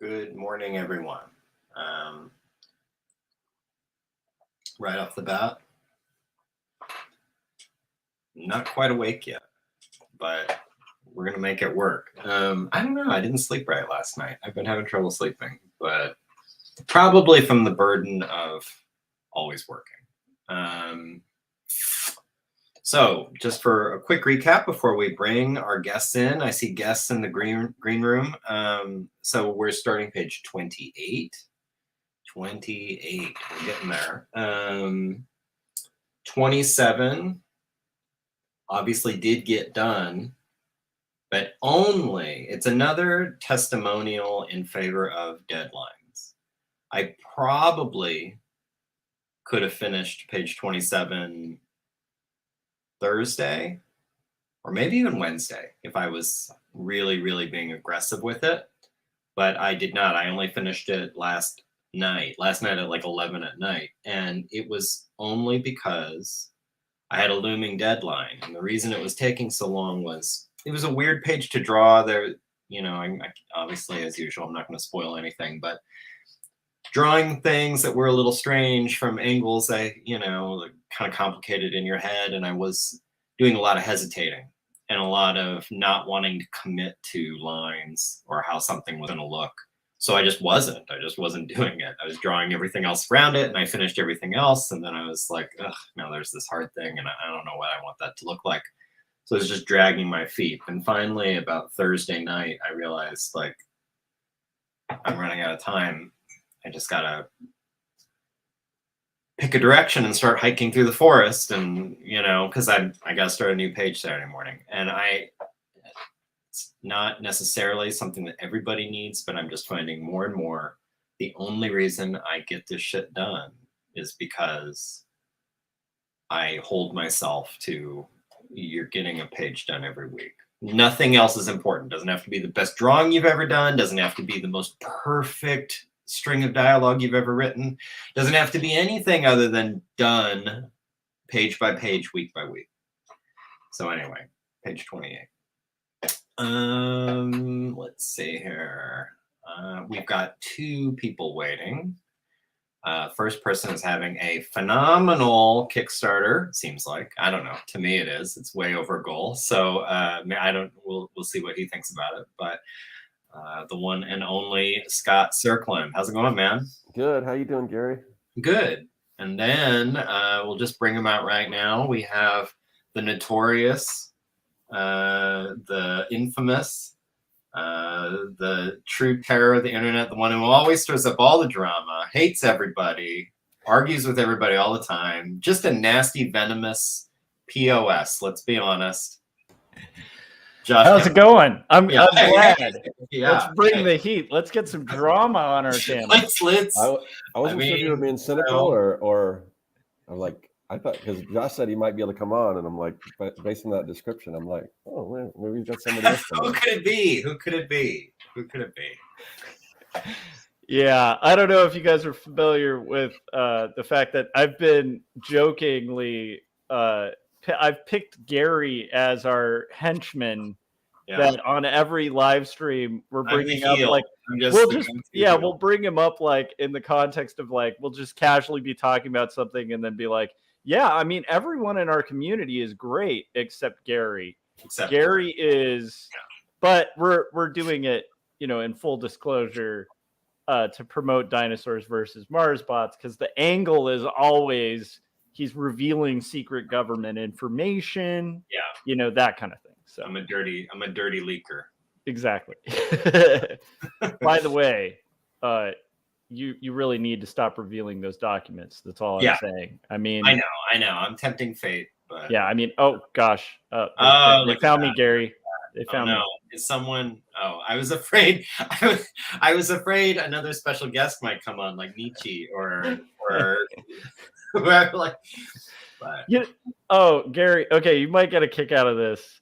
Good morning, everyone. Right off the bat, not quite awake yet, but we're going to make it work. I don't know. I didn't sleep right last night. I've been having trouble sleeping, but probably from the burden of always working. So just for a quick recap before we bring our guests in, I see guests in the green room. So we're starting page 28. 28, we're getting there. 27 obviously did get done, but only, it's another testimonial in favor of deadlines. I probably could have finished page 27 Thursday, or maybe even Wednesday, if I was really, really being aggressive with it, but I did not. I only finished it last night at like 11 at night, and it was only because I had a looming deadline. And the reason it was taking so long was it was a weird page to draw. There, I obviously, as usual, I'm not going to spoil anything, but drawing things that were a little strange from angles kind of complicated in your head, and I was doing a lot of hesitating and a lot of not wanting to commit to lines or how something was going to look. So I just wasn't doing it. I was drawing everything else around it, and I finished everything else. And then I was like, now there's this hard thing, and I don't know what I want that to look like. So I was just dragging my feet. And finally, about Thursday night, I realized, like, I'm running out of time. I just got to pick a direction and start hiking through the forest. And, because I got to start a new page Saturday morning. And it's not necessarily something that everybody needs, but I'm just finding more and more the only reason I get this shit done is because I hold myself to, you're getting a page done every week. Nothing else is important. Doesn't have to be the best drawing you've ever done. Doesn't have to be the most perfect string of dialogue you've ever written. Doesn't have to be anything other than done page by page, week by week. So anyway, page 28. Let's see here. We've got two people waiting. First person is having a phenomenal Kickstarter. Seems like, I don't know. To me, it is. It's way over goal. So we'll see what he thinks about it. But the one and only Scott Serkland. How's it going, man? Good. How you doing, Gary? Good. And then we'll just bring him out right now. We have the notorious, the infamous, the true terror of the internet, the one who always stirs up all the drama, hates everybody, argues with everybody all the time, just a nasty, venomous POS, let's be honest. Josh, how's it going? I'm glad. Yeah. Let's bring the heat. Let's get some drama on our channel. I wasn't sure if you were being cynical or I'm like, I thought, because Josh said he might be able to come on, and I'm like, but based on that description, I'm like, oh, maybe he's got somebody else. Who could it be? Yeah, I don't know if you guys are familiar with the fact that I've been jokingly, I've picked Gary as our henchman. Yeah. That on every live stream we're bringing up, like we'll bring him up like in the context of like we'll just casually be talking about something and then be like, yeah, I mean everyone in our community is great except Gary. Gary is, but we're doing it, in full disclosure to promote Dinosaurs versus Mars Bots, because the angle is always he's revealing secret government information. Yeah, that kind of thing. So I'm a dirty leaker. Exactly. By the way, you really need to stop revealing those documents. That's all I'm saying. I mean, I know. I'm tempting fate, but yeah. I mean, oh gosh, they found me, Gary. They found me. Is someone? Oh, I was afraid. I was afraid another special guest might come on, like Nietzsche or whoever. Like, but. Oh, Gary. Okay, you might get a kick out of this.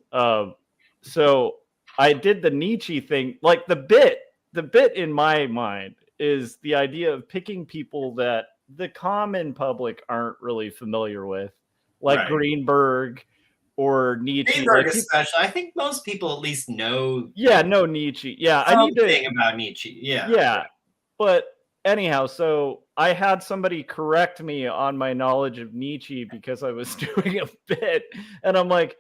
So I did the Nietzsche thing. Like the bit in my mind is the idea of picking people that the common public aren't really familiar with, like Greenberg or Nietzsche. Greenberg especially. I think most people at least know. Yeah, know Nietzsche. Yeah, I need to about Nietzsche. Yeah. Yeah, but anyhow, so I had somebody correct me on my knowledge of Nietzsche because I was doing a bit, and I'm like,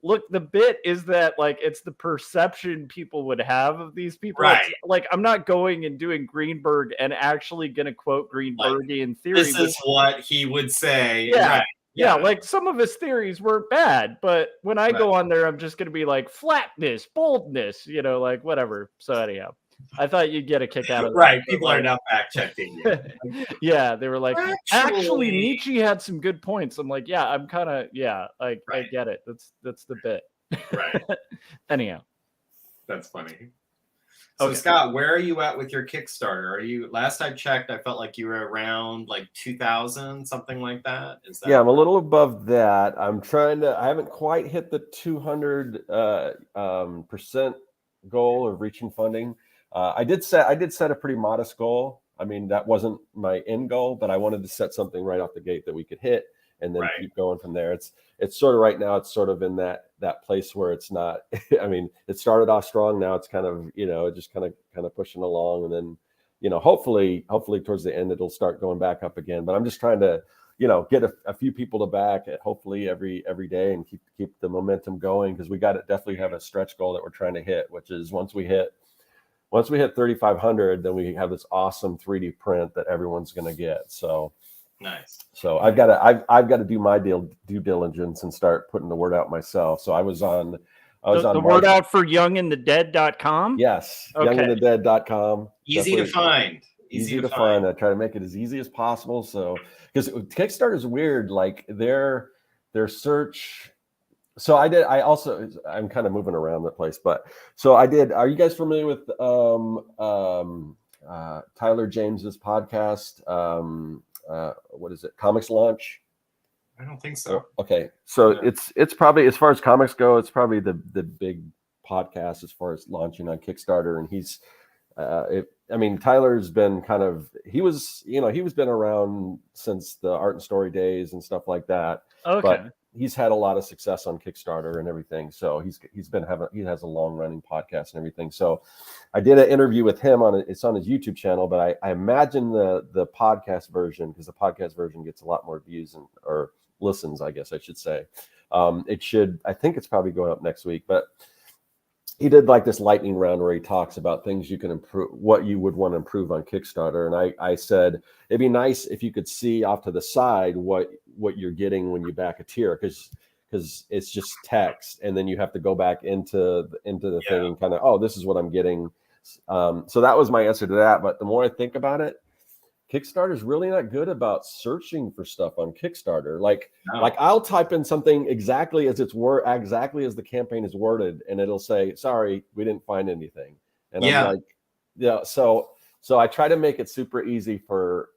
look, the bit is that like it's the perception people would have of these people. Right. It's, like I'm not going and doing Greenberg and actually going to quote Greenbergian theory. This is what he would say. Yeah. Right. Yeah, like some of his theories weren't bad, but when I go on there, I'm just going to be like flatness, boldness, you know, like whatever. So anyhow, I thought you'd get a kick out of that. Right. People are now fact checking. Yeah, they were like, actually, Nietzsche had some good points. I'm like, yeah, I'm kind of, I get it. That's the bit. Right. Anyhow. That's funny. So Scott, where are you at with your Kickstarter? Are you, last I checked, I felt like you were around like 2,000, something like that. Is that I'm a little above that. I haven't quite hit the 200% goal of reaching funding. I did set a pretty modest goal. I mean, that wasn't my end goal, but I wanted to set something right off the gate that we could hit and then keep going from there. It's sort of right now, it's sort of in that place where it's not, I mean, it started off strong. Now it's kind of, just kind of pushing along, and then, hopefully towards the end, it'll start going back up again. But I'm just trying to, get a few people to back it, hopefully every day, and keep the momentum going. Cause we got to definitely have a stretch goal that we're trying to hit, which is once we hit 3,500, then we have this awesome 3D print that everyone's going to get. So nice. So I've got to do my due diligence and start putting the word out myself. So I was on the word out for youngandthedead.com. Yes. Okay. Youngandthedead.com. Easy to find. Easy to find. I try to make it as easy as possible. So, because Kickstarter is weird, like their search. So I'm kind of moving around the place, but so I did. Are you guys familiar with Tyler James's podcast? What is it? Comics Launch? I don't think so. Okay. So it's probably, as far as comics go, it's probably the big podcast as far as launching on Kickstarter. And he's, Tyler's been kind of, he was been around since the art and story days and stuff like that. Okay. But he's had a lot of success on Kickstarter and everything. So he has a long running podcast and everything. So I did an interview with him it's on his YouTube channel, but I imagine the podcast version, because the podcast version gets a lot more views or listens, I guess I should say. I think it's probably going up next week, but he did like this lightning round where he talks about things you can improve, what you would want to improve on Kickstarter. And I said, it'd be nice if you could see off to the side what you're getting when you back a tier, because it's just text. And then you have to go back into the thing and kind of, this is what I'm getting. So that was my answer to that. But the more I think about it, Kickstarter is really not good about searching for stuff on Kickstarter. Like I'll type in something exactly as exactly as the campaign is worded, and it'll say, "Sorry, we didn't find anything." And I'm like, So I try to make it super easy for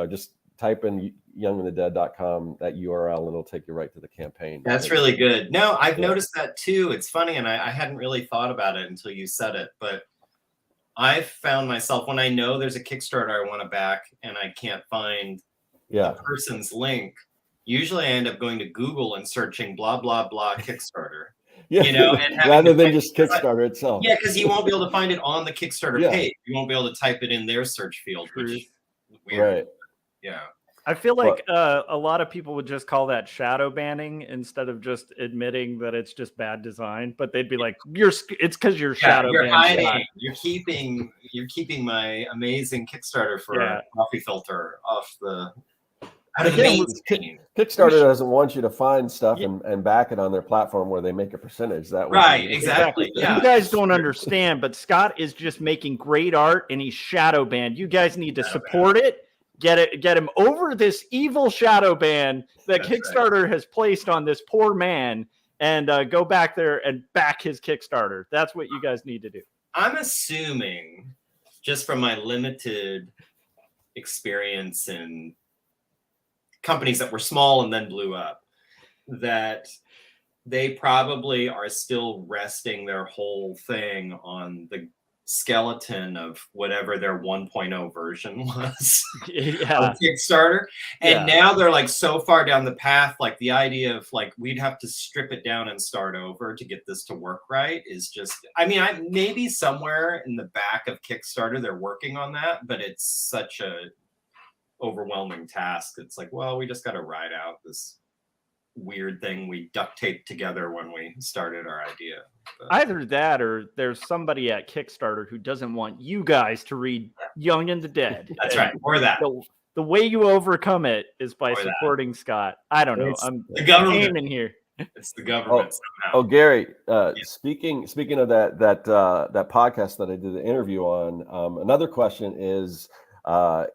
just type in youngandthedead.com, that URL, and it'll take you right to the campaign. That's really good. No, I've noticed that too. It's funny, and I hadn't really thought about it until you said it, but I've found myself, when I know there's a Kickstarter I want to back and I can't find the person's link, usually I end up going to Google and searching blah, blah, blah Kickstarter. And rather than just Kickstarter itself. Yeah, because you won't be able to find it on the Kickstarter page. You won't be able to type it in their search field, which is weird. Right. Yeah. I feel like a lot of people would just call that shadow banning instead of just admitting that it's just bad design. But they'd be like, it's because you're shadow banning. You're keeping my amazing Kickstarter for a coffee filter off the. Kickstarter doesn't want you to find stuff and back it on their platform where they make a percentage. That way, right? Exactly. Yeah. You guys don't understand, but Scott is just making great art and he's shadow banned. You guys need to support it. Get him over this evil shadow ban that Kickstarter has placed on this poor man, and go back there and back his Kickstarter. That's what you guys need to do. I'm assuming, just from my limited experience in companies that were small and then blew up, that they probably are still resting their whole thing on the skeleton of whatever their 1.0 version was Yeah. on Kickstarter. And Yeah. now they're like so far down the path, like the idea of like we'd have to strip it down and start over to get this to work right is just, I mean, maybe somewhere in the back of Kickstarter they're working on that, but it's such a overwhelming task. It's like, well, we just got to ride out this weird thing we duct taped together when we started our idea. But Either that or there's somebody at Kickstarter who doesn't want you guys to read Young and the Dead. that's right. Or that. The way you overcome it is by Or that. supporting Scott. I don't know. It's I'm the government. aiming here. It's the government somehow. Oh, Gary, speaking of that podcast that I did the interview on, another question is,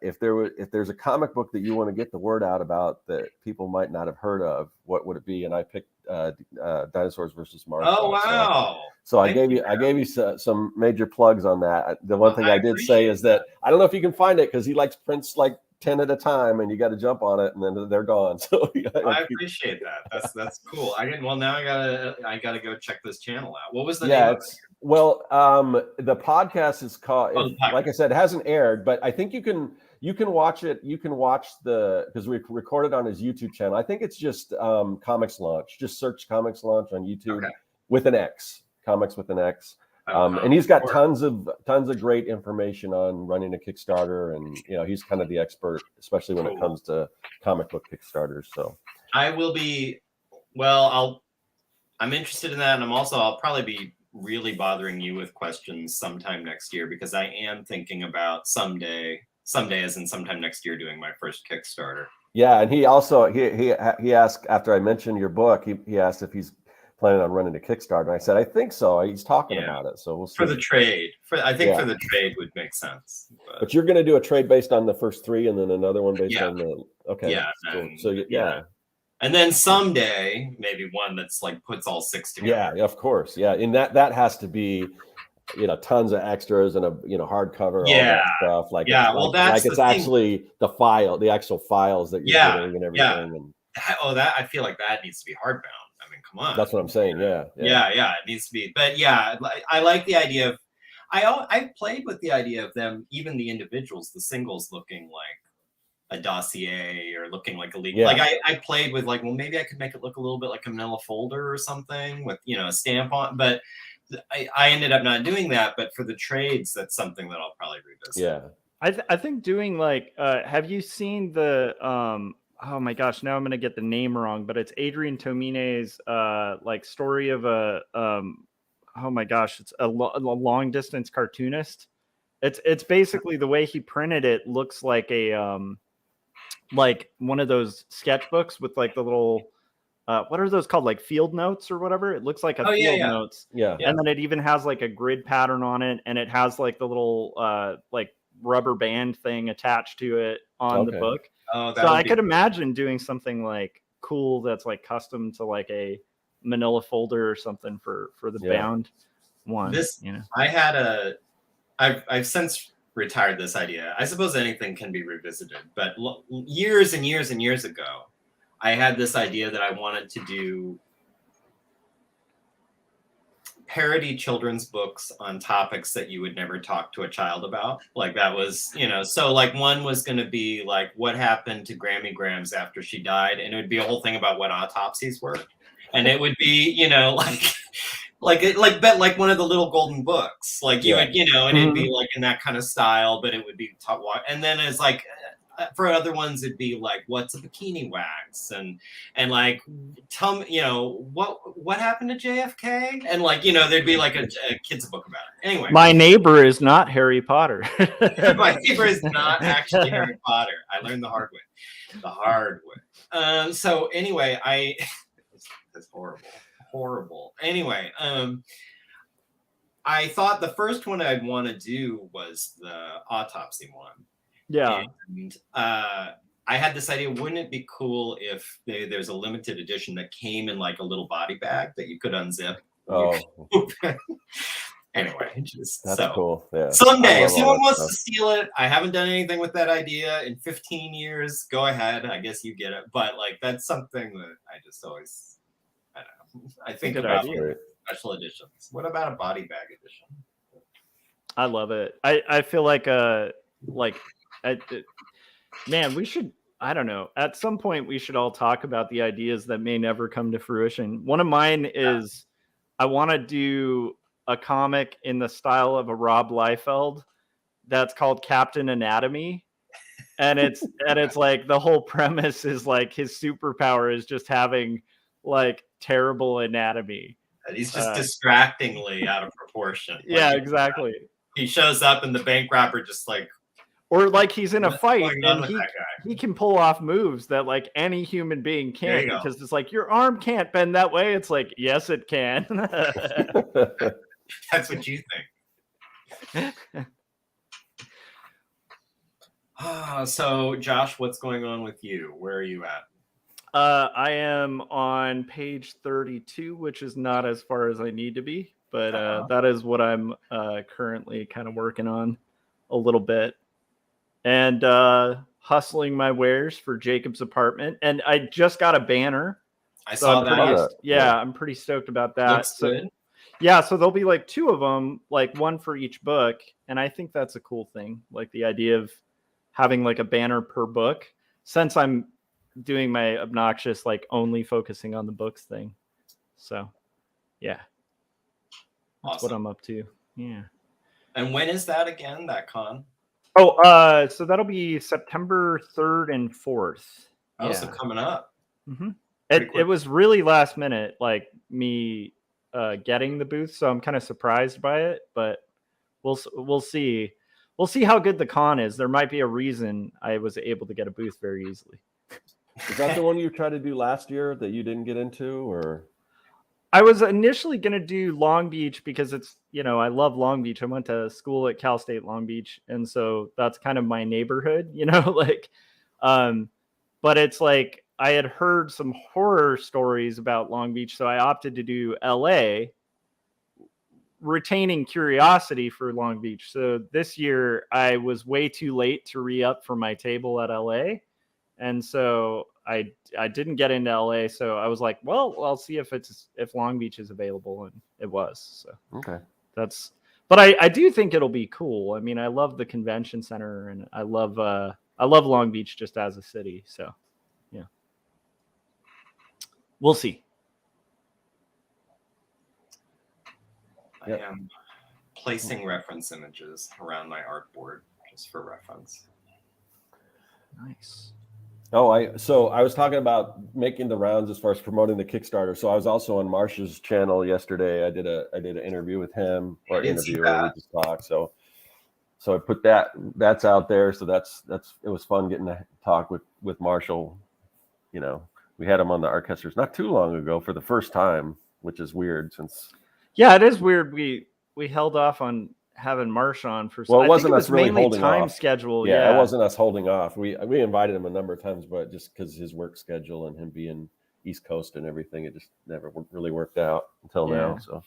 if there's a comic book that you want to get the word out about that people might not have heard of, what would it be? And I picked Dinosaurs versus Mars. Oh wow! So I gave you some major plugs on that. The one thing I did say is that I don't know if you can find it because he likes prints like 10 at a time, and you got to jump on it, and then they're gone. So I appreciate that. That's cool. Well, now I gotta go check this channel out. What was the name of it? Well, the podcast is called, like I said, it hasn't aired, but I think you can watch it. You can watch because we recorded on his YouTube channel. I think it's just Comics Launch. Just search Comics Launch on YouTube with an X, Comics with an X. And he's got tons of great information on running a Kickstarter, and he's kind of the expert, especially when it comes to comic book Kickstarters. So I will be. Well, I'm interested in that, and I'll probably be really bothering you with questions sometime next year because I am thinking about someday as in sometime next year doing my first Kickstarter. Yeah, and he also he asked after I mentioned your book, he asked if he's planning on running a Kickstarter. And I said, I think so. He's talking about it. So we'll see. For the trade. I think for the trade would make sense. But you're going to do a trade based on the first three and then another one based on the... Okay. Yeah. So yeah. And then someday, maybe one that's like puts all six together. Yeah, of course. Yeah. And that has to be, tons of extras and a, hardcover, all that stuff. Like, it's actually the actual files that you're getting and everything. And I feel like that needs to be hardbound. I mean, come on. That's what I'm saying. Yeah. It needs to be. But yeah, I like the idea of. I played with the idea of them, even the individuals, the singles, looking like a dossier or looking like a leak. Like I played with like, well, maybe I could make it look a little bit like a manila folder or something with a stamp on. But I ended up not doing that. But for the trades, that's something that I'll probably revisit. Yeah. I think doing like, have you seen the oh my gosh, now I'm gonna get the name wrong, but it's Adrian Tomine's like story of a oh my gosh, it's a long distance cartoonist. It's basically the way he printed it looks like a like one of those sketchbooks with like the little what are those called, like field notes or whatever. It looks like a field notes. Yeah. And then it even has like a grid pattern on it, and it has like the little like rubber band thing attached to it on the book. Oh, so I could imagine doing something like cool that's like custom to like a manila folder or something for the bound one. I've since retired this idea. I suppose anything can be revisited, but years and years and years ago, I had this idea that I wanted to do parody children's books on topics that you would never talk to a child about. Like that was, so like one was going to be like what happened to Grammy Grams after she died. And it would be a whole thing about what autopsies were. And it would be, like one of the little golden books, like you would, and it'd be like in that kind of style, but it would be taught. And then it's like, for other ones, it'd be like, what's a bikini wax? And like, tell me, what happened to JFK? And like, there'd be like a kid's book about it. Anyway. My neighbor is not Harry Potter. My neighbor is not actually Harry Potter. I learned the hard way. So anyway, that's horrible. Anyway, I thought the first one I'd want to do was the autopsy one. Yeah. And I had this idea, wouldn't it be cool if there's a limited edition that came in like a little body bag that you could unzip? Oh. Anyway, that's cool. Yeah. Someday, if someone wants to steal it, I haven't done anything with that idea in 15 years. Go ahead. I guess you get it. But like, that's something that I just always, I don't know. I think about special editions. What about a body bag edition? I love it. I feel like man, we should, I don't know, at some point we should all talk about the ideas that may never come to fruition. One of mine is I want to do a comic in the style of a Rob Liefeld that's called Captain Anatomy. And it's like the whole premise is like his superpower is just having like terrible anatomy. He's just distractingly out of proportion. Yeah, Like, exactly. he shows up and the bank robber just like, or like he's in a what's fight going on and with that guy? he can pull off moves that like any human being There you can't, go. because it's like your arm can't bend that way. It's like, yes, it can. That's what you think. So, Josh, what's going on with you? Where are you at? I am on page 32, which is not as far as I need to be, but that is what I'm currently kind of working on a little bit. And hustling my wares for Jacob's apartment. And I just got a banner. I saw that. I'm pretty stoked about that. Looks good. Yeah, so there'll be like 2 of them, like one for each book. And I think that's a cool thing. Like the idea of having like a banner per book, since I'm doing my obnoxious, like only focusing on the books thing. So yeah, that's Awesome. what I'm up to. Yeah. And when is that again, that con? Oh, so that'll be September 3rd and 4th. Oh, so coming up. Mm-hmm. It was really last minute, like me getting the booth, so I'm kind of surprised by it. But we'll see. We'll see how good the con is. There might be a reason I was able to get a booth very easily. Is that the one you tried to do last year that you didn't get into, or? I was initially going to do Long Beach because it's, I love Long Beach. I went to school at Cal State Long Beach. And so that's kind of my neighborhood, but it's like I had heard some horror stories about Long Beach. So I opted to do LA, retaining curiosity for Long Beach. So this year I was way too late to re-up for my table at LA. And so I didn't get into LA, so I was like, well, I'll see if Long Beach is available, and it was. So okay, but I do think it'll be cool. I mean, I love the convention center, and I love Long Beach just as a city. So yeah, we'll see. I am placing reference images around my artboard just for reference. Nice. So I was talking about making the rounds as far as promoting the Kickstarter. So I was also on Marsh's channel yesterday. I did an interview with him, or we just talked. So I put that's out there. So it was fun getting to talk with Marshall. We had him on the Artcasters not too long ago for the first time, which is weird since. Yeah, it is weird. We held off on having Marsh on for. Well, it wasn't us really holding time off. Schedule. Yeah, it wasn't us holding off. We invited him a number of times, but just because his work schedule and him being East Coast and everything, it just never really worked out until now. So,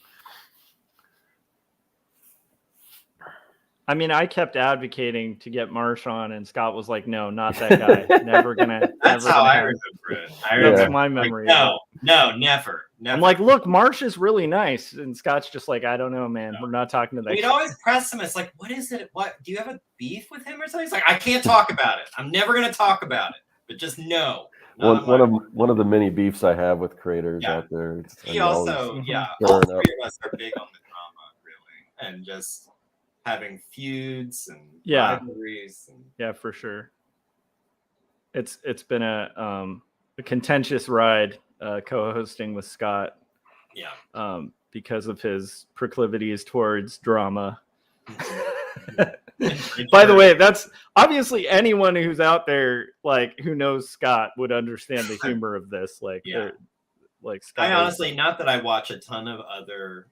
I mean, I kept advocating to get Marsh on, and Scott was like, "No, not that guy. Never gonna." That's how I remember it. That's my memory. Like, no, never. I'm like, look, Marsh is really nice, and Scott's just like, I don't know, man. We're not talking to that. We'd always press him. It's like, what is it? What do you have a beef with him or something? He's like, I can't talk about it. I'm never gonna talk about it. But just no. One of the many beefs I have with creators out there. He also, all three of us are big on the drama, really, and just having feuds and rivalries. Yeah, for sure. It's been a contentious ride co-hosting with Scott. Yeah. Because of his proclivities towards drama. By the way, that's obviously anyone who's out there who knows Scott would understand the humor of this. Scott. I honestly, not that I watch a ton of other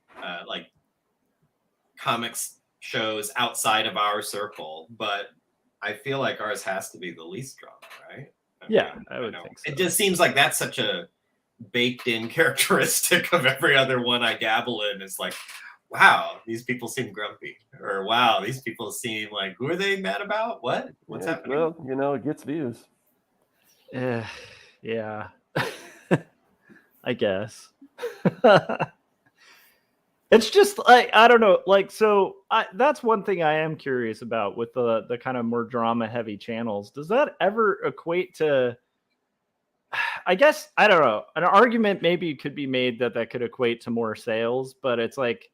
comics shows outside of our circle, but I feel like ours has to be the least drama, right? I would think so. It just seems like that's such a baked-in characteristic of every other one I dabble in. It's like, wow, these people seem grumpy, or wow, these people seem like, who are they mad about? What's happening? Well, it gets views. Yeah, I guess. It's just like, I don't know, like, so that's one thing I am curious about with the kind of more drama heavy channels. Does that ever equate to, I guess, I don't know, an argument maybe could be made that could equate to more sales, but it's like,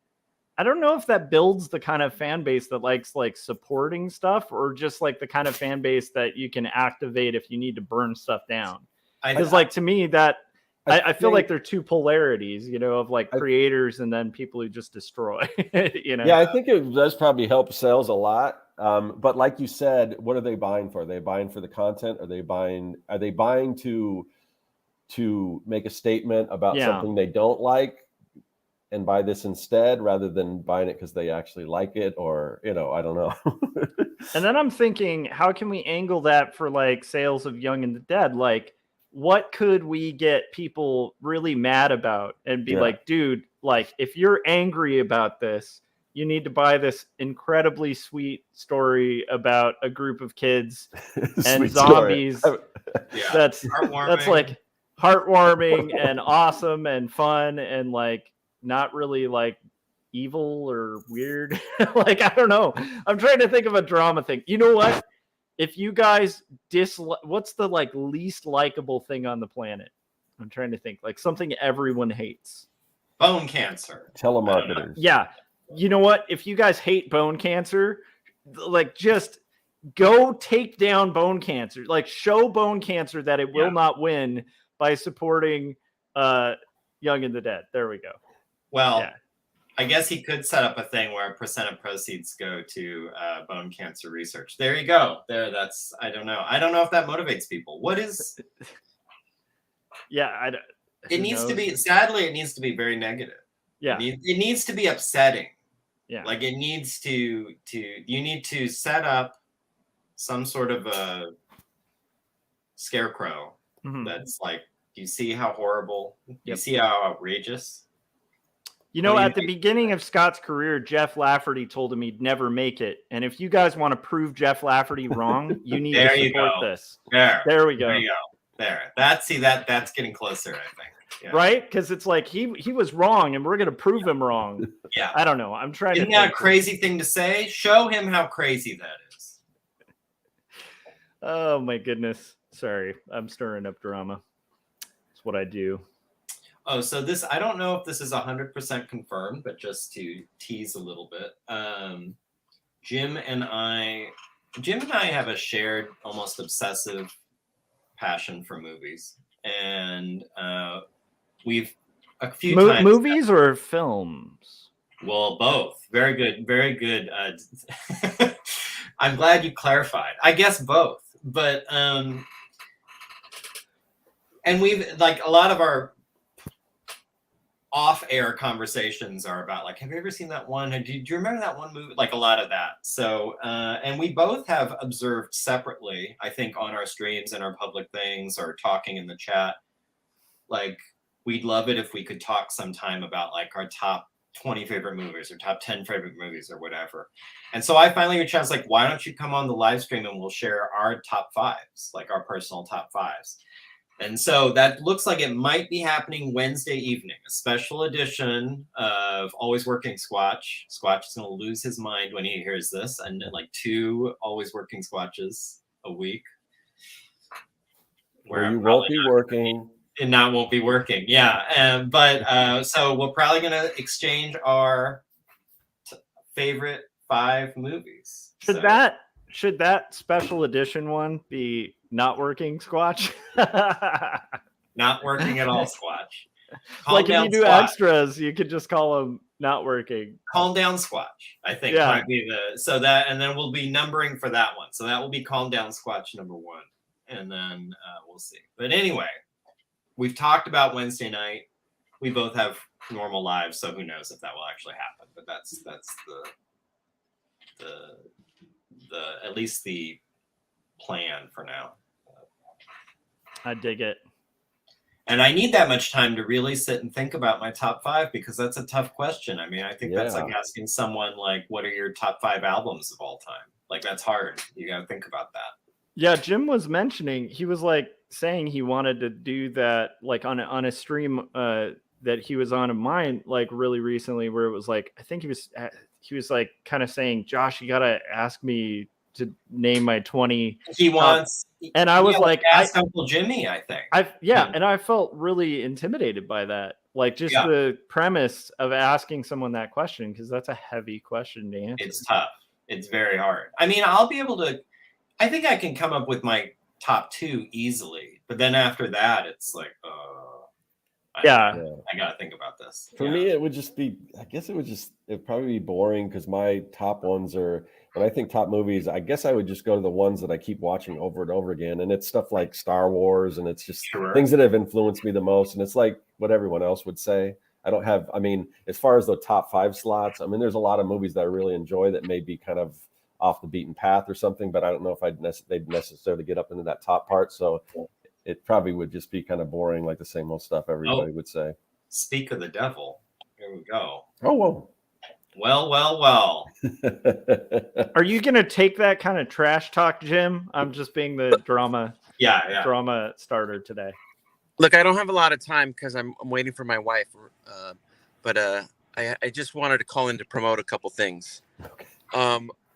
I don't know if that builds the kind of fan base that likes like supporting stuff, or just like the kind of fan base that you can activate if you need to burn stuff down. Because like, to me, that I feel like there are two polarities, you know, of like creators and then people who just destroy. You know? Yeah, I think it does probably help sales a lot. But like you said, what are they buying for? Are they buying for the content? Are they buying to make a statement about something they don't like and buy this instead, rather than buying it because they actually like it? Or, you know, I don't know. And then I'm thinking, how can we angle that for like sales of Young and the Dead? Like, what could we get people really mad about and be like, dude, like, if you're angry about this, you need to buy this incredibly sweet story about a group of kids and zombies. That's like heartwarming and awesome and fun and like not really like evil or weird. Like, I don't know. I'm trying to think of a drama thing. You know what? If you guys what's the like least likable thing on the planet? I'm trying to think, like something everyone hates. Bone cancer. Telemarketers. Yeah. You know what? If you guys hate bone cancer, like just go take down bone cancer. Like show bone cancer that it will not win by supporting Young and the Dead. There we go. Well, I guess he could set up a thing where a percent of proceeds go to bone cancer research. There you go. That's, I don't know. I don't know if that motivates people. What is? Yeah, it needs to be. Sadly, it needs to be very negative. Yeah, it needs to be upsetting. Yeah, like it needs to. You need to set up some sort of a scarecrow that's like, you see how horrible? You see how outrageous? You know, at the beginning of Scott's career, Jeff Lafferty told him he'd never make it. And if you guys want to prove Jeff Lafferty wrong, you need to support this. There we go. There you go. There. That's getting closer, I think. Yeah. Right? Because it's like he was wrong, and we're going to prove him wrong. Yeah. I don't know. I'm trying Isn't that a crazy thing to say? Show him how crazy that is. Oh, my goodness. Sorry. I'm stirring up drama. That's what I do. Oh, so this, I don't know if this is 100% confirmed, but just to tease a little bit, Jim and I have a shared, almost obsessive passion for movies. And we've a few times... Movies or films? Well, both. Very good. Very good. I'm glad you clarified. I guess both. But, and we've, like, a lot of our off-air conversations are about like, have you ever seen that one? Do you remember that one movie? Like a lot of that. So, and we both have observed separately, I think, on our streams and our public things or talking in the chat, like we'd love it if we could talk sometime about like our top 20 favorite movies or top 10 favorite movies or whatever. And so I finally reached out, I was like, why don't you come on the live stream and we'll share our top fives, like our personal top fives. And so that looks like it might be happening Wednesday evening, a special edition of Always Working Squatch. Squatch is going to lose his mind when he hears this, and like 2 Always Working Squatches a week. Where you won't be working. And that won't be working, yeah. But so we're probably going to exchange our favorite 5 movies. Should that special edition one be Not Working Squatch? Not working at all, Squatch. Like if you do Squatch. Extras, you could just call them Not Working. Calm Down Squatch, I think might be and then we'll be numbering for that one. So that will be Calm Down Squatch number 1. And then we'll see. But anyway, we've talked about Wednesday night. We both have normal lives, so who knows if that will actually happen. But that's the at least the plan for now. I dig it. And I need that much time to really sit and think about my top 5 because that's a tough question. I mean, I think that's like asking someone like, what are your top 5 albums of all time? Like that's hard. You got to think about that. Yeah, Jim was mentioning, he was like saying he wanted to do that like on a stream that he was on of mine like really recently, where it was like, I think he was like kind of saying, Josh, you gotta ask me to name my 20. He wants, and I was like, ask Uncle Jimmy, I think. And I felt really intimidated by that. Like just the premise of asking someone that question, because that's a heavy question to answer. It's tough. It's very hard. I mean, I'll be able to, I think I can come up with my top 2 easily, but then after that, it's like, I gotta think about this. For me, it would just be, I guess it'd probably be boring, because my top ones are, when I think top movies, I guess I would just go to the ones that I keep watching over and over again. And it's stuff like Star Wars, and it's just things that have influenced me the most. And it's like what everyone else would say. I don't have, I mean, as far as the top 5 slots, I mean, there's a lot of movies that I really enjoy that may be kind of off the beaten path or something, but I don't know if they'd necessarily get up into that top part. So it probably would just be kind of boring, like the same old stuff everybody would say. Speak of the devil. Here we go. Oh, whoa. Well. Are you going to take that kind of trash talk, Jim? I'm just being the drama starter today. Look, I don't have a lot of time because I'm waiting for my wife. But I just wanted to call in to promote a couple things.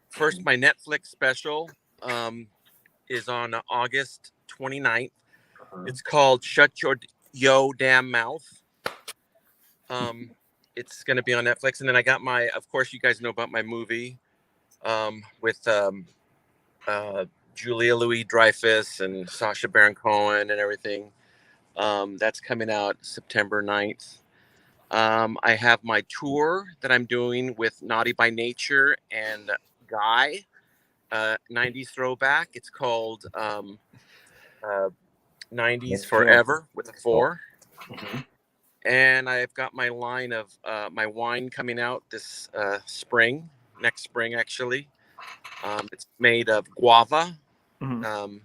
First, my Netflix special is on August 29th. It's called Shut Your Yo Damn Mouth. It's going to be on Netflix. And then I got of course, you guys know about my movie with Julia Louis-Dreyfus and Sacha Baron Cohen and everything. That's coming out September 9th. I have my tour that I'm doing with Naughty by Nature and Guy, 90s throwback. It's called 90s Forever with a 4. Mm-hmm. And I've got my line of my wine coming out this next spring, actually. It's made of guava. Mm-hmm.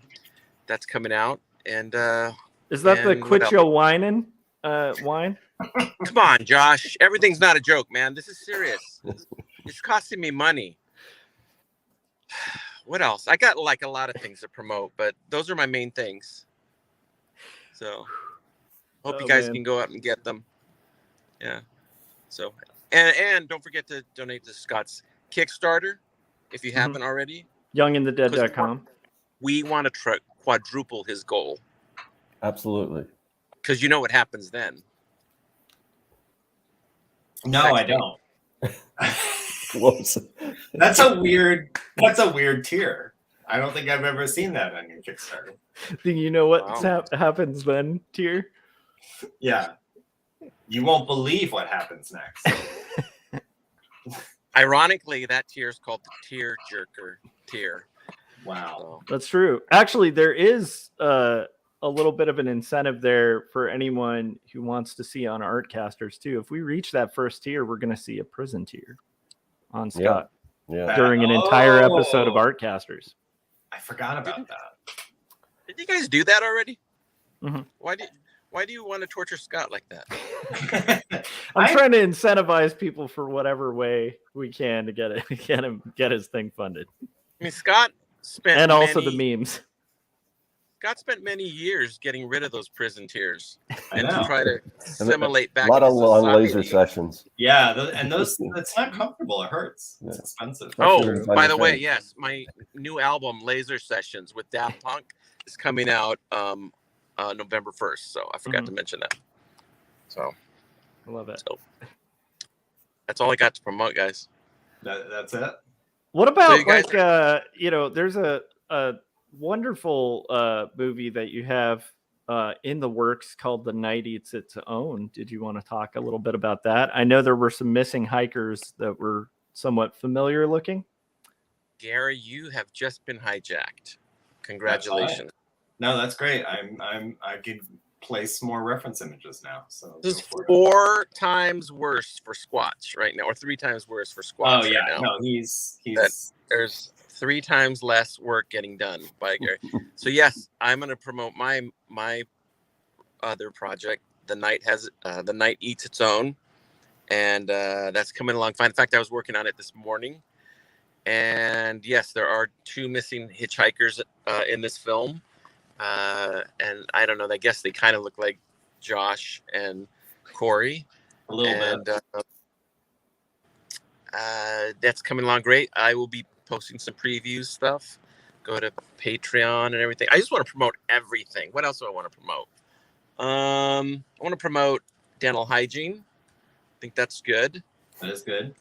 That's coming out. And is that the Quit Your Whining wine? Come on, Josh. Everything's not a joke, man. This is serious. It's costing me money. What else? I got like a lot of things to promote, but those are my main things. So hope you guys can go out and get them. Yeah. So and don't forget to donate to Scott's Kickstarter if you haven't already. Youngandthedead.com. We want to quadruple his goal. Absolutely. Because you know what happens then. No, I don't. That's a weird tier. I don't think I've ever seen that on your Kickstarter. Do you know what happens then, tier? Yeah. You won't believe what happens next. Ironically, that tier is called the Tear Jerker tier. Wow. That's true. Actually, there is a little bit of an incentive there for anyone who wants to see on Artcasters too. If we reach that first tier, we're going to see a prison tier on Scott during an entire episode of Artcasters. I forgot about that. Did you guys do that already? Mm-hmm. Why do you want to torture Scott like that? I'm trying to incentivize people for whatever way we can to get his thing funded. I mean, Scott spent also the memes. Scott spent many years getting rid of those prison tiers and to try to assimilate back. A lot of long laser sessions. Yeah, it's not comfortable. It hurts. It's expensive. Oh, by the way, yes, my new album, Laser Sessions with Daft Punk, is coming out November 1st. So I forgot to mention that. So I love it. So, that's all I got to promote, guys. That's it. What about there's a wonderful movie that you have in the works called The Night Eats Its Own. Did you want to talk a little bit about that? I know there were some missing hikers that were somewhat familiar looking. Gary, you have just been hijacked. Congratulations. No, that's great. I could place more reference images now. So this is 4 times worse for Squatch right now, or 3 times worse for Squatch. Oh yeah, right now. No, he's there's 3 times less work getting done by Gary. So yes, I'm going to promote my other project. The Night Eats Its Own, and that's coming along fine. In fact, I was working on it this morning, and yes, there are 2 missing hitchhikers in this film, and I don't know. I guess they kind of look like Josh and Corey. A little And bit. That's coming along great. I will be posting some preview stuff. Go to Patreon and everything. I just want to promote everything. What else do I want to promote? I want to promote dental hygiene. I think that's good. That is good.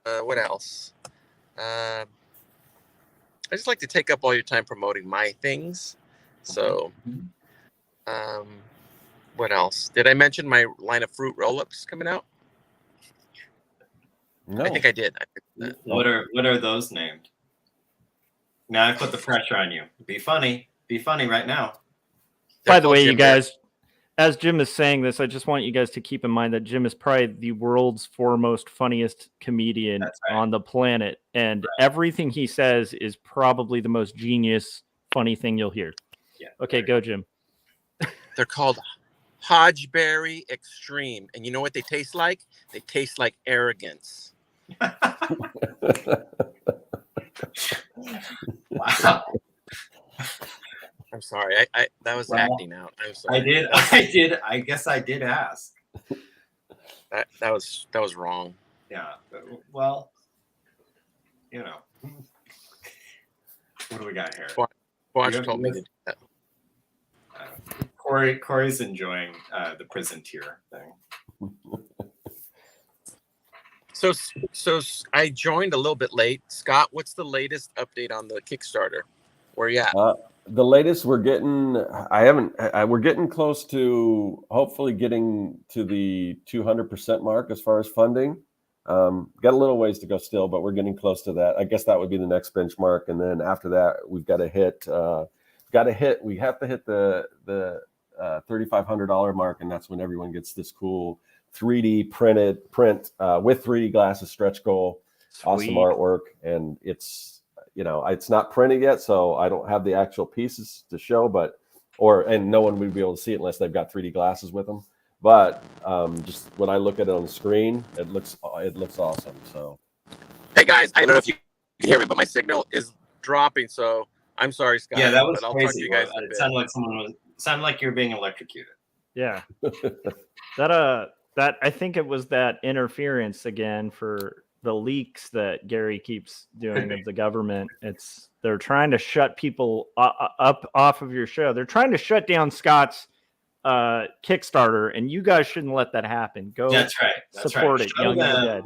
What else? I just like to take up all your time promoting my things. So, what else? Did I mention my line of fruit roll-ups coming out? No. I think I did. What are those named? Now I put the pressure on you. Be funny. Be funny right now. By the way, you guys, as Jim is saying this, I just want you guys to keep in mind that Jim is probably the world's foremost funniest comedian on the planet. And everything he says is probably the most genius, funny thing you'll hear. Yeah. Okay, go, Jim. They're called Hodgeberry Extreme. And you know what they taste like? They taste like arrogance. Wow. I'm sorry. I that was acting out. I'm sorry. I guess I did ask. That was wrong. Yeah. Well, you know. What do we got here? Squatch told me to do that. Corey's enjoying the prison tier thing. So I joined a little bit late. Scott, what's the latest update on the Kickstarter? Where you at? The latest we're getting, we're getting close to hopefully getting to the 200% mark as far as funding. Got a little ways to go still, but we're getting close to that. I guess that would be the next benchmark. And then after that, we've got to hit, we have to hit the $3,500 mark. And that's when everyone gets this cool 3D print with 3D glasses, stretch goal, awesome artwork. And it's not printed yet, so I don't have the actual pieces to show, and no one would be able to see it unless they've got 3D glasses with them. But just when I look at it on the screen, it looks awesome. So, hey guys, I don't know if you can hear me, but my signal is dropping. So I'm sorry, Scott. Yeah, that was but I'll crazy. talk to you guys It sounded like you're being electrocuted. Yeah. That I think it was that interference again for the leaks that Gary keeps doing of the government. They're trying to shut people up off of your show. They're trying to shut down Scott's Kickstarter, and you guys shouldn't let that happen. Go. That's right. Support it. Show Young and Dead.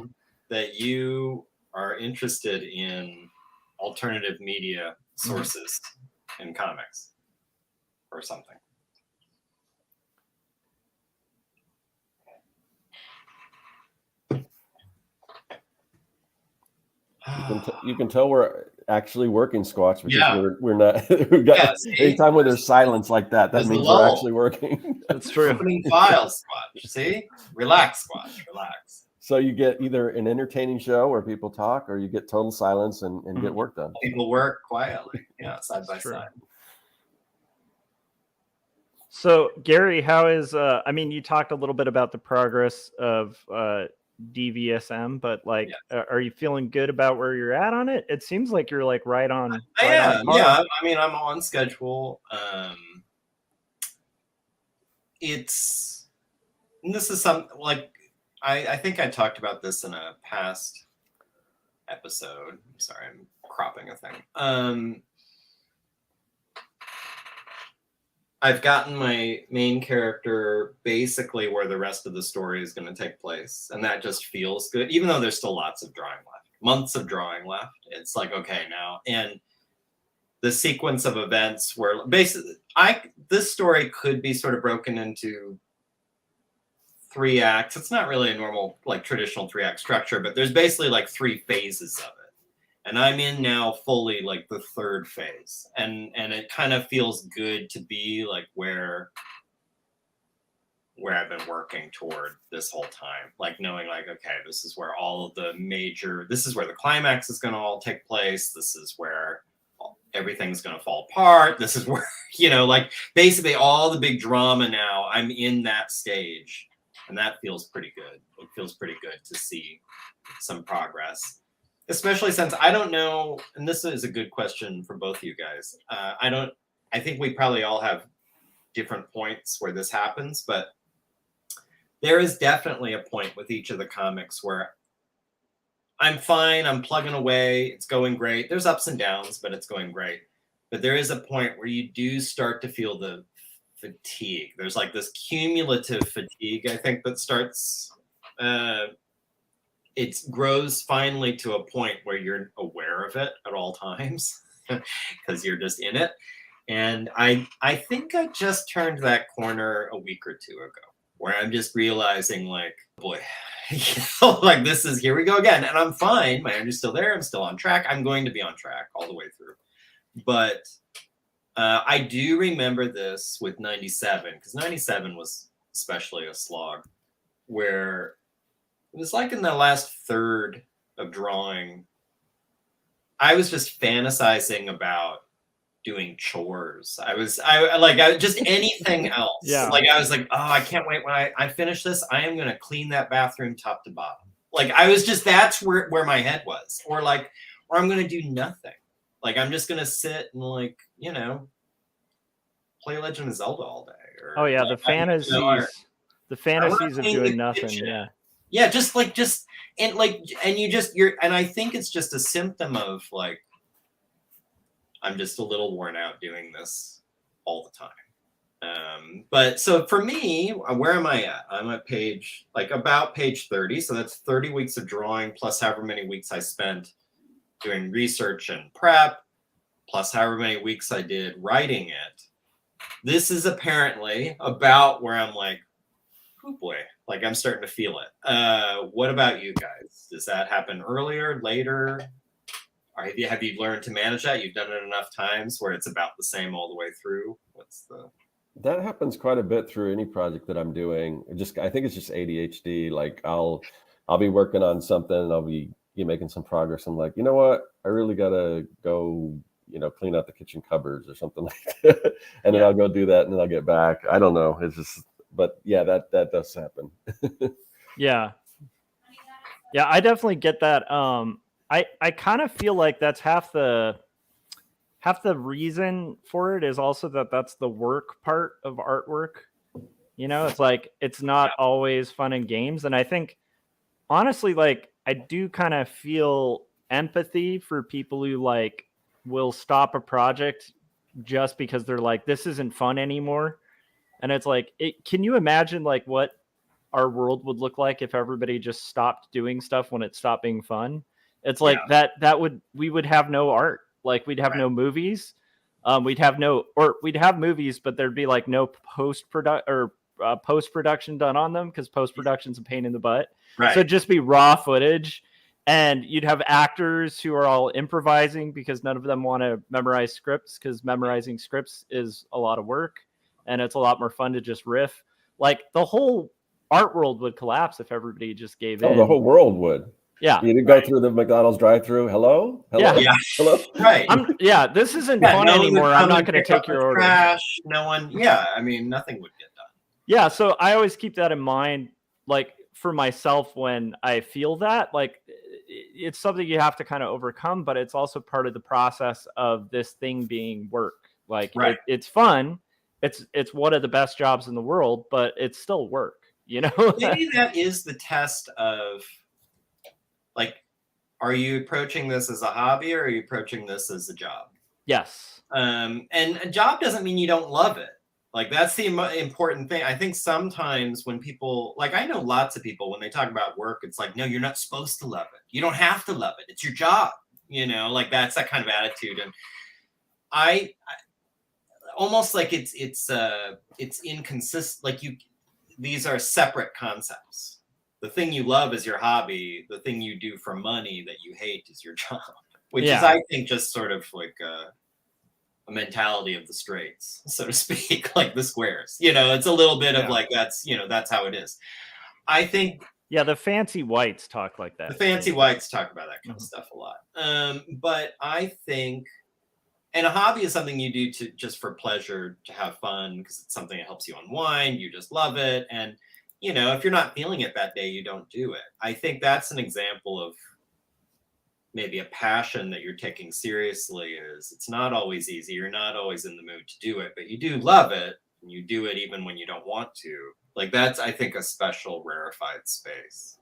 that you are interested in alternative media sources in comics or something. You can tell we're actually working, Squatch, because we're not. We've got anytime when there's silence like that means we're actually working. That's true. Opening files, Squatch. See, relax, Squatch, relax. So you get either an entertaining show where people talk, or you get total silence and get work done. People work quietly, side by side. So Gary, how is? You talked a little bit about the progress of DVSM, but are you feeling good about where you're at on it? It seems like you're right on. Yeah. I'm on schedule. This is something I think I talked about this in a past episode. Sorry, I'm cropping a thing. I've gotten my main character basically where the rest of the story is going to take place. And that just feels good, even though there's still lots of drawing left, months of drawing left. It's okay now. And the sequence of events where basically this story could be sort of broken into 3 acts. It's not really a normal, traditional 3-act structure, but there's basically 3 phases of it. And I'm in now fully the 3rd phase. And it kind of feels good to be where I've been working toward this whole time. Knowing okay, this is where this is where the climax is going to all take place. This is where everything's going to fall apart. This is where, basically all the big drama now, I'm in that stage. And that feels pretty good. It feels pretty good to see some progress. Especially since I don't know, and this is a good question for both of you guys. I think we probably all have different points where this happens, but there is definitely a point with each of the comics where I'm fine, I'm plugging away, it's going great. There's ups and downs, but it's going great. But there is a point where you do start to feel the fatigue. There's like this cumulative fatigue, I think, that starts. It grows finally to a point where you're aware of it at all times because you're just in it. And I think I just turned that corner a week or two ago, where I'm just realizing, like, boy, like this is, here we go again. And I'm fine. My energy's still there. I'm still on track. I'm going to be on track all the way through. But I do remember this with 97, because 97 was especially a slog, where it was like in the last third of drawing, I was just fantasizing about doing chores. I just anything else. Yeah. Like I was like, oh, I can't wait when I finish this. I am gonna clean that bathroom top to bottom. Like I was just, that's where my head was. Or I'm gonna do nothing. Like I'm just gonna sit and like, you know, play Legend of Zelda all day. Or, Oh yeah, like, the fantasies of clean doing the nothing. kitchen. Yeah. Yeah, and I think it's just a symptom of like, I'm just a little worn out doing this all the time. But so for me, where am I at? I'm at about page 30. So that's 30 weeks of drawing plus however many weeks I spent doing research and prep, plus however many weeks I did writing it. This is apparently about where I'm like, oh boy, like I'm starting to feel it. What about you guys? Does that happen earlier, later? Have you learned to manage that? You've done it enough times where it's about the same all the way through? That happens quite a bit through any project that I'm doing. I think it's just ADHD. Like I'll be working on something and I'll be making some progress. I'm like, you know what? I really gotta go, clean out the kitchen cupboards or something like that. And then I'll go do that and then I'll get back. I don't know. It's just, but yeah, that does happen. Yeah. Yeah, I definitely get that. I kind of feel like that's half the reason for it is also that's the work part of artwork. It's like it's not always fun and games. And I think honestly, like I do kind of feel empathy for people who like will stop a project just because they're like, this isn't fun anymore. And it's like, can you imagine like what our world would look like if everybody just stopped doing stuff when it stopped being fun? It's like we would have no art. Like we'd have no movies. We'd have movies, but there'd be like no post production done on them because post production's a pain in the butt. Right. So it'd just be raw footage, and you'd have actors who are all improvising because none of them want to memorize scripts because memorizing scripts is a lot of work, and it's a lot more fun to just riff. Like the whole art world would collapse if everybody just gave in. The whole world would. Yeah. You didn't go through the McDonald's drive-through. Hello? Yeah. Hello? Right. This isn't fun anymore. I'm not going to take your order. Trash. No one. Yeah. I mean, nothing would get done. Yeah. So I always keep that in mind, like for myself when I feel that, like it's something you have to kind of overcome, but it's also part of the process of this thing being work. Like it's fun. It's one of the best jobs in the world, but it's still work, Maybe that is the test of, like, are you approaching this as a hobby or are you approaching this as a job? Yes. And a job doesn't mean you don't love it. Like, that's the important thing. I think sometimes when people, like, I know lots of people, when they talk about work, it's like, no, you're not supposed to love it. You don't have to love it. It's your job. Like that's that kind of attitude. And I almost like it's inconsistent. Like these are separate concepts. The thing you love is your hobby. The thing you do for money that you hate is your job, which is, I think, just sort of like a mentality of the straights, so to speak, like the squares. It's a little bit of like, that's how it is. I think. Yeah, the fancy whites talk like that. The fancy whites talk about that kind of stuff a lot. But I think, and a hobby is something you do just for pleasure, to have fun, because it's something that helps you unwind. You just love it. And, if you're not feeling it that day, you don't do it. I think that's an example of maybe a passion that you're taking seriously. Is it's not always easy. You're not always in the mood to do it, but you do love it. and you do it even when you don't want to. Like that's, I think, a special rarefied space.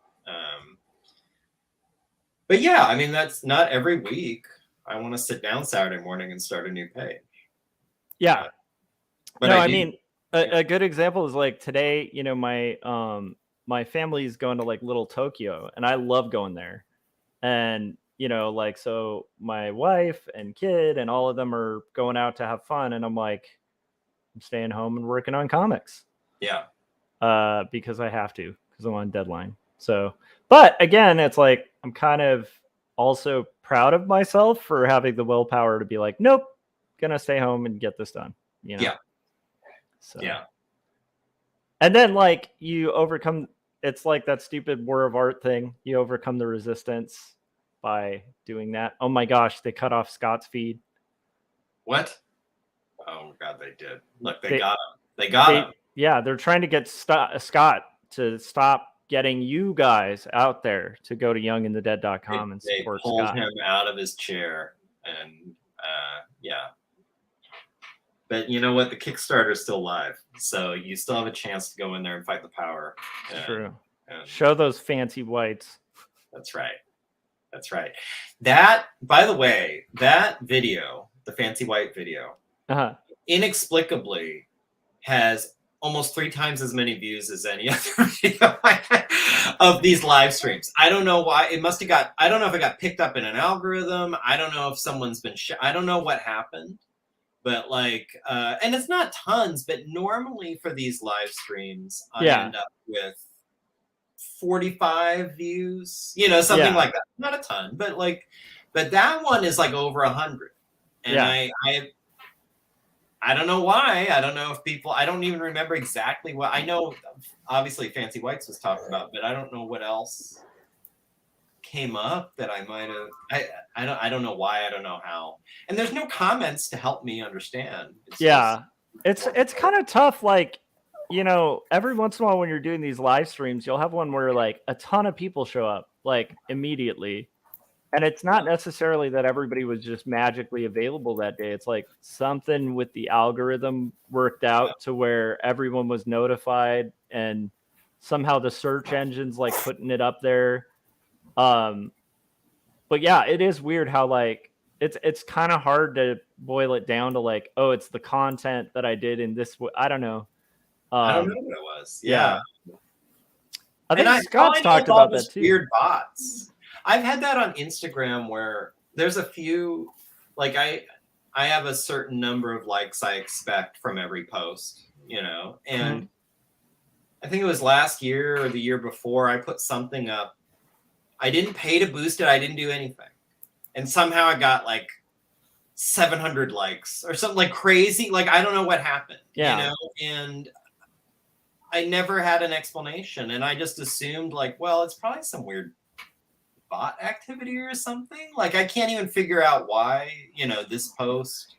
But yeah, I mean, that's not every week. I want to sit down Saturday morning and start a new page. Yeah. But No, I I do- mean, a good example is like today, you know, my family's going to like Little Tokyo, and I love going there. And, you know, like, so my wife and kid and all of them are going out to have fun. And I'm like, I'm staying home and working on comics. yeah. Because I have to, because I'm on deadline. So, but again, it's like, I'm kind of also proud of myself for having the willpower to be like, nope, gonna stay home and get this done, you know? Yeah. So, Yeah. and then like you overcome, it's like that stupid War of Art thing. You overcome the resistance by doing that. Oh my gosh, they cut off Scott's feed. What? Oh God, they did. Look, they They- got him. They got him. Yeah, they're trying to get Scott to stop getting you guys out there to go to youngandthedead.com and They support pulled Scott. him out of his chair, and yeah. But you know what? The Kickstarter's still live, so you still have a chance to go in there and fight the power. True. And Show those fancy whites. that's right. That's right. That, by the way, that video, the fancy white video, Uh-huh. inexplicably has almost 3 times as many views as any other video of these live streams. I don't know why. It must have got, I don't know if it got picked up in an algorithm. I don't know if someone's been, I don't know what happened. But like, and it's not tons, but normally for these live streams, I end up with 45 views, you know, something like that. Not a ton, but like, but that one is like over 100. And I don't know why. I don't know if people, I don't even remember exactly what, I know obviously Fancy Whites was talked about, but I don't know what else came up that I might have, I don't know why, I don't know how. And there's no comments to help me understand. It's kind of tough. Like, you know, every once in a while when you're doing these live streams, you'll have one where like a ton of people show up like immediately. And it's not necessarily that everybody was just magically available that day. It's like something with the algorithm worked out to where everyone was notified, and somehow the search engine's like putting it up there. But yeah, it is weird how like it's kind of hard to boil it down to like, oh, it's the content that I did in this. I don't know. I don't know what it was. Yeah. I think Scott's talked about that too. Weird bots. I've had that on Instagram where there's a few, like I have a certain number of likes I expect from every post, you know, and I think it was last year or the year before I put something up. I didn't pay to boost it. I didn't do anything. And somehow I got like 700 likes or something like crazy. Like, I don't know what happened, you know, and I never had an explanation. And I just assumed like, well, it's probably some weird bot activity or something. Like, I can't even figure out why, you know, this post,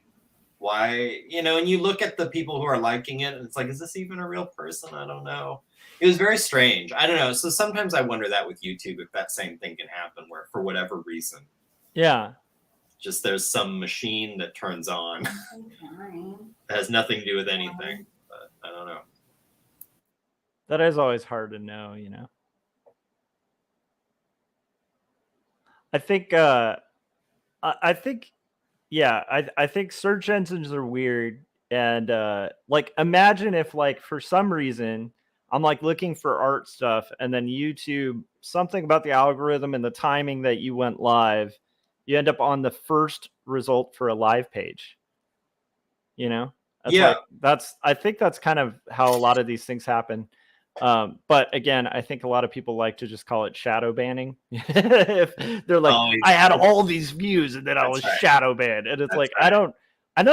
why, you know, and you look at the people who are liking it and it's like, is this even a real person? I don't know. It was very strange. I don't know. So sometimes I wonder that with YouTube, if that same thing can happen where for whatever reason. Yeah. Just there's some machine that turns on that has nothing to do with anything. But I don't know. That is always hard to know, you know. I think I think search engines are weird. And like, imagine if like for some reason I'm like looking for art stuff, and then YouTube, something about the algorithm and the timing that you went live, you end up on the first result for a live page. You know? I think that's kind of how a lot of these things happen. But again, I think a lot of people like to just call it shadow banning. If they're like, I had all these views and then I was shadow banned. And it's like, I know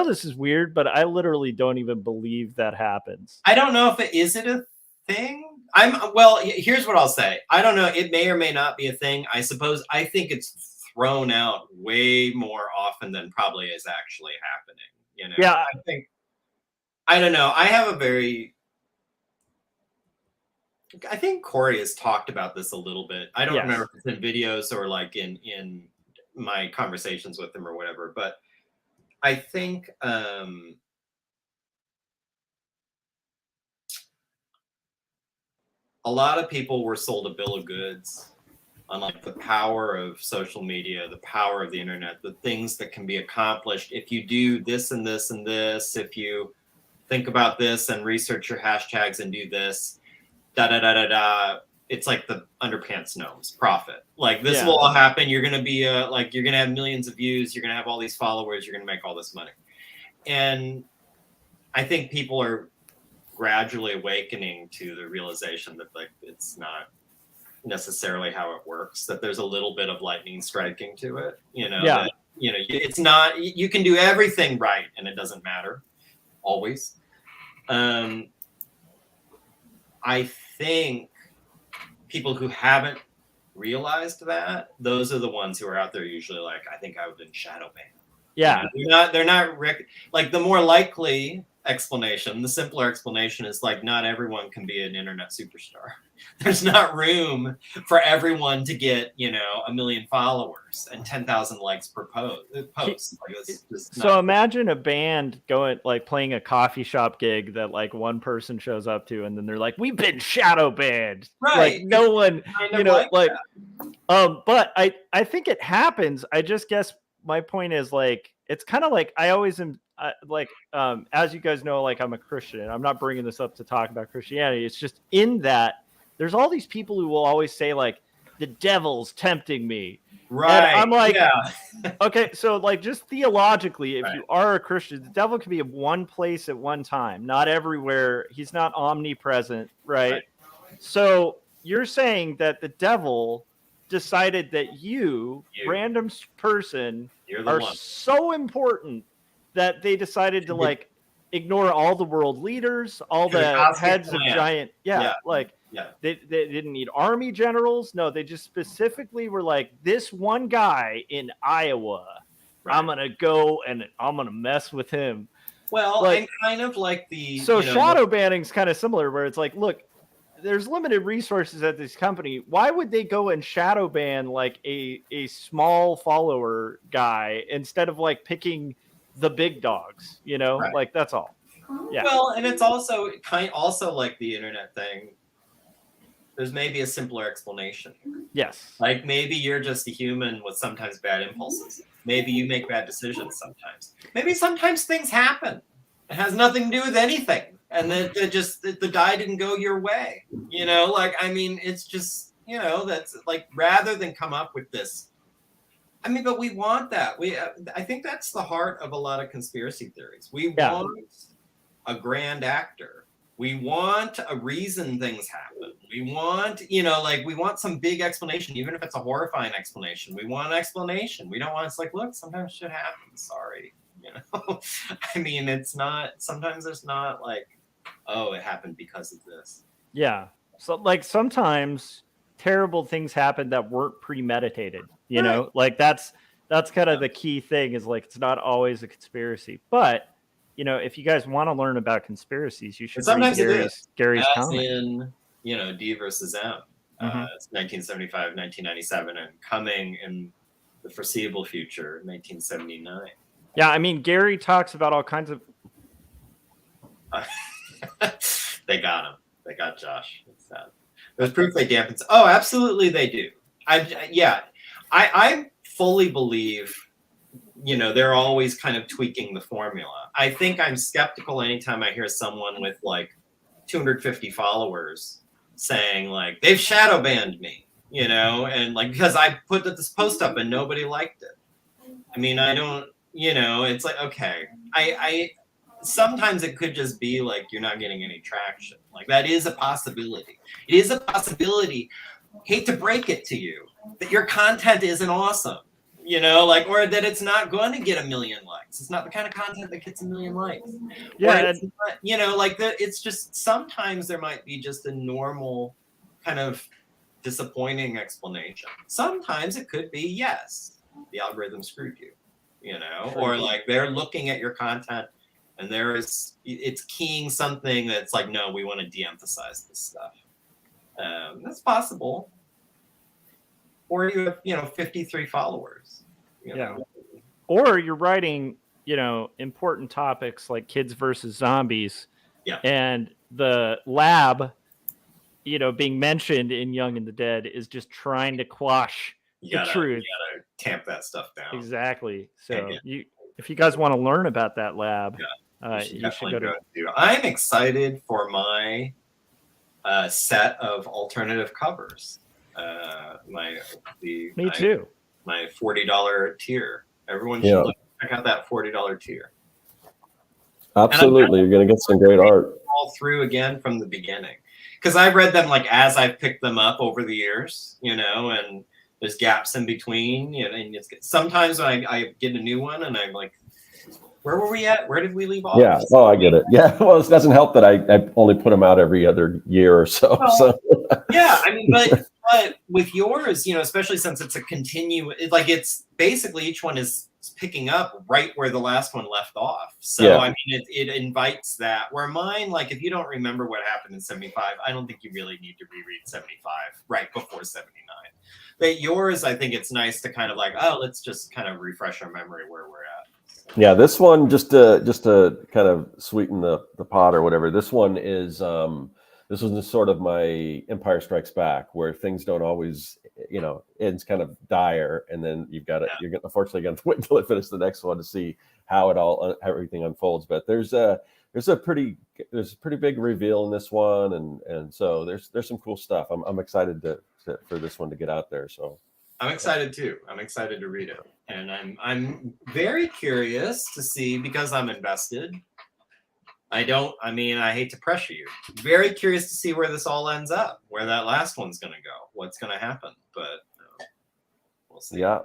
this is weird, but I literally don't even believe that happens. I don't know if is it a thing? Here's what I'll say. I don't know. It may or may not be a thing. I suppose I think it's thrown out way more often than probably is actually happening. You know? Yeah. I don't know. I think Corey has talked about this a little bit. I don't remember if it's in videos or like in my conversations with him or whatever, but I think a lot of people were sold a bill of goods on like the power of social media, the power of the internet, the things that can be accomplished if you do this and this and this, if you think about this and research your hashtags and do this, da da da da da. It's like the underpants gnomes profit. Like this will all happen. You're gonna be like you're gonna have millions of views. You're gonna have all these followers. You're gonna make all this money. And I think people are gradually awakening to the realization that like it's not necessarily how it works. That there's a little bit of lightning striking to it. You know. Yeah. That, you know, it's not. You can do everything right, and it doesn't matter always. I think people who haven't realized that, those are the ones who are out there usually like, I think I've been shadow banned. Yeah. You know, they're not like the more likely explanation, the simpler explanation is like, not everyone can be an internet superstar. There's not room for everyone to get, you know, 1 million followers and 10,000 likes per post. Like, it's just so imagine a band going like playing a coffee shop gig that like one person shows up to, and then they're like, "We've been shadow banned." Right. Like no one, kind you of know, like that. but I think it happens. I just guess my point is like it's kind of like I always am like as you guys know, like I'm a Christian. I'm not bringing this up to talk about Christianity. It's just in that there's all these people who will always say like the devil's tempting me. Right. And I'm like, yeah. Okay, so like just theologically, if Right. you are a Christian, the devil can be in one place at one time, not everywhere. He's not omnipresent, right? So you're saying that the devil decided that you. Random person, You're the are one. so important that they decided to like ignore all the world leaders, all The the cosmic heads of plan. giant, like Yeah. they didn't need army generals. No, they just specifically were like, this one guy in Iowa, Right. I'm gonna go and I'm gonna mess with him. Well, Like- and kind of like the So you know, shadow banning's kind of similar, where it's like, look, there's limited resources at this company. Why would they go and shadow ban like a small follower guy instead of like picking the big dogs? You know, Right. like that's all. Yeah. Well, and it's also also like the internet thing. There's maybe a simpler explanation. Yes. Like maybe you're just a human with sometimes bad impulses. Maybe you make bad decisions sometimes. Maybe sometimes things happen. It has nothing to do with anything. And then the die didn't go your way. You know, like, I mean, it's just, you know, that's like, rather than come up with this. I mean, but we want that. I think that's the heart of a lot of conspiracy theories. We want a grand actor. We want a reason things happen. We want, you know, like we want some big explanation, even if it's a horrifying explanation. We want an explanation. We don't want it's like, look, sometimes shit happens. Sorry. You know, I mean, it's not, sometimes there's not like, oh, it happened because of this. Yeah. So like sometimes terrible things happen that weren't premeditated, you know, like that's kind of the key thing is like, it's not always a conspiracy, but you know, if you guys want to learn about conspiracies, you should read Gary's comment. In, you know, D versus M. It's 1975, 1997, and coming in the foreseeable future, 1979. Yeah, I mean, Gary talks about all kinds of. They got him. They got Josh. It's sad. There's proof they dampen. Oh, absolutely, they do. I fully believe. You know, they're always kind of tweaking the formula. I think I'm skeptical anytime I hear someone with like 250 followers saying like they've shadow banned me, you know, and like because I put this post up and nobody liked it. I mean, I don't, you know, it's like, okay, I sometimes it could just be like you're not getting any traction. Like that is a possibility. It is a possibility. Hate to break it to you that your content isn't awesome. You know, like, or that it's not going to get 1 million likes. It's not the kind of content that gets 1 million likes. Yeah, not, you know, like it's just sometimes there might be just a normal kind of disappointing explanation. Sometimes it could be yes, the algorithm screwed you, you know, or like they're looking at your content and it's keying something that's like, no, we want to de-emphasize this stuff. That's possible. Or you have, you know, 53 followers. You know? Or you're writing, you know, important topics like kids versus zombies. Yeah. And the lab being mentioned in Young and the Dead is just trying to quash You the gotta, truth. you gotta tamp that stuff down. Exactly. So Yeah. if you guys want to learn about that lab, You should go to. I'm excited for my set of alternative covers. Me too. My $40 tier. Everyone should check out that $40 tier. Absolutely, you're going to get some great art all through again from the beginning, because I've read them like as I've picked them up over the years, and there's gaps in between. And sometimes when I get a new one and I'm like, where were we at? Where did we leave off? Yeah. Oh, I get it. Yeah. Well, it doesn't help that I only put them out every other year or so. Well, yeah, I mean, but with yours, especially since it's a like it's basically each one is picking up right where the last one left off. So I mean, it invites that. Where mine, like, if you don't remember what happened in 75, I don't think you really need to reread 75 right before 79. But yours, I think it's nice to kind of like, oh, let's just kind of refresh our memory where we're at. Yeah, this one just to kind of sweeten the pot or whatever. This one is this was sort of my Empire Strikes Back, where things don't always, ends kind of dire, and then you're unfortunately going to wait until I finish the next one to see how everything unfolds. But there's a pretty big reveal in this one, and so there's some cool stuff. I'm excited for this one to get out there. So. I'm excited too. I'm excited to read it, and I'm very curious to see, because I'm invested. I hate to pressure you. Very curious to see where this all ends up, where that last one's going to go, what's going to happen, but we'll see. Yeah,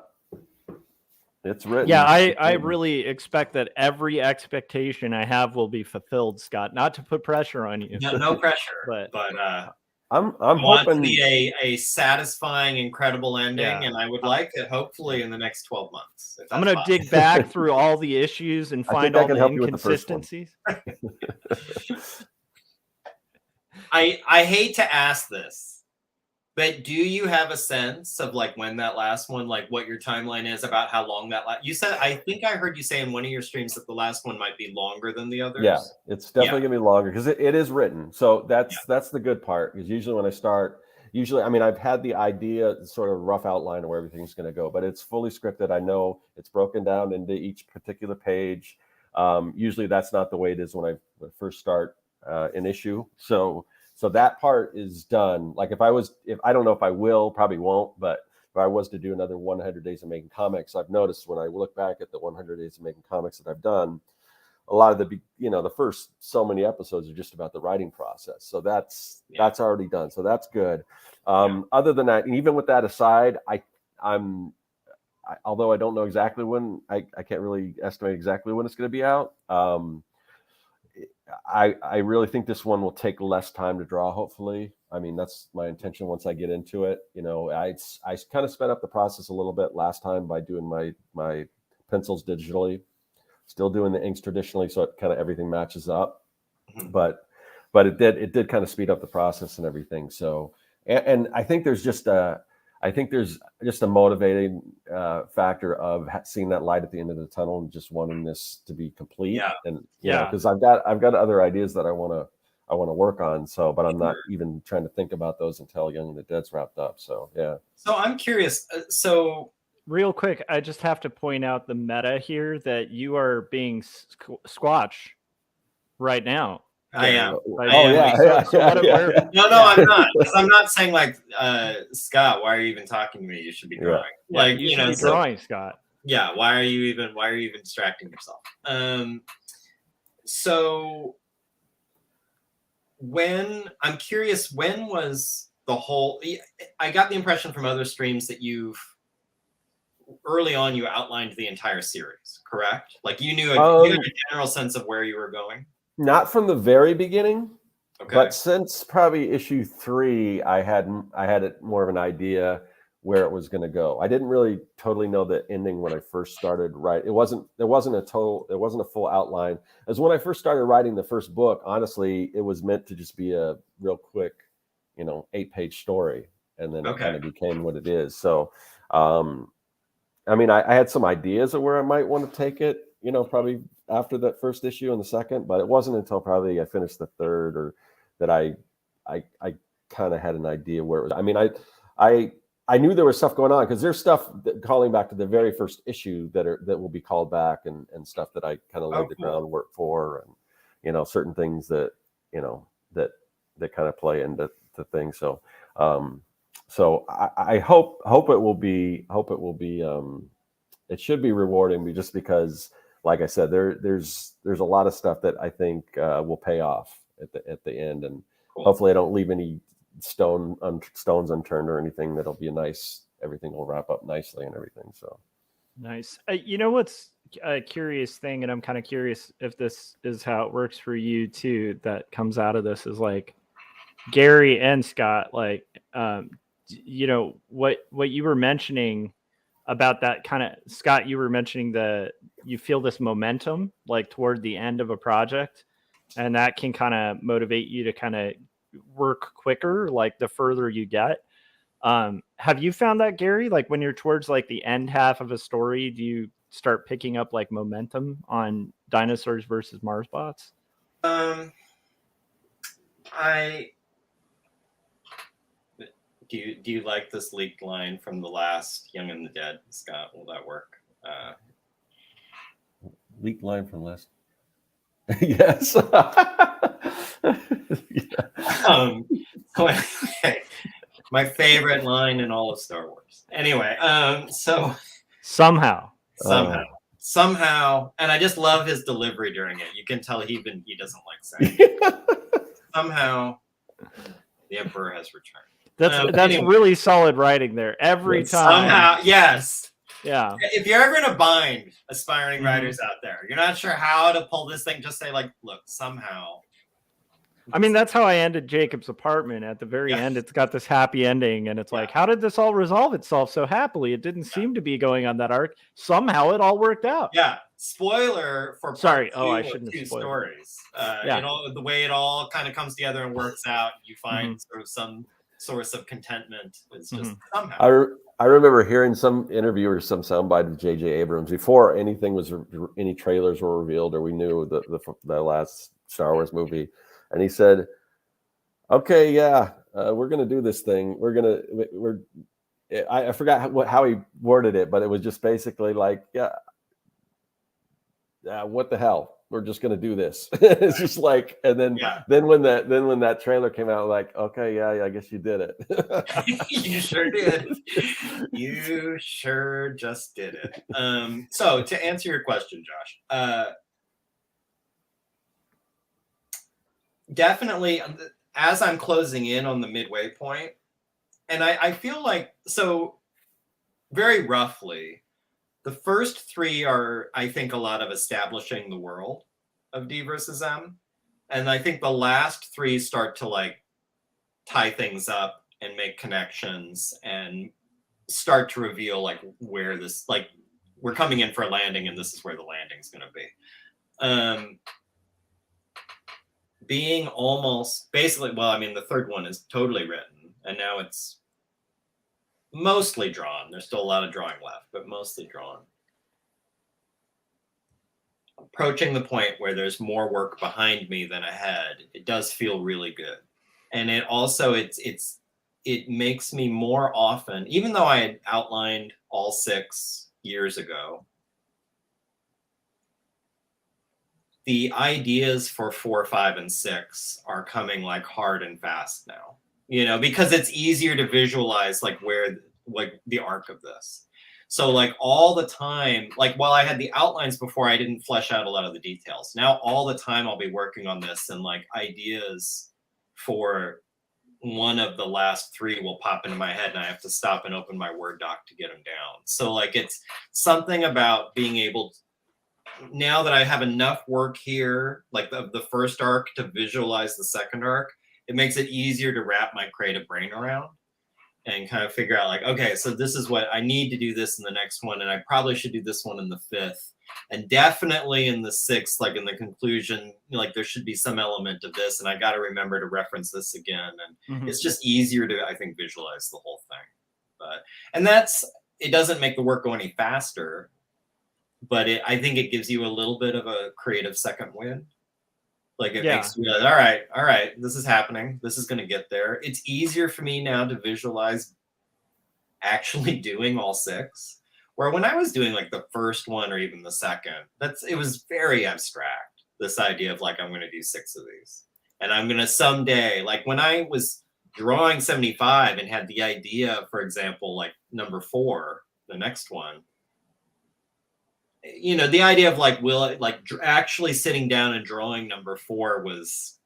it's written. Yeah, I really expect that every expectation I have will be fulfilled, Scott. Not to put pressure on you. No pressure, but I'm want hoping to be a satisfying, incredible ending, and I would like it hopefully in the next 12 months. I'm going to dig back through all the issues and find all the inconsistencies. I hate to ask this, but do you have a sense of like when that last one, like what your timeline is about how long that you said? I think I heard you say in one of your streams that the last one might be longer than the others. Yeah, it's definitely gonna be longer because it is written. So that's the good part. Because usually when I start, I mean, I've had the idea, sort of rough outline of where everything's going to go, but it's fully scripted. I know it's broken down into each particular page. Usually that's not the way it is when I first start an issue. So that part is done. Like if I don't know if I will, probably won't, but if I was to do another 100 Days of Making Comics, I've noticed when I look back at the 100 Days of Making Comics that I've done, a lot of the first so many episodes are just about the writing process. So that's already done. So that's good. Other than that, and even with that aside, although I don't know exactly when, I can't really estimate exactly when it's going to be out. I really think this one will take less time to draw, hopefully. I mean, that's my intention once I get into it. I kind of sped up the process a little bit last time by doing my pencils digitally, still doing the inks traditionally, so it kind of everything matches up. But it did kind of speed up the process and everything. So, and I think there's just a motivating factor of seeing that light at the end of the tunnel and just wanting this to be complete. And because I've got other ideas that I want to work on. So, but I'm not even trying to think about those until Young and the Dead's wrapped up. So, yeah. So I'm curious. Real quick, I just have to point out the meta here that you are being Squatch right now. I am. No, I'm not. Because I'm not saying like, Scott, why are you even talking to me? You should be drawing. Yeah, like you should be drawing, Scott. Yeah. Why are you even distracting yourself? So I'm curious, when was the whole? I got the impression from other streams that early on you outlined the entire series, correct? Like you had a general sense of where you were going. Not from the very beginning, okay. But since probably issue 3, I had it more of an idea where it was going to go. I didn't really totally know the ending when I first started writing. There wasn't a full outline. As when I first started writing the first book, honestly, it was meant to just be a real quick, 8-page story, and then it kind of became what it is. So, I mean, I had some ideas of where I might want to take it, probably after that first issue and the second, but it wasn't until probably I finished the third or that I kind of had an idea where it was. I mean, I knew there was stuff going on because there's stuff calling back to the very first issue that will be called back and stuff that I kind of laid the groundwork for, and you know, certain things that you know that kind of play into things. So I hope it will be it should be rewarding, just because, like I said, there's a lot of stuff that I think will pay off at the end, and hopefully I don't leave any stones unturned or anything. That'll be everything will wrap up nicely and everything. So nice. You know what's a curious thing, and I'm kind of curious if this is how it works for you too, that comes out of this, is like Gary and Scott, like you know what you were mentioning about that kind of, Scott, you were mentioning that you feel this momentum like toward the end of a project, and that can kind of motivate you to kind of work quicker, like the further you get. Have you found that, Gary, like when you're towards like the end half of a story, do you start picking up like momentum on Dinosaurs versus Marsbots? Do you like this leaked line from the last Young and the Dead, Scott? Will that work? Leaked line from last. Yes. Okay. My favorite line in all of Star Wars. Anyway, so somehow, and I just love his delivery during it. You can tell he doesn't like saying it. Somehow the Emperor has returned. That's anyway. really solid writing there. Every time. Somehow, yes. Yeah. If you're ever in a bind, aspiring writers out there, you're not sure how to pull this thing, just say like, look, somehow. I mean, that's how I ended Jacob's Apartment. At the very end, it's got this happy ending, and it's like, how did this all resolve itself so happily? It didn't seem to be going on that arc. Somehow it all worked out. Yeah. Spoiler for part I shouldn't two have spoiled stories. You know, the way it all kind of comes together and works out, you find sort of some source of contentment. It's just somehow. I remember hearing some interview or some soundbite of J.J. Abrams before any trailers were revealed, or we knew the last Star Wars movie, and he said, "Okay, yeah, we're gonna do this thing. I forgot how he worded it, but it was just basically like, what the hell? We're just gonna do this." It's just like, and then when that trailer came out, like, okay, yeah, I guess you did it. You sure did. You sure just did it. So to answer your question, Josh, definitely as I'm closing in on the midway point, and I feel like, so very roughly, the first three are, I think, a lot of establishing the world of D versus M. And I think the last three start to like tie things up and make connections and start to reveal like where this, like, we're coming in for a landing and this is where the landing's going to be. Being almost basically, well, I mean, the third one is totally written and now it's mostly drawn. There's still a lot of drawing left, but mostly drawn. Approaching the point where there's more work behind me than ahead, it does feel really good. And it also, it makes me more often, even though I had outlined all 6 years ago, the ideas for 4, 5, and 6 are coming like hard and fast now, you know, because it's easier to visualize like where, like the arc of this. So like all the time, like while I had the outlines before, I didn't flesh out a lot of the details. Now all the time I'll be working on this, and like ideas for one of the last 3 will pop into my head and I have to stop and open my Word doc to get them down. So like it's something about being able to, now that I have enough work here, like the first arc, to visualize the second arc, it makes it easier to wrap my creative brain around and kind of figure out like, okay, so this is what I need to do this in the next one. And I probably should do this one in the 5th, and definitely in the 6th, like in the conclusion, like there should be some element of this. And I got to remember to reference this again. And it's just easier to, I think, visualize the whole thing. But, and it doesn't make the work go any faster, but I think it gives you a little bit of a creative second wind. Like it Yeah. makes me like, all right, this is happening. This is going to get there. It's easier for me now to visualize actually doing all 6. Where when I was doing like the first one or even the second, it was very abstract. This idea of like, I'm going to do 6 of these. And I'm going to someday, like when I was drawing 75 and had the idea, for example, like number 4, the next one, you know, the idea of like, actually sitting down and drawing number 4 was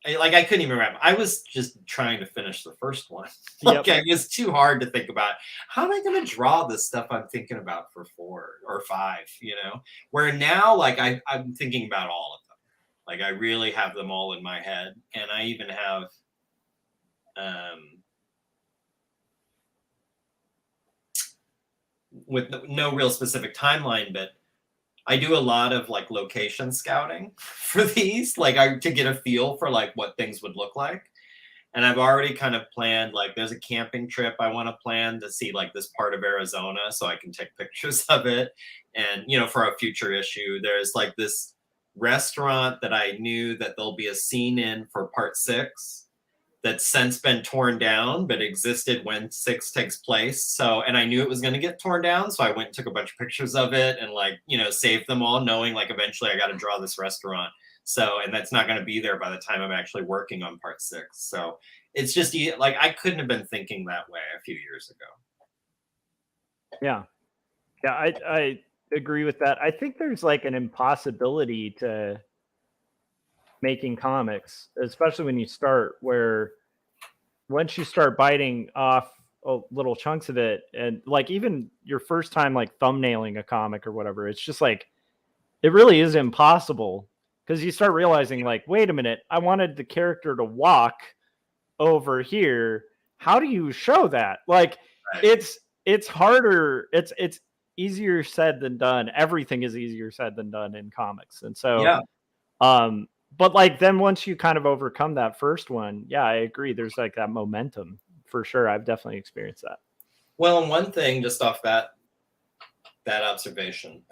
like, I couldn't even remember. I was just trying to finish the first one. Like, it was too hard to think about how am I going to draw this stuff I'm thinking about for 4 or 5, you know, where now, like I'm thinking about all of them. Like I really have them all in my head. And I even have, with no real specific timeline, but I do a lot of like location scouting for these, like to get a feel for like what things would look like. And I've already kind of planned, like there's a camping trip I want to plan to see like this part of Arizona so I can take pictures of it. And, you know, for a future issue, there's like this restaurant that I knew that there'll be a scene in for part 6 that's since been torn down, but existed when 6 takes place. So, and I knew it was going to get torn down. So I went and took a bunch of pictures of it and like, you know, saved them all, knowing like eventually I got to draw this restaurant. So, and that's not going to be there by the time I'm actually working on part 6. So it's just like, I couldn't have been thinking that way a few years ago. Yeah. Yeah. I agree with that. I think there's like an impossibility to making comics, especially when you start, where once you start biting off little chunks of it, and like even your first time like thumbnailing a comic or whatever, it's just like it really is impossible, because you start realizing like, wait a minute, I wanted the character to walk over here. How do you show that? Like it's harder. It's easier said than done. Everything is easier said than done in comics. And so but like then once you kind of overcome that first one, yeah, I agree. There's like that momentum for sure. I've definitely experienced that. Well, and one thing just off that observation,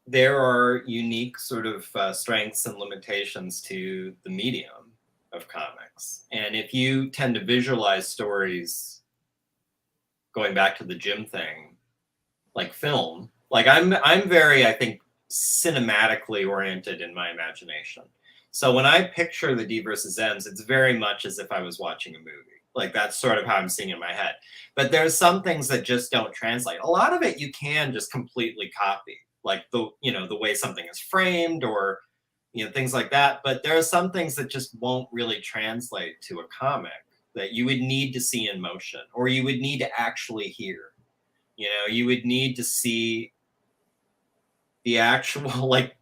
there are unique sort of strengths and limitations to the medium of comics. And if you tend to visualize stories, going back to the gym thing, like film, like I'm very, I think, cinematically oriented in my imagination. So when I picture the D versus M's, it's very much as if I was watching a movie. Like that's sort of how I'm seeing it in my head. But there's some things that just don't translate. A lot of it you can just completely copy, like the way something is framed or things like that. But there are some things that just won't really translate to a comic that you would need to see in motion, or you would need to actually hear. You would need to see the actual, like,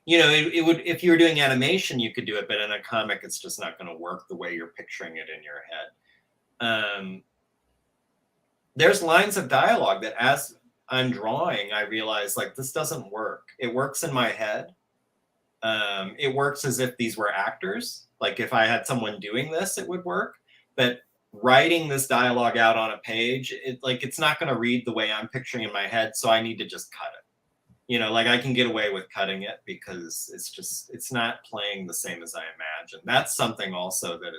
it would, if you were doing animation, you could do it, but in a comic, it's just not going to work the way you're picturing it in your head. There's lines of dialogue that as I'm drawing, I realize like, this doesn't work. It works in my head. It works as if these were actors. Like if I had someone doing this, it would work. But writing this dialogue out on a page, it's not going to read the way I'm picturing in my head. So I need to just cut it. Like I can get away with cutting it because it's not playing the same as I imagine. That's something also that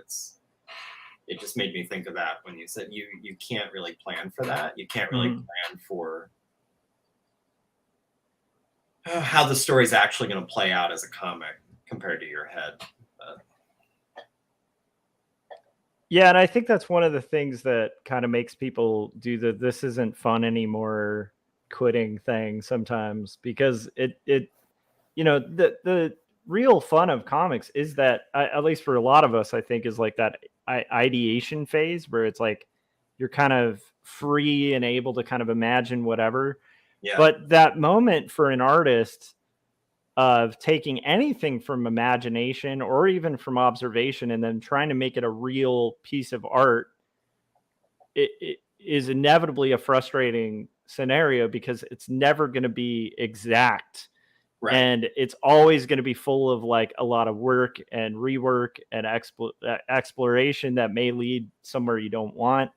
it just made me think of that when you said you can't really plan for that. You can't really plan for how the story's actually going to play out as a comic compared to your head. Yeah, and I think that's one of the things that kind of makes people do the "this isn't fun anymore" quitting thing sometimes, because the real fun of comics is that, at least for a lot of us, I think, is like that ideation phase where it's like you're kind of free and able to kind of imagine whatever. Yeah. But that moment for an artist of taking anything from imagination or even from observation and then trying to make it a real piece of art, it is inevitably a frustrating scenario, because it's never going to be exact. Right. And it's always going to be full of like a lot of work and rework and exploration that may lead somewhere you don't want.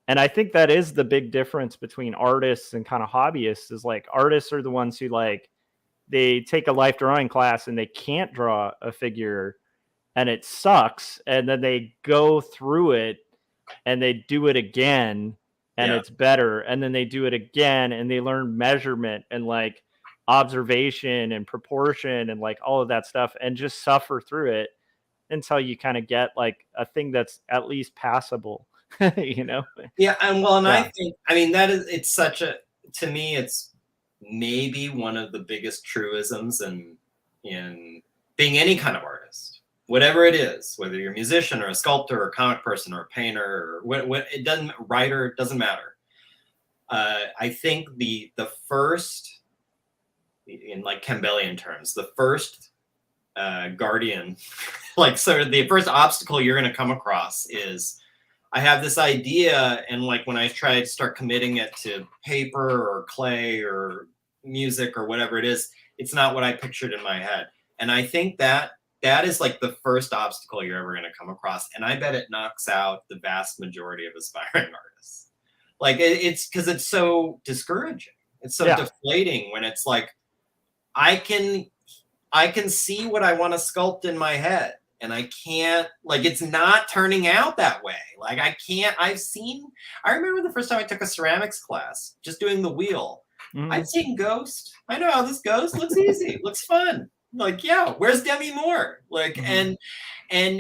And I think that is the big difference between artists and kind of hobbyists, is like artists are the ones who like they take a life drawing class and they can't draw a figure and it sucks, and then they go through it and they do it again and it's better, and then they do it again and they learn measurement and like observation and proportion and like all of that stuff, and just suffer through it until you kind of get like a thing that's at least passable. You know? Yeah, and I think, I mean, it's such a, to me, it's maybe one of the biggest truisms in being any kind of artist, whatever it is, whether you're a musician or a sculptor or a comic person or a painter or what it doesn't, writer, it doesn't matter. I think the first, in like Kemblean terms, the first guardian, like sort of the first obstacle you're going to come across is, I have this idea, and like when I try to start committing it to paper or clay or music or whatever it is, it's not what I pictured in my head. And I think that is like the first obstacle you're ever going to come across. And I bet it knocks out the vast majority of aspiring artists. Like it's because it's so discouraging. It's so deflating when it's like, I can see what I want to sculpt in my head. And I can't, like, it's not turning out that way. Like, I remember the first time I took a ceramics class, just doing the wheel. I'd seen Ghost. I know how this goes. Looks easy. Looks fun. Like, yeah, where's Demi Moore? Like, and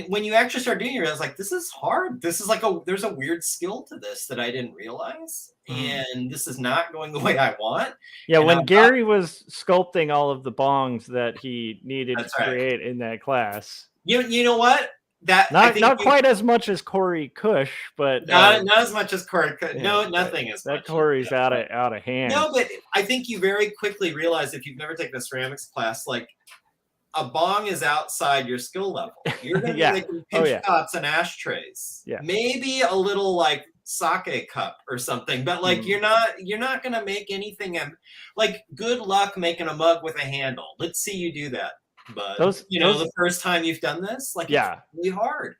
when you actually start doing it, I was like, this is hard. This is like there's a weird skill to this that I didn't realize. And this is not going the way I want. Yeah, and when Gary was sculpting all of the bongs that he needed to create in that class. You know what? That not quite as much as Corey Cush, but not as much as Corey Cush. No, nothing is. That Corey's out of hand. No, but I think you very quickly realize, if you've never taken a ceramics class, like a bong is outside your skill level. You're going to be making pinch pots and ashtrays. Yeah. Maybe a little like sake cup or something, but like you're not going to make anything. Like, good luck making a mug with a handle. Let's see you do that. But the first time you've done this, like, it's really hard,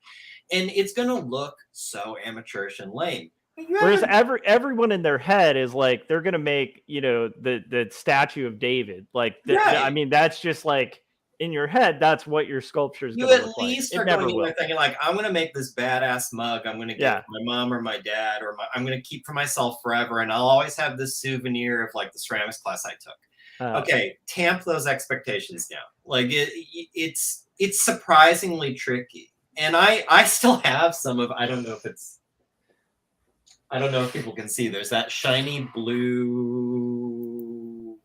and it's gonna look so amateurish and lame. Whereas everyone in their head is like, they're gonna make the statue of David. Like, I mean, that's just like in your head. That's what your sculpture is. You at least are going in there thinking like, I'm gonna make this badass mug. I'm gonna get my mom or my dad, or I'm gonna keep for myself forever, and I'll always have this souvenir of like the ceramics class I took. Okay, tamp those expectations down. Like it's surprisingly tricky, and I still have some of. I don't know if people can see. There's that shiny blue.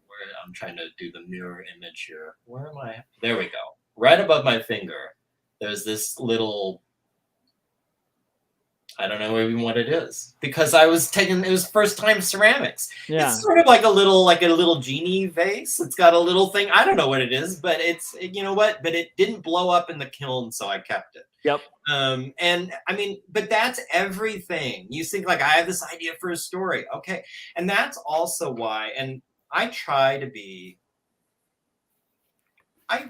Where I'm trying to do the mirror image here. Where am I? There we go. Right above my finger, there's this little. I don't know even what it is, because it was first time ceramics. Yeah. It's sort of like a little genie vase. It's got a little thing. I don't know what it is, but it's, you know what, but it didn't blow up in the kiln, so I kept it. Yep. And I mean, but that's everything. You think like, I have this idea for a story. Okay. And that's also why, and I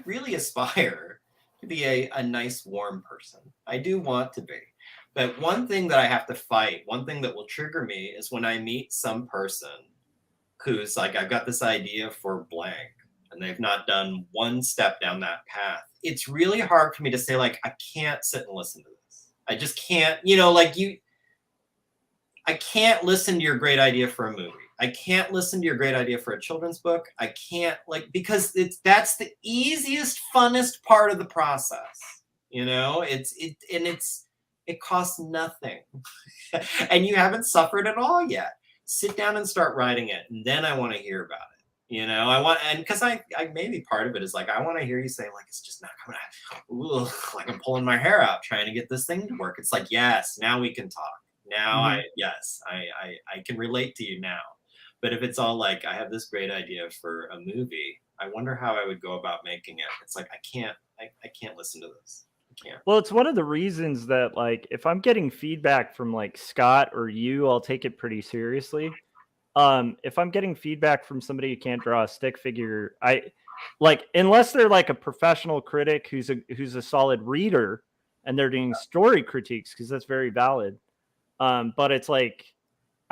really aspire to be a nice, warm person. I do want to be. But one thing that I have to fight, one thing that will trigger me, is when I meet some person who's like, I've got this idea for blank, and they've not done one step down that path. It's really hard for me to say, like, I can't sit and listen to this. I just can't, I can't listen to your great idea for a movie. I can't listen to your great idea for a children's book. I can't, because that's the easiest, funnest part of the process. It costs nothing. And you haven't suffered at all yet. Sit down and start writing it. And then I want to hear about it. Because I maybe part of it is like, I want to hear you say, like, it's just not coming out. Ooh, like I'm pulling my hair out trying to get this thing to work. It's like, yes, now we can talk. Now I can relate to you now. But if it's all like, I have this great idea for a movie, I wonder how I would go about making it. It's like, I can't listen to this. Well, it's one of the reasons that, like, if I'm getting feedback from like Scott or you, I'll take it pretty seriously. If I'm getting feedback from somebody who can't draw a stick figure, unless they're like a professional critic who's a solid reader and they're doing story critiques, because that's very valid. But it's like,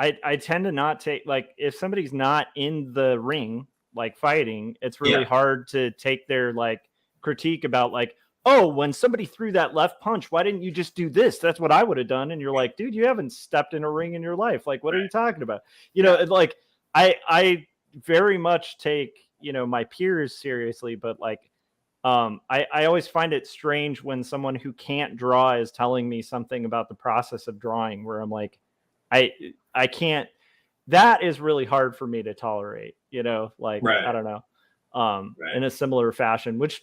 I tend to not take, like, if somebody's not in the ring like fighting, it's really Yeah. hard to take their like critique about like, oh, when somebody threw that left punch, why didn't you just do this? That's what I would have done. And you're like, dude, you haven't stepped in a ring in your life. Like, what are you talking about? You know, like I very much take, you know, my peers seriously, but like, I always find it strange when someone who can't draw is telling me something about the process of drawing, where I'm like, I can't. That is really hard for me to tolerate. You know, like I don't know, in a similar fashion, which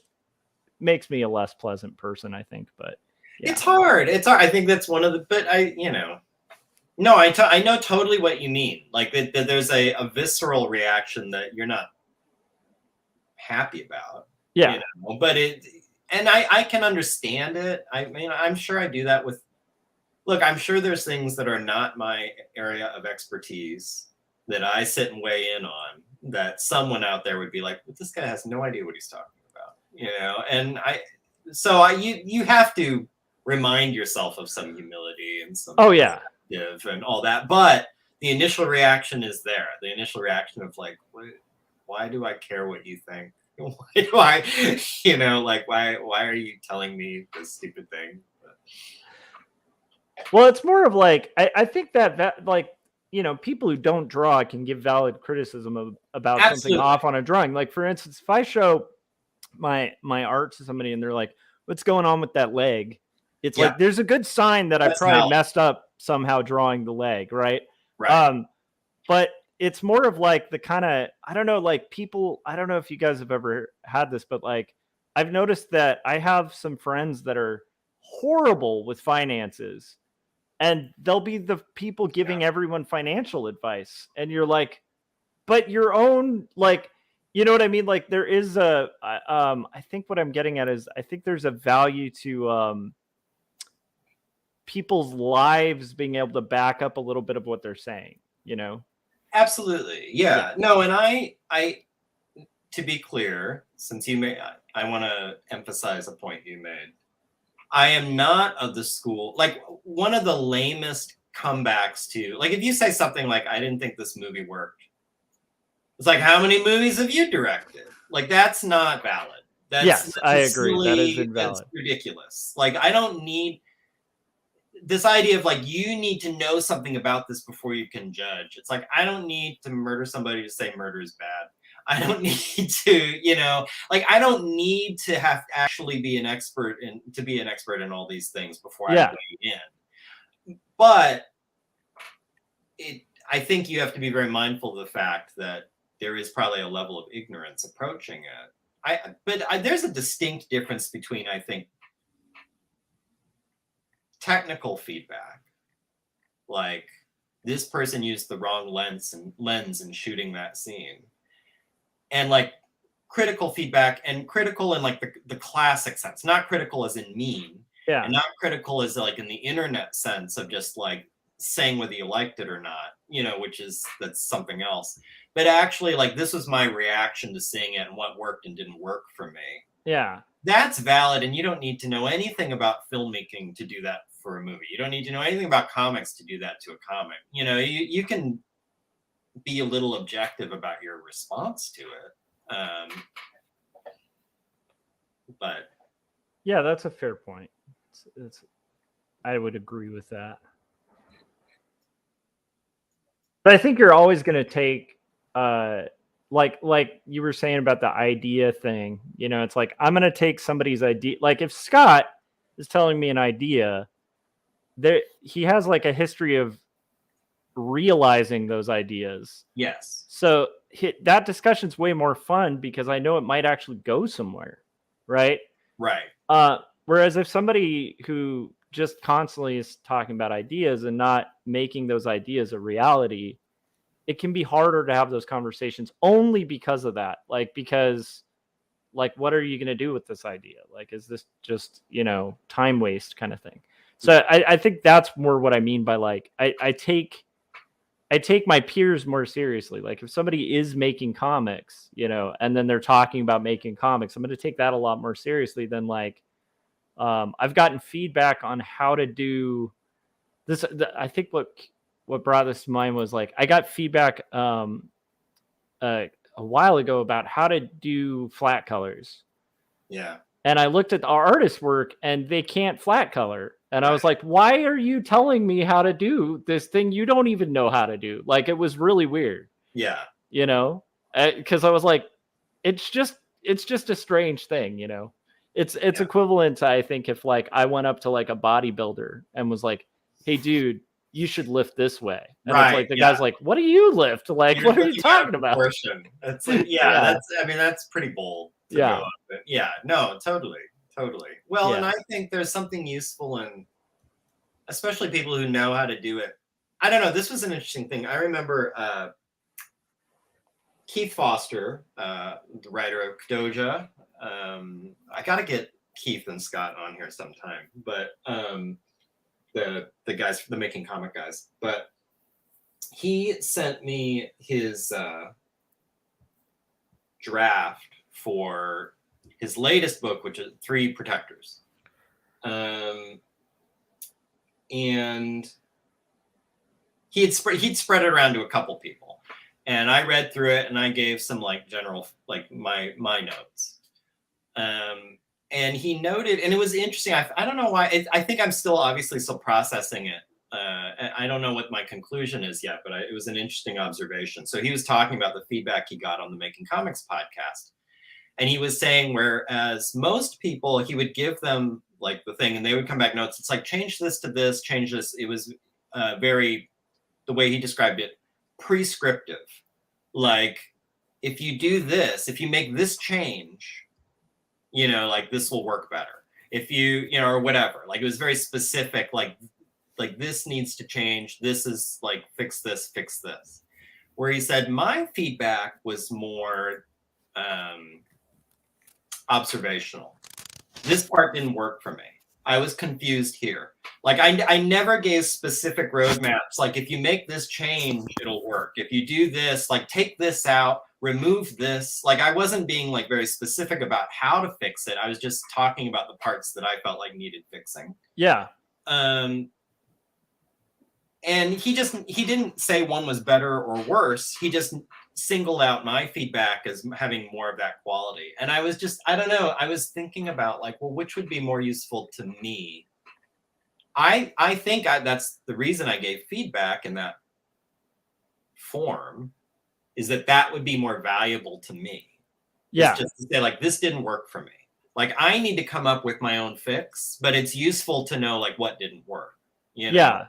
makes me a less pleasant person, I think. But yeah. It's hard. It's hard. I think that's one of the. But no, I know totally what you mean. Like that there's a visceral reaction that you're not happy about. Yeah. You know? But I can understand it. I mean, I'm sure I do that with. Look, I'm sure there's things that are not my area of expertise that I sit and weigh in on that someone out there would be like, this guy has no idea what he's talking about, you know? And you have to remind yourself of some humility and some and all that. But the initial reaction is there. The initial reaction of like, why do I care what you think? Why do I, you know, like, why are you telling me this stupid thing? Well, it's more of like, I think that like, you know, people who don't draw can give valid criticism about something off on a drawing. Like, for instance, if I show my art to somebody and they're like, what's going on with that leg? It's like, there's a good sign that I probably messed up somehow drawing the leg. Right. But it's more of like the kind of, I don't know, like people, I don't know if you guys have ever had this, but like, I've noticed that I have some friends that are horrible with finances, and they'll be the people giving everyone financial advice. And you're like, but your own, like, you know what I mean? Like there is I think what I'm getting at is I think there's a value to people's lives being able to back up a little bit of what they're saying, you know? Absolutely. Yeah. No, and I to be clear, since I want to emphasize a point you made. I am not of the school, like one of the lamest comebacks to, like if you say something like, I didn't think this movie worked. It's like, how many movies have you directed? Like, that's not valid. That's I agree. That is invalid. That's ridiculous. Like, I don't need this idea of like, you need to know something about this before you can judge. It's like, I don't need to murder somebody to say murder is bad. I don't need to, you know, like I don't need to have to actually be an expert in all these things before I weigh in. But I think you have to be very mindful of the fact that there is probably a level of ignorance approaching it. But there's a distinct difference between, I think, technical feedback, like this person used the wrong lens in shooting that scene. And like critical feedback, and critical in like the classic sense, not critical as in mean, and not critical as like in the internet sense of just like saying whether you liked it or not, you know, that's something else. But actually, like this was my reaction to seeing it and what worked and didn't work for me. Yeah, that's valid, and you don't need to know anything about filmmaking to do that for a movie. You don't need to know anything about comics to do that to a comic. You know, you can be a little objective about your response to it. But yeah, that's a fair point. I would agree with that. But I think you're always going to take, like you were saying about the idea thing, you know, it's like, I'm going to take somebody's idea. Like if Scott is telling me an idea, he has like a history of realizing those ideas. Yes. So that discussion's way more fun because I know it might actually go somewhere. Right. Whereas if somebody who just constantly is talking about ideas and not making those ideas a reality, it can be harder to have those conversations only because of that. Like, because like, what are you going to do with this idea? Like, is this just, you know, time waste kind of thing? So I think that's more what I mean by like, I take my peers more seriously. Like if somebody is making comics, you know, and then they're talking about making comics, I'm going to take that a lot more seriously than like, I've gotten feedback on how to do this. I think what brought this to mind was like, I got feedback. a while ago about how to do flat colors. Yeah. And I looked at our artist's work and they can't flat color. And I was Right. like, why are you telling me how to do this thing you don't even know how to do? Like, it was really weird, Yeah. you know, because I was like, it's just a strange thing, you know. It's Yeah. equivalent to, I think, if like I went up to like a bodybuilder and was like, hey, dude, you should lift this way. And it's Right, like the yeah. guy's like, what do you lift? Like, You're what are you looking at talking about? proportion. It's like, Yeah. that's pretty bold to Yeah. go up with. Yeah, no, totally. Well, and Yeah. I think there's something useful in, especially people who know how to do it. I don't know. This was an interesting thing. I remember Keith Foster, the writer of Doja. I got to get Keith and Scott on here sometime, but the guys, the Making Comic guys. But he sent me his draft for his latest book, which is 3 Protectors. And he'd spread it around to a couple people, and I read through it and I gave some like general like my notes. And he noted, and it was interesting. I don't know why. I think I'm still obviously still processing it. I don't know what my conclusion is yet, but it was an interesting observation. So he was talking about the feedback he got on the Making Comics podcast. And he was saying, whereas most people, he would give them like the thing and they would come back notes. It's like, change this to this, change this. It was very, the way he described it, prescriptive. Like, if you do this, if you make this change, you know, like this will work better. If you know, or whatever. Like, it was very specific, like this needs to change. This is like, fix this. Where he said, my feedback was more observational. This part didn't work for me. I was confused here. Like, I never gave specific roadmaps. Like, if you make this change, it'll work. If you do this, like, take this out, remove this. Like, I wasn't being like very specific about how to fix it. I was just talking about the parts that I felt like needed fixing. Yeah. And he didn't say one was better or worse. He just singled out my feedback as having more of that quality. And I was just, I don't know, I was thinking about like, well, which would be more useful to me? I think that's the reason I gave feedback in that form, is that would be more valuable to me. Yeah. It's just to say like, this didn't work for me. Like, I need to come up with my own fix, but it's useful to know like what didn't work. You know? Yeah.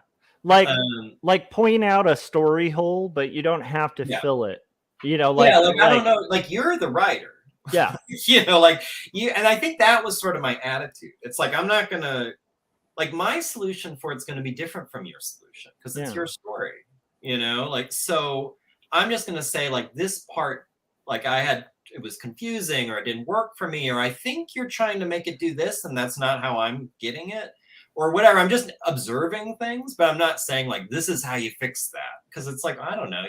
Like point out a story hole, but you don't have to fill it. You know, like, I don't know, like, you're the writer. Yeah. You know, like you, and I think that was sort of my attitude. It's like, I'm not gonna, like, my solution for it's gonna be different from your solution because it's your story, you know, like, so I'm just gonna say like, this part, like, it was confusing, or it didn't work for me, or I think you're trying to make it do this and that's not how I'm getting it, or whatever. I'm just observing things, but I'm not saying like, this is how you fix that, because it's like, I don't know,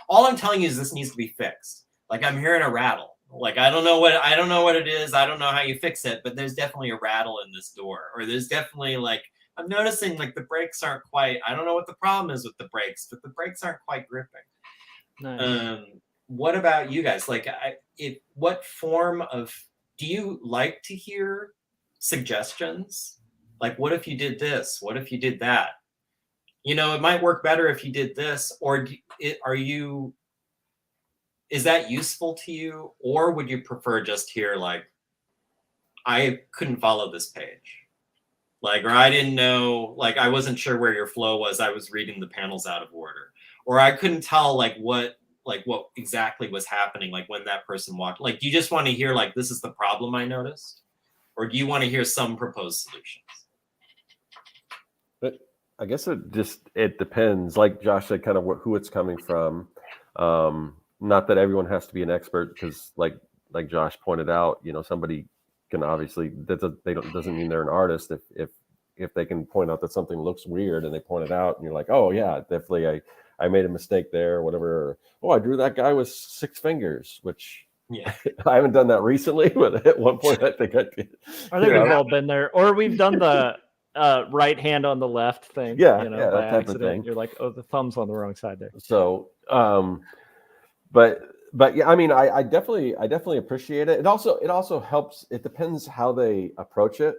all I'm telling you is this needs to be fixed. Like, I'm hearing a rattle. Like, I don't know what it is. I don't know how you fix it, but there's definitely a rattle in this door. Or there's definitely like, I'm noticing like the brakes aren't quite, I don't know what the problem is with the brakes, but the brakes aren't quite gripping. Nice. What about you guys? Like, what form of, do you like to hear suggestions? Like, what if you did this? What if you did that? You know, it might work better if you did this, or is that useful to you? Or would you prefer just hear like, I couldn't follow this page. Like, or I didn't know, like, I wasn't sure where your flow was. I was reading the panels out of order, or I couldn't tell like what exactly was happening. Like, when that person walked, like, do you just want to hear like, this is the problem I noticed? Or do you want to hear some proposed solutions? But I guess it depends. Like Josh said, kind of who it's coming from. Not that everyone has to be an expert, because like Josh pointed out, you know, somebody can obviously, doesn't mean they're an artist if they can point out that something looks weird and they point it out and you're like, oh yeah, definitely I made a mistake there or whatever. Oh, I drew that guy with 6 fingers, which I haven't done that recently, but at one point I think I did. I think we've all been there, or we've done the right hand on the left thing. Yeah, you know, yeah, by that type of accident. thing. You're like, oh, the thumb's on the wrong side there. So, but yeah, I mean, I definitely appreciate it. It also helps. It depends how they approach it.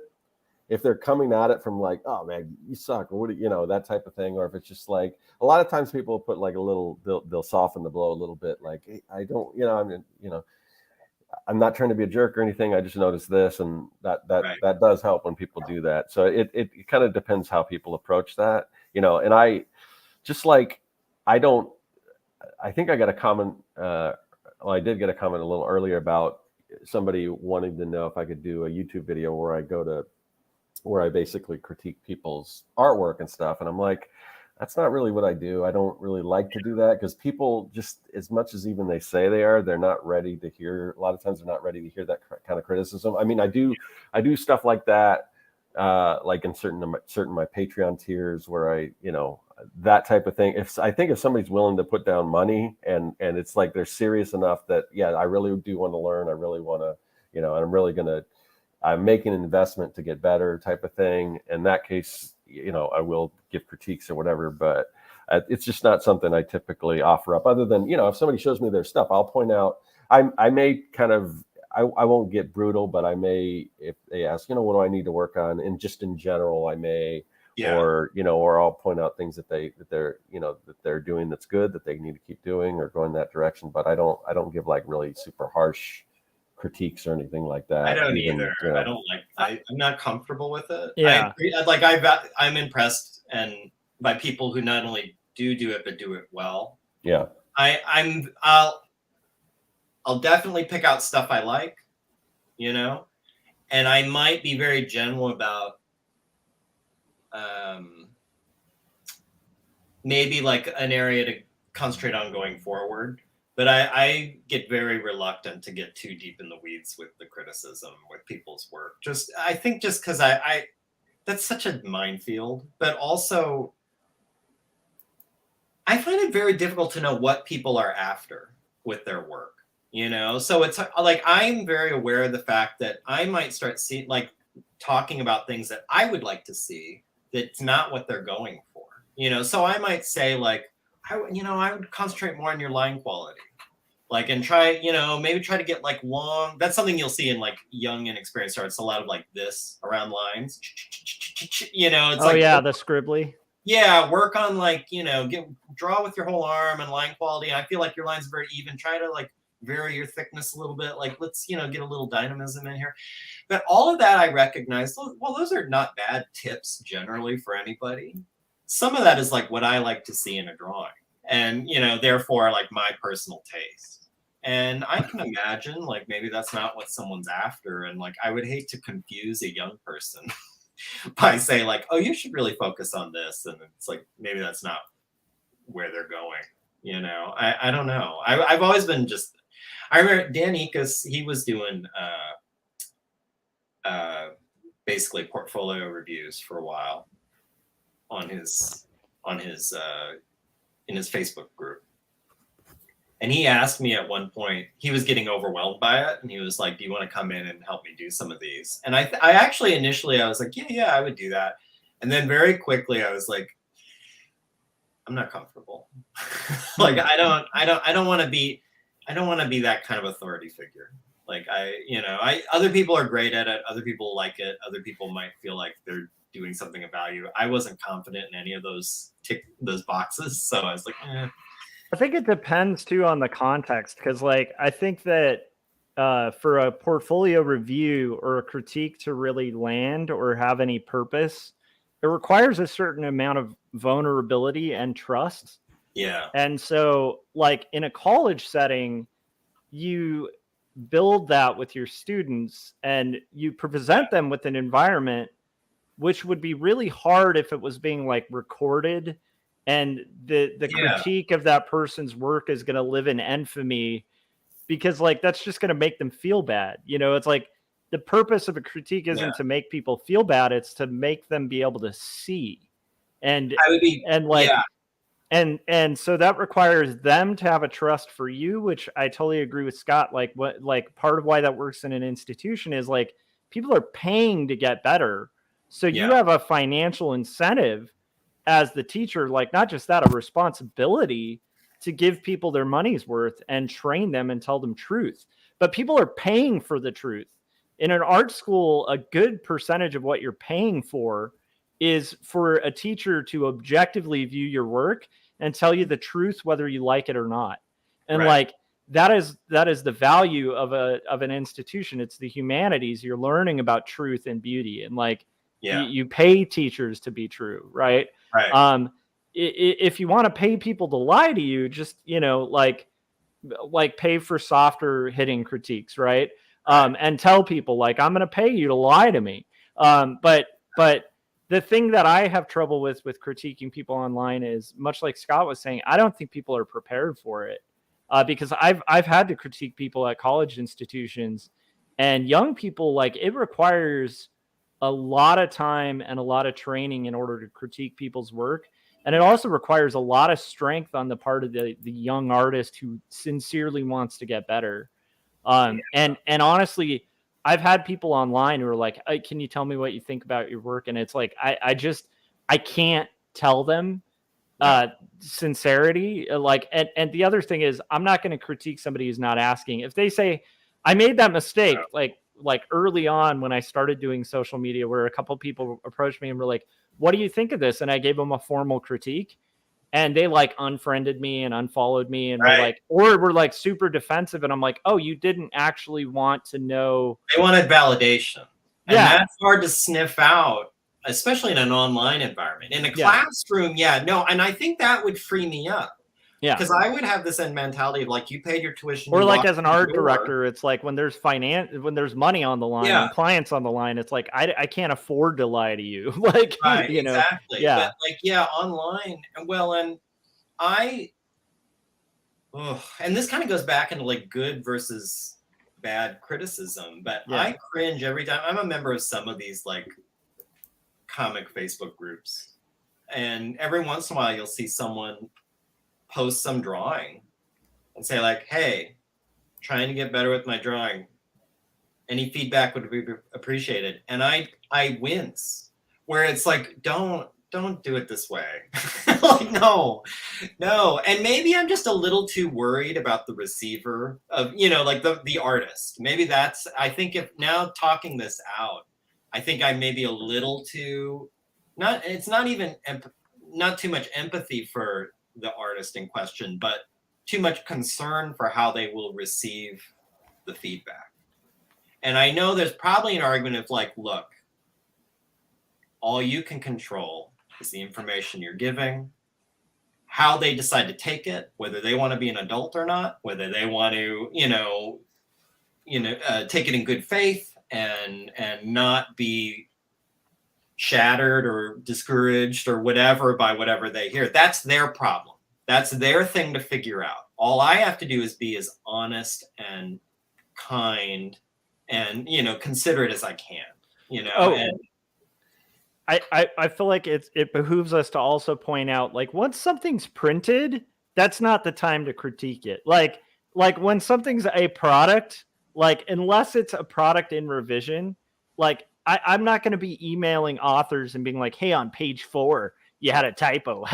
If they're coming at it from like, oh man, you suck, or what, that type of thing, or if it's just like, a lot of times people put like a little, they'll soften the blow a little bit, like, hey, I don't, I'm not trying to be a jerk or anything. I just noticed this, and that does help when people do that. So it kind of depends how people approach that, And I just like, I think I got a comment. I did get a comment a little earlier about somebody wanting to know if I could do a YouTube video where I basically critique people's artwork and stuff. And I'm like, that's not really what I do. I don't really like to do that, because people, just as much as even they say they're not ready to hear. A lot of times they're not ready to hear that kind of criticism. I mean, I do stuff like that, like in certain my Patreon tiers where I, that type of thing. I think if somebody's willing to put down money and it's like they're serious enough that, yeah, I really do want to learn. I really want to, and I'm making an investment to get better type of thing. In that case, I will give critiques or whatever, but it's just not something I typically offer up, other than, if somebody shows me their stuff, I'll point out, I may kind of, I won't get brutal, but I may, if they ask, what do I need to work on? And just in general, I may, or I'll point out things that they're doing that's good, that they need to keep doing or go in that direction. But I don't give like really super harsh critiques or anything like that. I don't either. I don't like. I'm not comfortable with it. Yeah. I'm impressed by people who not only do it but do it well. Yeah. I'll definitely pick out stuff I like, and I might be very general about maybe like an area to concentrate on going forward. But I get very reluctant to get too deep in the weeds with the criticism with people's work. I think because I that's such a minefield, but also I find it very difficult to know what people are after with their work, So it's like, I'm very aware of the fact that I might start seeing, like, talking about things that I would like to see that's not what they're going for, So I might say, like, I would concentrate more on your line quality. Like, and try, maybe try to get like long. That's something you'll see in like young and experienced artists. A lot of like this around lines. It's the scribbly. Yeah, work on like, draw with your whole arm and line quality. And I feel like your lines are very even. Try to like vary your thickness a little bit. Like, let's, get a little dynamism in here. But all of that I recognize. Well, those are not bad tips generally for anybody. Some of that is like what I like to see in a drawing. And, therefore, like my personal taste. And I can imagine, like, maybe that's not what someone's after. And, like, I would hate to confuse a young person by saying, like, oh, you should really focus on this. And it's like, maybe that's not where they're going. I don't know. I've always been I remember Dan Ikas, he was doing basically portfolio reviews for a while on his in his Facebook group. And he asked me at one point, he was getting overwhelmed by it. And he was like, do you want to come in and help me do some of these? And I actually, initially, I was like, yeah, I would do that. And then very quickly, I was like, I'm not comfortable. Like, I don't want to be that kind of authority figure. Like, other people are great at it. Other people like it. Other people might feel like they're doing something of value. I wasn't confident in any of those boxes. So I was like, I think it depends too on the context, because like I think that for a portfolio review or a critique to really land or have any purpose, it requires a certain amount of vulnerability and trust. Yeah. And so like in a college setting, you build that with your students and you present them with an environment which would be really hard if it was being like recorded. And the critique of that person's work is going to live in infamy, because like that's just going to make them feel bad. It's like the purpose of a critique isn't to make people feel bad; it's to make them be able to see. And and so that requires them to have a trust for you, which I totally agree with Scott. Like part of why that works in an institution is like people are paying to get better, so you have a financial incentive as the teacher, like not just that, a responsibility to give people their money's worth and train them and tell them truth. But people are paying for the truth. In an art school, a good percentage of what you're paying for is for a teacher to objectively view your work and tell you the truth, whether you like it or not. And like, that is the value of an institution. It's the humanities. You're learning about truth and beauty, and like, you pay teachers to be true. Right. If you want to pay people to lie to you, just, like pay for softer hitting critiques. Right. And tell people like, I'm going to pay you to lie to me. But the thing that I have trouble with critiquing people online is, much like Scott was saying, I don't think people are prepared for it. Because I've had to critique people at college institutions, and young people, like, it requires a lot of time and a lot of training in order to critique people's work. And it also requires a lot of strength on the part of the young artist who sincerely wants to get better. And honestly, I've had people online who are like, hey, can you tell me what you think about your work? And it's like, I can't tell them sincerity. Like, and the other thing is, I'm not going to critique somebody who's not asking. If they say, I made that mistake, like early on when I started doing social media, where a couple of people approached me and were like, what do you think of this? And I gave them a formal critique, and they like unfriended me and unfollowed me, and were like super defensive. And I'm like, oh, you didn't actually want to know. They wanted validation. And that's hard to sniff out, especially in an online environment. In a classroom, and I think that would free me up. Yeah. Because I would have this mentality of like, you paid your tuition. Or like as an art director, it's like when there's money on the line and clients on the line, it's like, I can't afford to lie to you. Like, exactly. Yeah. But like, online. Well, and and this kind of goes back into like good versus bad criticism, but I cringe every time. I'm a member of some of these like comic Facebook groups, and every once in a while you'll see someone post some drawing and say like, hey, trying to get better with my drawing, any feedback would be appreciated. And I wince, where it's like, don't do it this way. Like, no. And maybe I'm just a little too worried about the receiver of, like the artist. Maybe I think if now talking this out, I think I may be a little too, not too much empathy for the artist in question, but too much concern for how they will receive the feedback. And I know there's probably an argument of like, look, all you can control is the information you're giving, how they decide to take it, whether they want to be an adult or not, whether they want to, take it in good faith and not be shattered or discouraged or whatever by whatever they hear. That's their problem. That's their thing to figure out. All I have to do is be as honest and kind and, considerate as I can, and I feel like it behooves us to also point out, like, once something's printed, that's not the time to critique it. Like when something's a product, like, unless it's a product in revision, like, I'm not going to be emailing authors and being like, hey, on page 4, you had a typo.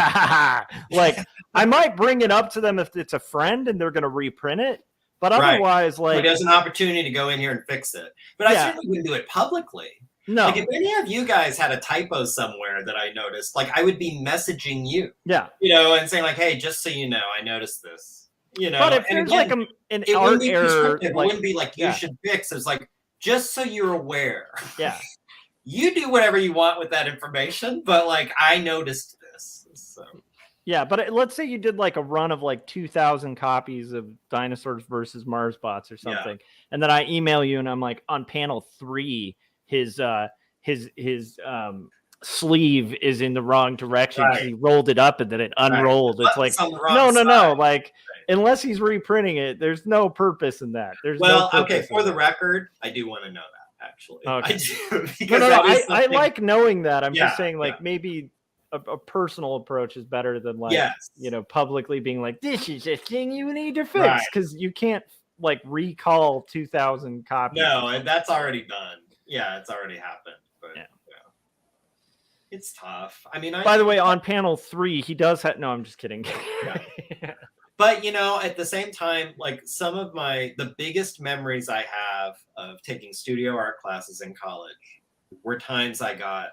Like, I might bring it up to them if it's a friend and they're going to reprint it. But otherwise, like, there's an opportunity to go in here and fix it. But I certainly wouldn't do it publicly. No. Like, if any of you guys had a typo somewhere that I noticed, like, I would be messaging you. Yeah. And saying like, hey, just so you know, I noticed this. But if there's like an art error, it wouldn't be like you should fix. It's like, just so you're aware. Yeah. You do whatever you want with that information, but like, I noticed this. So. Yeah, but let's say you did like a run of like 2,000 copies of Dinosaurs versus Marsbots or something, and then I email you and I'm like, on panel 3, his sleeve is in the wrong direction because he rolled it up and then it unrolled. It's like, no. Like, unless he's reprinting it, there's no purpose in that. For the record, I do want to know that. Actually, okay. I do, because I like knowing that. I'm just saying, like, maybe a personal approach is better than like, publicly being like, this is a thing you need to fix, because you can't like recall 2,000 copies. No, and that's already done. Yeah, it's already happened. But it's tough. I mean, by the way, on panel 3, he does have. No, I'm just kidding. But, you know, at the same time, like some of the biggest memories I have of taking studio art classes in college were times I got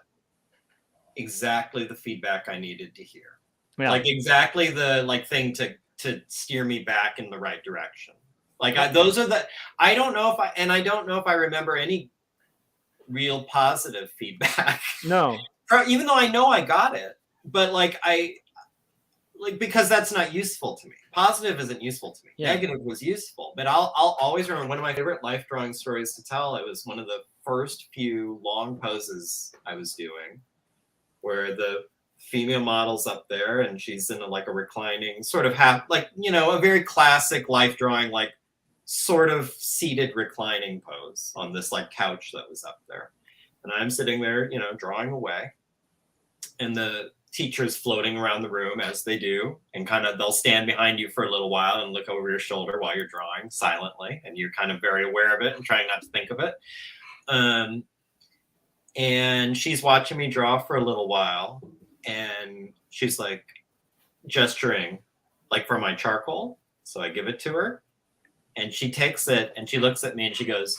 exactly the feedback I needed to hear. Yeah. Like exactly the thing to steer me back in the right direction. Like those are I don't know if I remember any real positive feedback. No. Even though I know I got it, but because that's not useful to me. Positive isn't useful to me. Yeah. Negative was useful, but I'll always remember one of my favorite life drawing stories to tell. It was one of the first few long poses I was doing, where the female model's up there and she's in a reclining sort of a very classic life drawing, sort of seated reclining pose on this couch that was up there, and I'm sitting there, drawing away, and the teachers floating around the room as they do, and they'll stand behind you for a little while and look over your shoulder while you're drawing silently, and you're kind of very aware of it and trying not to think of it. And she's watching me draw for a little while, and she's gesturing for my charcoal. So I give it to her, and she takes it and she looks at me and she goes,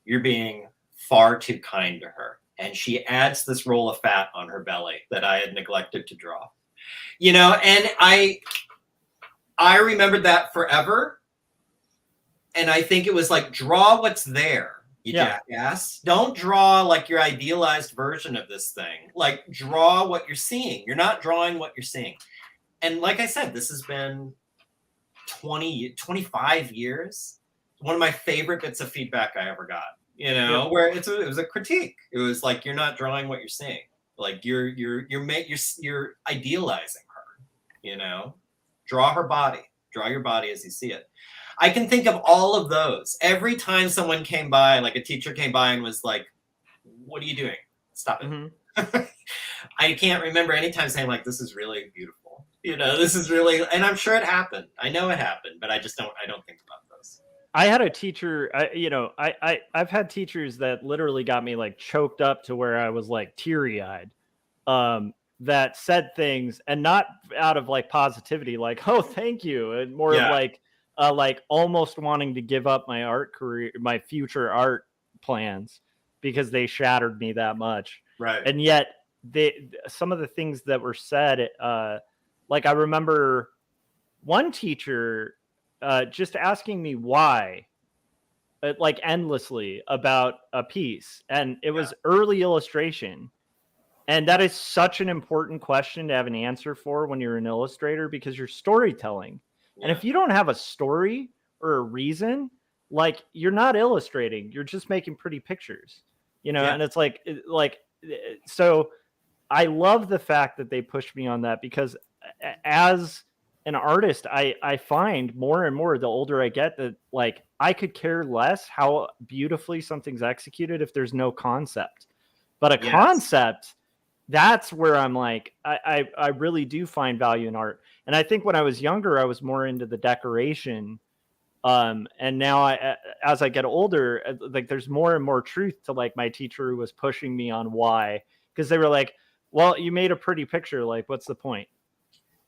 "You're being far too kind to her." And she adds this roll of fat on her belly that I had neglected to draw. And I remembered that forever. And I think it was draw what's there, you jackass. Don't draw your idealized version of this thing. Draw what you're seeing. You're not drawing what you're seeing. And like I said, this has been 25 years. One of my favorite bits of feedback I ever got. Where it was a critique. It was you're not drawing what you're seeing. You're idealizing her. Draw her body. Draw your body as you see it. I can think of all of those. Every time someone came by, a teacher came by and was like, "What are you doing? Stop it." Mm-hmm. I can't remember any time saying this is really beautiful. This is really, and I'm sure it happened. I know it happened, but I don't think about those. I had a teacher, I've had teachers that literally got me choked up to where I was teary eyed, that said things, and not out of positivity, "Oh, thank you," and more of almost wanting to give up my art career, my future art plans, because they shattered me that much. Right. And yet some of the things that were said, I remember one teacher just asking me why, endlessly about a piece, and it was early illustration, and that is such an important question to have an answer for when you're an illustrator, because you're storytelling, and if you don't have a story or a reason, you're not illustrating, you're just making pretty pictures, and it's so I love the fact that they pushed me on that, because as an artist, I find more and more the older I get that I could care less how beautifully something's executed if there's no concept. But a concept, that's where I'm I really do find value in art. And I think when I was younger, I was more into the decoration. And now as I get older, there's more and more truth to my teacher who was pushing me on why, because they were "Well, you made a pretty picture. What's the point?"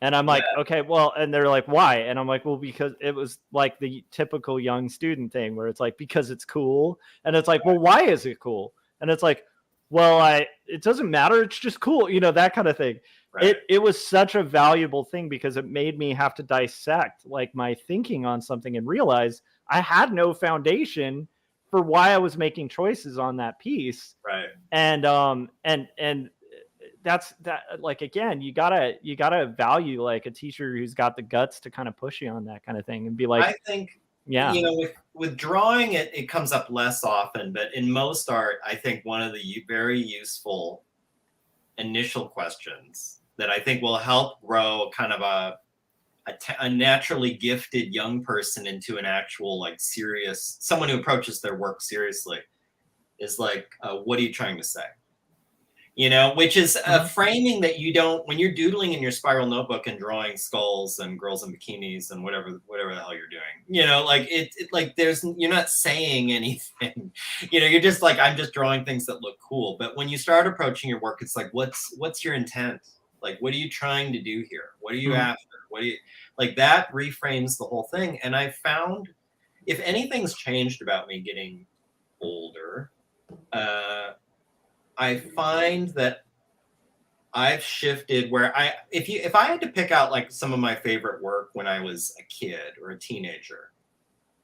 And I'm "Okay, well," and they're "Why?" And I'm "Well, because it was the typical young student thing where it's because it's cool." And it's "Well, why is it cool?" And it's "Well, it doesn't matter. It's just cool." That kind of thing. Right. It was such a valuable thing, because it made me have to dissect my thinking on something and realize I had no foundation for why I was making choices on that piece. Right. And that's that, again, you gotta value a teacher who's got the guts to kind of push you on that kind of thing, and be I think with drawing it comes up less often, but in most art, I think one of the very useful initial questions that I think will help grow kind of a naturally gifted young person into an actual serious, someone who approaches their work seriously, is what are you trying to say? Which is a framing that you don't, when you're doodling in your spiral notebook and drawing skulls and girls in bikinis and whatever the hell you're doing, there's, you're not saying anything, you're just I'm just drawing things that look cool. But when you start approaching your work, it's what's your intent? What are you trying to do here? What are you after? Like that reframes the whole thing. And I found, if anything's changed about me getting older, I find that I've shifted where if I had to pick out like some of my favorite work when I was a kid or a teenager,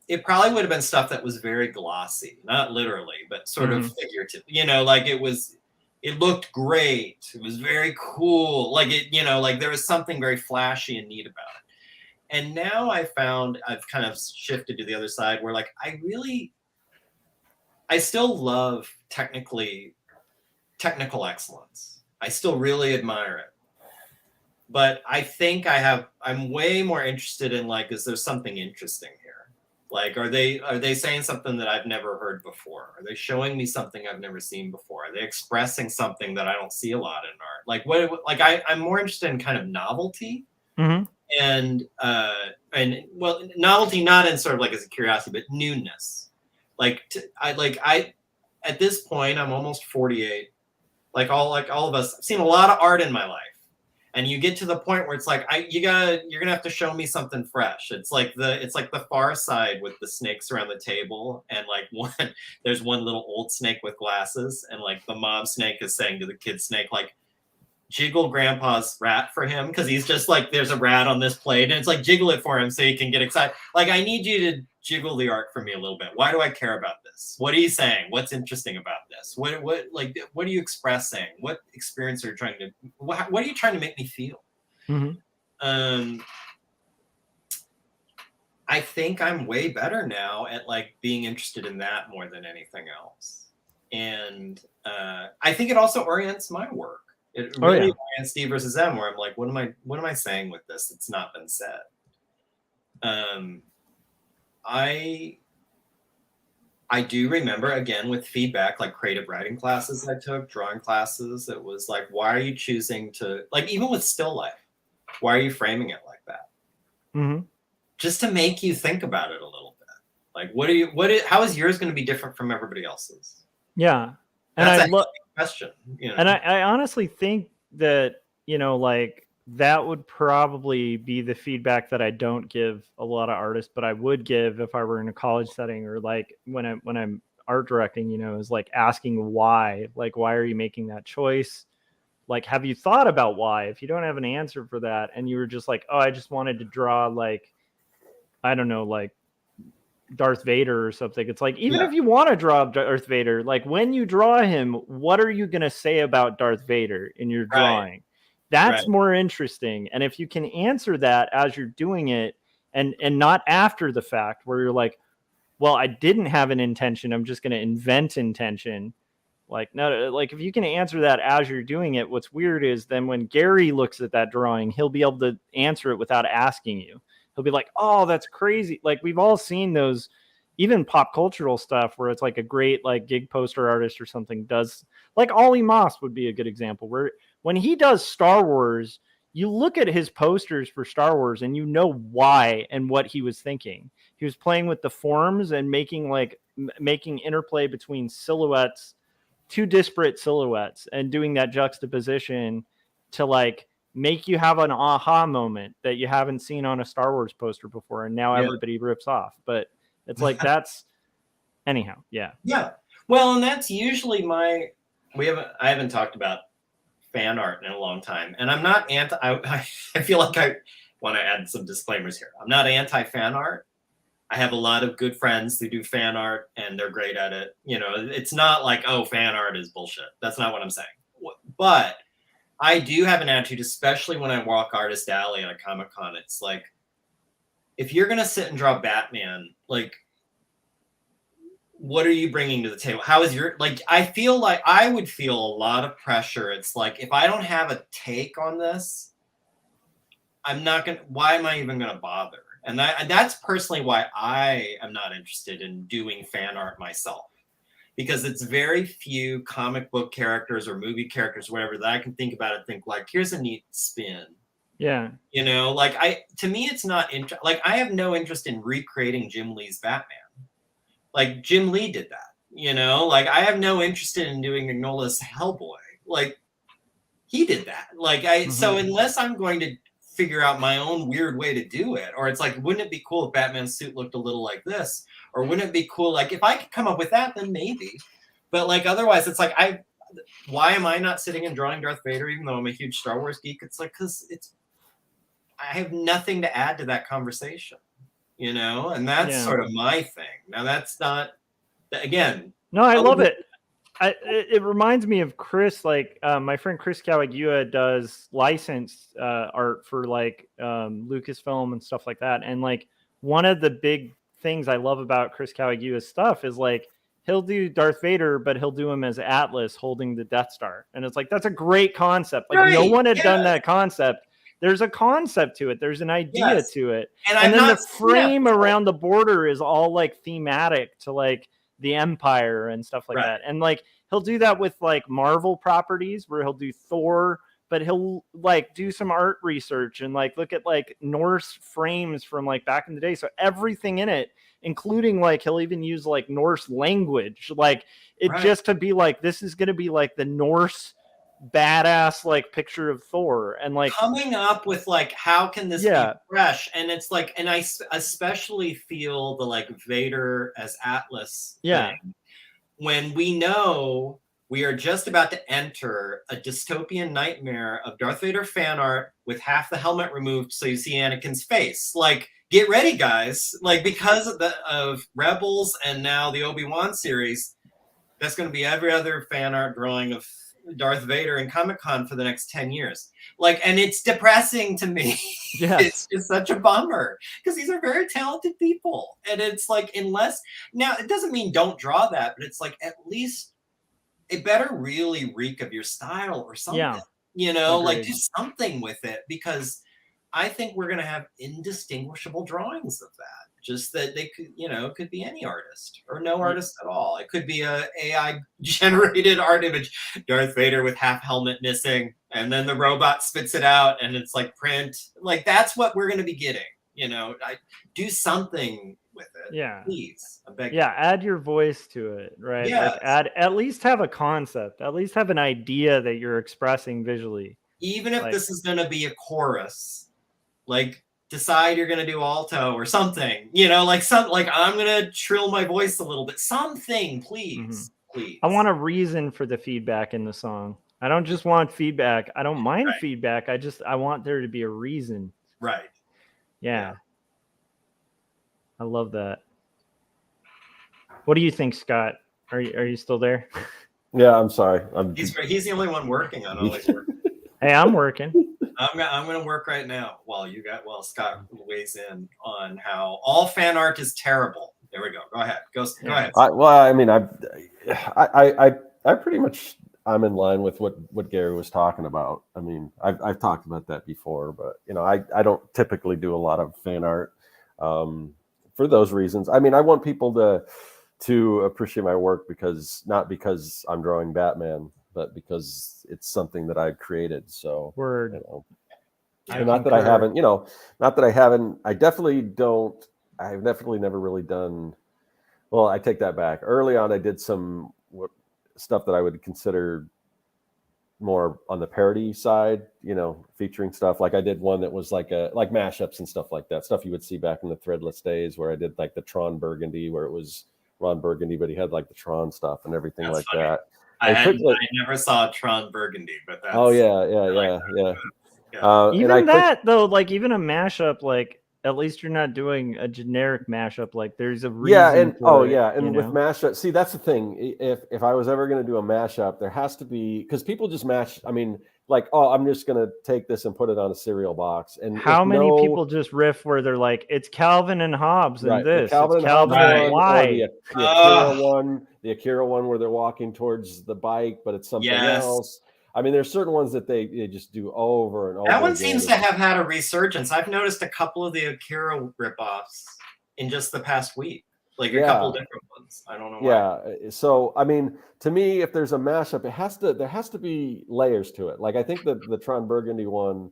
it probably would have been stuff that was very glossy, not literally, but sort of figurative. You know, like it looked great. It was very cool. Like it, you know, like there was something very flashy and neat about it. And now I found I've kind of shifted to the other side where like I still love technical excellence. I still really admire it. But I think I'm way more interested in like, is there something interesting here? Like, are they saying something that I've never heard before? Are they showing me something I've never seen before? Are they expressing something that I don't see a lot in art? Like I'm more interested in kind of novelty and well, novelty, not in sort of like as a curiosity, but newness. Like at this point, I'm almost 48. Like all of us, I've seen a lot of art in my life, and you get to the point where it's like you're gonna have to show me something fresh. It's like the Far Side with the snakes around the table, and like there's one little old snake with glasses, and like the mom snake is saying to the kid snake like, jiggle grandpa's rat for him, because he's just like, there's a rat on this plate, and it's like, jiggle it for him so he can get excited. Like, I need you to jiggle the art for me a little bit. Why do I care about this? What are you saying? What's interesting about this? What are you expressing? What experience are you trying to, what are you trying to make me feel? I think I'm way better now at like being interested in that more than anything else. And I think it also orients my work. It really orients Steve versus M, where I'm like, what am I saying with this? It's not been said. I do remember, again, with feedback, like creative writing classes I took, drawing classes, it was like, why are you choosing to, like, even with still life, why are you framing it like that? Just to make you think about it a little bit. Like, how is yours going to be different from everybody else's? Yeah. And that's a question. You know? And I honestly think that, you know, like, that would probably be the feedback that I don't give a lot of artists, but I would give if I were in a college setting, or like when I'm art directing, you know, is like asking why. Like, why are you making that choice? Like, have you thought about why? If you don't have an answer for that, and you were just like, oh, I just wanted to draw, like, I don't know, like Darth Vader or something. It's like, even if you want to draw Darth Vader, like, when you draw him, what are you going to say about Darth Vader in your drawing? That's more interesting. And if you can answer that as you're doing it, and not after the fact, where you're like, well, I didn't have an intention, I'm just going to invent intention. Like, no, like, if you can answer that as you're doing it, what's weird is then when Gary looks at that drawing, he'll be able to answer it without asking you. He'll be like, oh, that's crazy. Like, we've all seen those, even pop cultural stuff, where it's like a great like gig poster artist or something does, like Ollie Moss would be a good example, where when he does Star Wars, you look at his posters for Star Wars and you know why and what he was thinking. He was playing with the forms and making interplay between silhouettes, two disparate silhouettes, and doing that juxtaposition to like make you have an aha moment that you haven't seen on a Star Wars poster before, and now everybody rips off. But it's like, that's anyhow. Yeah. Well, and that's usually I haven't talked about fan art in a long time, and I'm not I feel like I want to add some disclaimers here. I'm not anti fan art. I have a lot of good friends who do fan art, and they're great at it. You know, it's not like, oh, fan art is bullshit. That's not what I'm saying. But I do have an attitude, especially when I walk Artist Alley at a Comic-Con. It's like, if you're going to sit and draw Batman, like, what are you bringing to the table? How is your, like, I feel like I would feel a lot of pressure. It's like, if I don't have a take on this, why am I even going to bother? And that's personally why I am not interested in doing fan art myself, because it's very few comic book characters or movie characters, whatever, that I can think about and think like, here's a neat spin. Yeah. You know, like to me, it's not like, I have no interest in recreating Jim Lee's Batman. Like, Jim Lee did that, you know, like, I have no interest in doing Mignola's Hellboy. Like, he did that. Like, so unless I'm going to figure out my own weird way to do it. Or it's like, wouldn't it be cool if Batman's suit looked a little like this? Or wouldn't it be cool, like, if I could come up with that, then maybe. But like, otherwise, it's like, why am I not sitting and drawing Darth Vader, even though I'm a huge Star Wars geek? It's like, because I have nothing to add to that conversation, you know? And that's sort of my thing. Now, that's not, again. No, I love it. It reminds me of Chris, like my friend Chris Cawagua does licensed art for like Lucasfilm and stuff like that. And like one of the big things I love about Chris Cawagua's stuff is like he'll do Darth Vader, but he'll do him as Atlas holding the Death Star. And it's like, that's a great concept. Like no one had done that concept. There's a concept to it. There's an idea to it. And then the frame around the border is all like thematic to like the Empire and stuff like that. And like he'll do that with like Marvel properties where he'll do Thor, but he'll like do some art research and like look at like Norse frames from like back in the day. So everything in it, including like he'll even use like Norse language, like it just to be like, this is going to be like the Norse badass like picture of Thor, and like coming up with like, how can this be fresh? And it's like, and I especially feel the like Vader as Atlas thing, when we know we are just about to enter a dystopian nightmare of Darth Vader fan art with half the helmet removed so you see Anakin's face. Like, get ready, guys. Like, because of Rebels and now the Obi-Wan series, that's going to be every other fan art drawing of Darth Vader in Comic-Con for the next 10 years. Like, and it's depressing to me. It's such a bummer because these are very talented people. And it's like, unless, now it doesn't mean don't draw that, but it's like, at least it better really reek of your style or something, you know, like do something with it, because I think we're going to have indistinguishable drawings of that. Just that they could, you know, it could be any artist or no artist at all. It could be a AI generated art image, Darth Vader with half helmet missing, and then the robot spits it out and it's like print. Like, that's what we're going to be getting, you know. Do something with it, please. I beg you. Add your voice to it, right? Like at least have a concept, at least have an idea that you're expressing visually. Even if this is going to be a chorus, like, decide you're going to do alto or something, you know, like I'm going to trill my voice a little bit, something, please, please. I want a reason for the feedback in the song. I don't just want feedback. I don't mind feedback. I want there to be a reason. Right. Yeah. I love that. What do you think, Scott? Are you still there? Yeah, I'm sorry. He's the only one working on all these work. Hey, I'm working. I'm going to work right now while Scott weighs in on how all fan art is terrible. There we go. Go ahead. Go ahead. I mean, I pretty much, I'm in line with what Gary was talking about. I mean, I've talked about that before, but you know, I don't typically do a lot of fan art for those reasons. I mean, I want people to appreciate my work not because I'm drawing Batman, but because it's something that I've created. So, you know, not that I haven't, I definitely don't, I've definitely never really done, well, I take that back. Early on, I did some stuff that I would consider more on the parody side, you know, featuring stuff. Like I did one that was like mashups and stuff like that, stuff you would see back in the Threadless days, where I did like the Tron Burgundy, where it was Ron Burgundy, but he had like the Tron stuff and everything. That's like funny. That. I never saw Tron Burgundy, but that's... Oh, yeah. Even that, though, like, even a mashup, like, at least you're not doing a generic mashup. Like, there's a reason. Yeah, and and with mashup, see, that's the thing. If I was ever going to do a mashup, there has to be, because people just mash. I mean, like, oh, I'm just going to take this and put it on a cereal box. And how many people just riff where they're like, it's Calvin and Hobbes and this, Calvin and why? The Akira one, where they're walking towards the bike, but it's something else. I mean, there's certain ones that they just do over and over. That one seems to have had a resurgence. I've noticed a couple of the Akira ripoffs in just the past week. Like a couple different ones. I don't know why. Yeah. So, I mean, to me, if there's a mashup, there has to be layers to it. Like, I think the Tron Burgundy one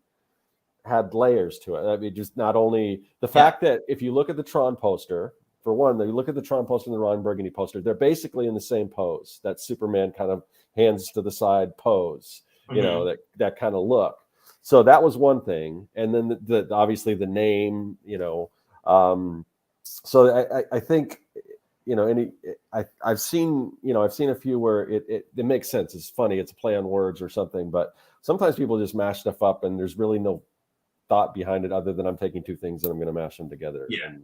had layers to it. I mean, just not only the fact that if you look at the Tron poster, for one, you look at the Tron poster and the Ron Burgundy poster, they're basically in the same pose. That Superman kind of hands to the side pose, you know, that kind of look. So that was one thing. And then the obviously the name, so I think, I've seen a few where it makes sense. It's funny. It's a play on words or something, but sometimes people just mash stuff up and there's really no thought behind it other than I'm taking two things and I'm going to mash them together. Yeah. And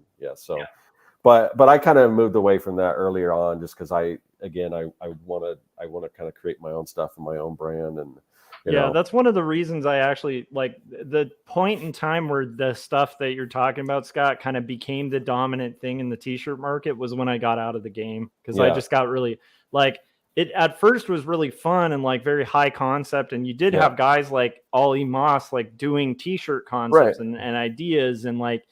but I kind of moved away from that earlier on just because I want to kind of create my own stuff and my own brand. And that's one of the reasons I actually like the point in time where the stuff that you're talking about, Scott, kind of became the dominant thing in the t-shirt market was when I got out of the game, because I just got really like it at first was really fun and like very high concept, and you did have guys like Ollie Moss like doing t-shirt concepts and ideas and like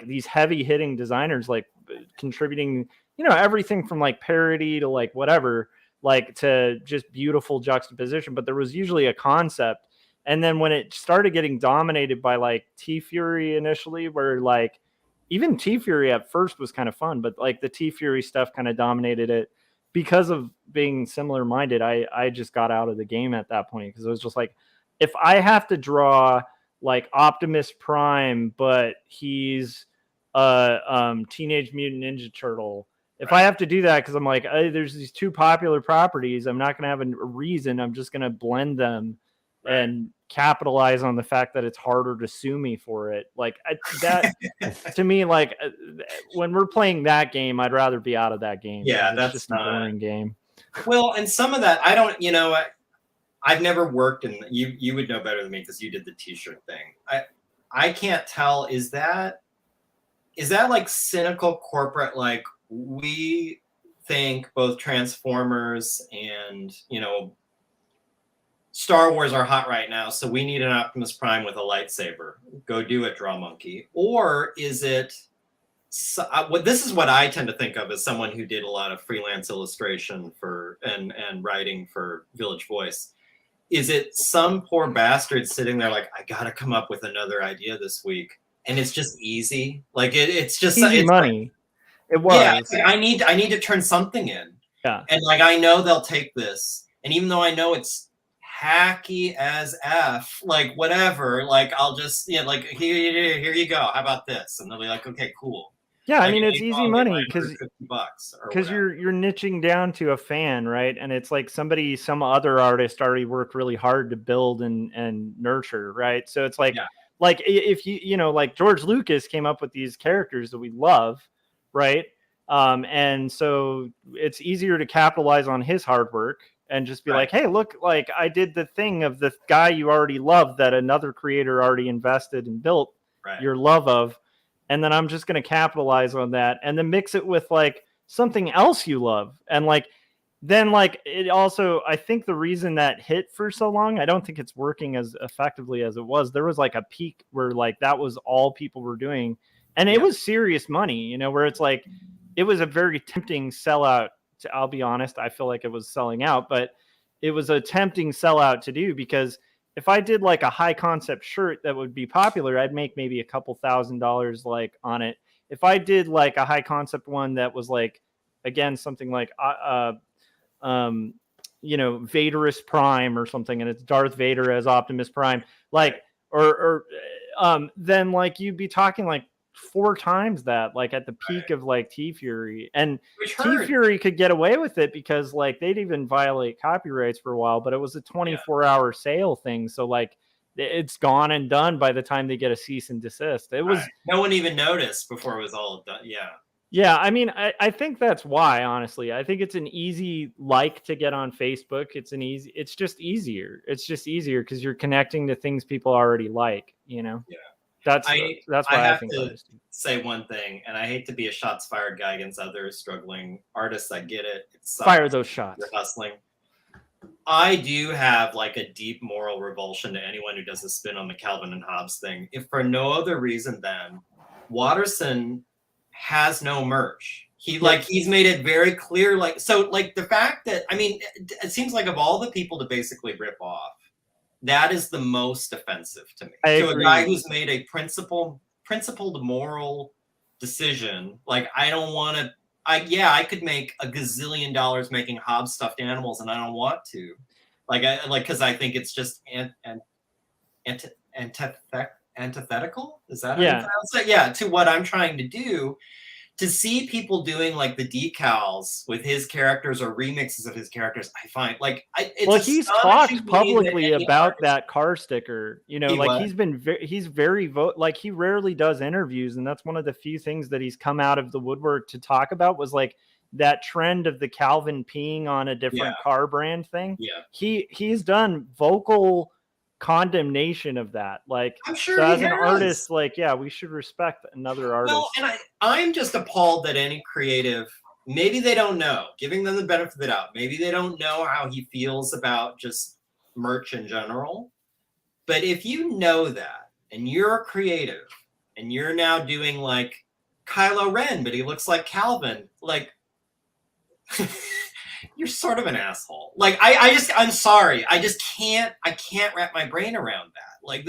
these heavy hitting designers like contributing, everything from like Parody to like whatever, like to just beautiful juxtaposition, but there was usually a concept. And then when it started getting dominated by like T-Fury initially, where like even T-Fury at first was kind of fun, but like the T-Fury stuff kind of dominated it because of being similar minded. I just got out of the game at that point because it was just like, if I have to draw like Optimus Prime, but he's a Teenage Mutant Ninja Turtle, if I have to do that because I'm like, there's these two popular properties, I'm not going to have a reason. I'm just going to blend them and capitalize on the fact that it's harder to sue me for it. Like that to me, like when we're playing that game, I'd rather be out of that game. Yeah, that's just a boring game. Well, and some of that, I don't, I've never worked in, you would know better than me because you did the t-shirt thing. I can't tell, is that like cynical corporate, like, we think both Transformers and, Star Wars are hot right now, so we need an Optimus Prime with a lightsaber. Go do it, Draw Monkey. Or is it, this is what I tend to think of as someone who did a lot of freelance illustration for and writing for Village Voice. Is it some poor bastard sitting there like, I got to come up with another idea this week, and it's just easy? Like it's just easy money. Like, it was. Yeah, it's like, I need to turn something in. Yeah. And like I know they'll take this, and even though I know it's hacky as F, like whatever, like I'll just like here you go. How about this? And they'll be like, okay, cool. Yeah, like, I mean it's easy money because you're niching down to a fan, right? And it's like some other artist already worked really hard to build and nurture, right? So it's like like if you like George Lucas came up with these characters that we love, right? And so it's easier to capitalize on his hard work and just be like, hey, look, like I did the thing of the guy you already loved that another creator already invested and built your love of. And then I'm just going to capitalize on that and then mix it with like something else you love. And like, then like it also, I think the reason that hit for so long, I don't think it's working as effectively as it was. There was like a peak where like that was all people were doing. And it was serious money, where it's like, it was a very tempting sellout. I'll be honest, I feel like it was selling out, but it was a tempting sellout to do because if I did like a high concept shirt that would be popular, I'd make maybe a couple $1,000s like on it. If I did like a high concept one that was like, again, something like, Vaderus Prime or something, and it's Darth Vader as Optimus Prime, like, then like you'd be talking like 4 times that, like at the peak of like T-Fury, and T-Fury could get away with it because like they'd even violate copyrights for a while, but it was a 24-hour sale thing, so like it's gone and done by the time they get a cease and desist. It was no one even noticed before it was all done. Yeah, I mean, I think that's why, honestly. I think it's an easy like to get on Facebook. It's just easier. It's just easier because you're connecting to things people already like, Yeah. That's why I think to say one thing, and I hate to be a shots fired guy against other struggling artists. I get it. Fire those shots. You're hustling. I do have like a deep moral revulsion to anyone who does a spin on the Calvin and Hobbes thing, if for no other reason than Watterson has no merch. He's made it very clear. Like, so like the fact that, I mean, it seems like of all the people to basically rip off, that is the most offensive to me. To a guy who's made a principled moral decision. Like, I don't want to, I could make a gazillion dollars making Hobbes stuffed animals and I don't want to. Because I think it's just, and antithetical. Is that how Yeah. you pronounce it? Yeah, to what I'm trying to do. To see people doing like the decals with his characters or remixes of his characters, I find like it's well, he's astonishing talked to me that publicly any about artist- that car sticker. You know, He like what? he's very like he rarely does interviews, and that's one of the few things that he's come out of the woodwork to talk about was like that trend of the Calvin peeing on a different car brand thing. Yeah, He's done vocal condemnation of that. Like, I'm sure so he as an has. artist, like, yeah, we should respect another artist. Well, and I'm just appalled that any creative, maybe they don't know, giving them the benefit of the doubt. Maybe they don't know how he feels about just merch in general. But if you know that and you're a creative and you're now doing like Kylo Ren, but he looks like Calvin, like you're sort of an asshole. Like I'm sorry. I can't wrap my brain around that. Like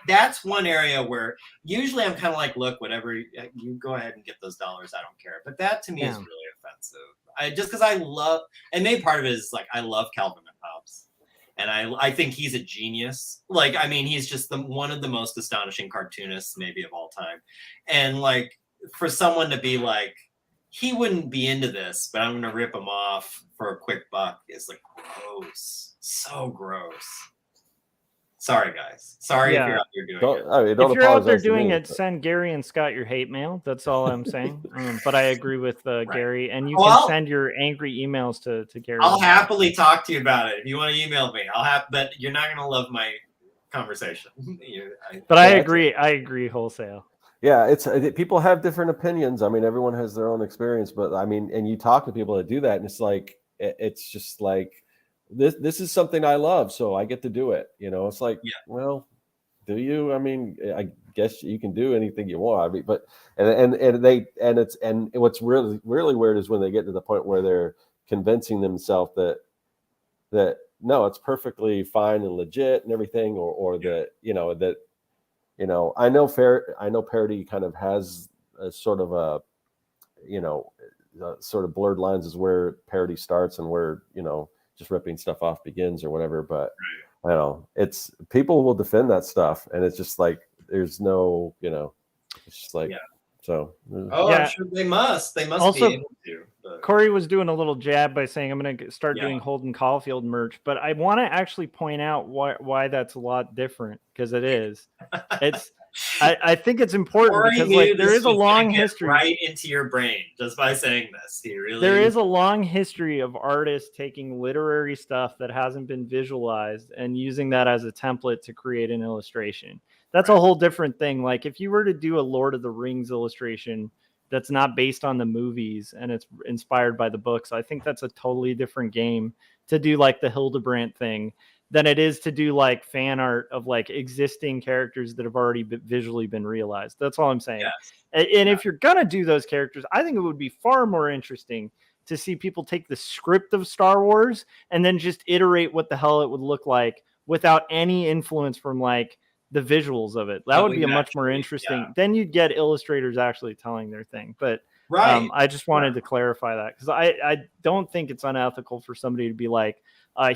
that's one area where usually I'm kind of like, look, whatever you go ahead and get those dollars, I don't care. But that to me is really offensive. Just because I love, and maybe part of it is like I love Calvin and Hobbes, and I think he's a genius. Like I mean, he's just one of the most astonishing cartoonists maybe of all time, and like for someone to be like, he wouldn't be into this, but I'm going to rip him off for a quick buck is like gross. So gross. Sorry, guys. Sorry if you're out there doing it. If you're out there doing it, send Gary and Scott your hate mail. That's all I'm saying. But I agree with Gary, and you can send your angry emails to Gary. I'll happily talk to you about it if you want to email me. But you're not going to love my conversation. But I agree. I agree wholesale. Yeah, people have different opinions. I mean, everyone has their own experience, but I mean, and you talk to people that do that, and it's like it's just like this is something I love, so I get to do it. You know, it's like, well, do you? I mean, I guess you can do anything you want. I mean, but and what's really weird is when they get to the point where they're convincing themselves that no, it's perfectly fine and legit and everything, or that I know Parody kind of has a sort of a sort of blurred lines is where Parody starts and where just ripping stuff off begins or whatever. But I don't know, it's people will defend that stuff, and it's just like there's no it's just like so. I'm sure they must also be able to. But. Corey was doing a little jab by saying I'm going to start doing Holden Caulfield merch, but I want to actually point out why that's a lot different, because it is. It's I think it's important Corey because like there is a long history right into your brain just by saying this. There is a long history of artists taking literary stuff that hasn't been visualized and using that as a template to create an illustration. That's a whole different thing. Like if you were to do a Lord of the Rings illustration that's not based on the movies and it's inspired by the books, I think that's a totally different game to do like the Hildebrandt thing than it is to do like fan art of like existing characters that have already visually been realized. That's all I'm saying. Yes. And if you're going to do those characters, I think it would be far more interesting to see people take the script of Star Wars and then just iterate what the hell it would look like without any influence from like the visuals of it. That would be a much more interesting. Then you'd get illustrators actually telling their thing. But I just wanted to clarify that because I don't think it's unethical for somebody to be like,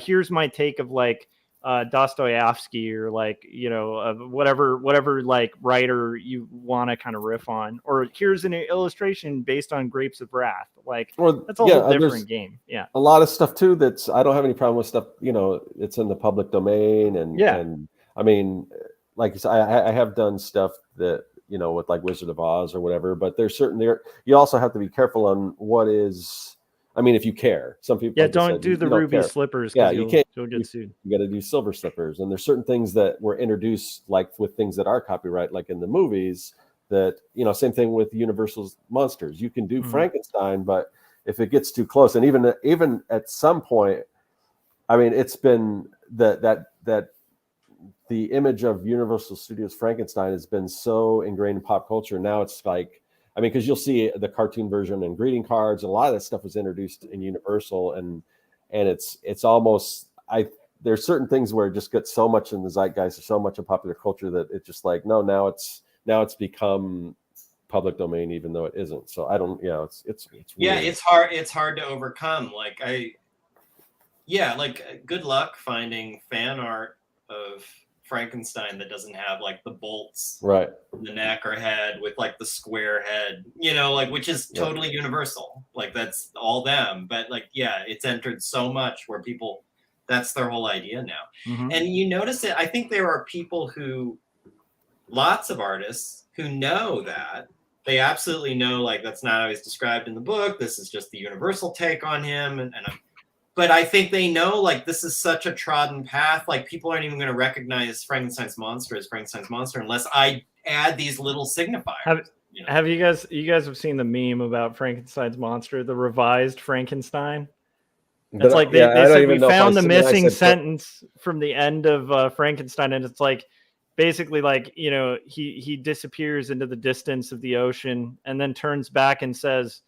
here's my take of like Dostoevsky or like, whatever like writer you want to kind of riff on, or here's an illustration based on Grapes of Wrath. Like that's a whole different game. Yeah. A lot of stuff too. I don't have any problem with stuff, it's in the public domain and I mean, like I have done stuff that, with like Wizard of Oz or whatever, but there's you also have to be careful on what is, I mean, if you care, some people don't do the ruby slippers. You can't. You'll get sued. You got to do silver slippers, and there's certain things that were introduced, like with things that are copyright, like in the movies. That same thing with Universal's monsters. You can do Frankenstein, but if it gets too close, and even at some point, I mean, it's been that the image of Universal Studios Frankenstein has been so ingrained in pop culture. Now it's like. I mean, because you'll see the cartoon version and greeting cards, and a lot of that stuff was introduced in Universal, and it's almost there's certain things where it just gets so much in the zeitgeist or so much in popular culture that it's just like now it's become public domain, even though it isn't. So I don't, it's weird. It's hard to overcome. Like good luck finding fan art of Frankenstein that doesn't have like the bolts Right. in the neck or head with like the square head, you know, like, which is Yeah. totally universal. Like that's all them. But like, yeah, it's entered so much where people, that's their whole idea now. Mhm. And you notice it. I think there are people who, lots of artists who know that. They absolutely know, like, that's not how he's described in the book. This is just the universal take on him. But I think they know, like, this is such a trodden path. Like, people aren't even going to recognize Frankenstein's monster as Frankenstein's monster unless I add these little signifiers. Have you guys have seen the meme about Frankenstein's monster, the revised Frankenstein? It's like they said we found the missing sentence from the end of Frankenstein, and it's like basically like, you know, he disappears into the distance of the ocean and then turns back and says,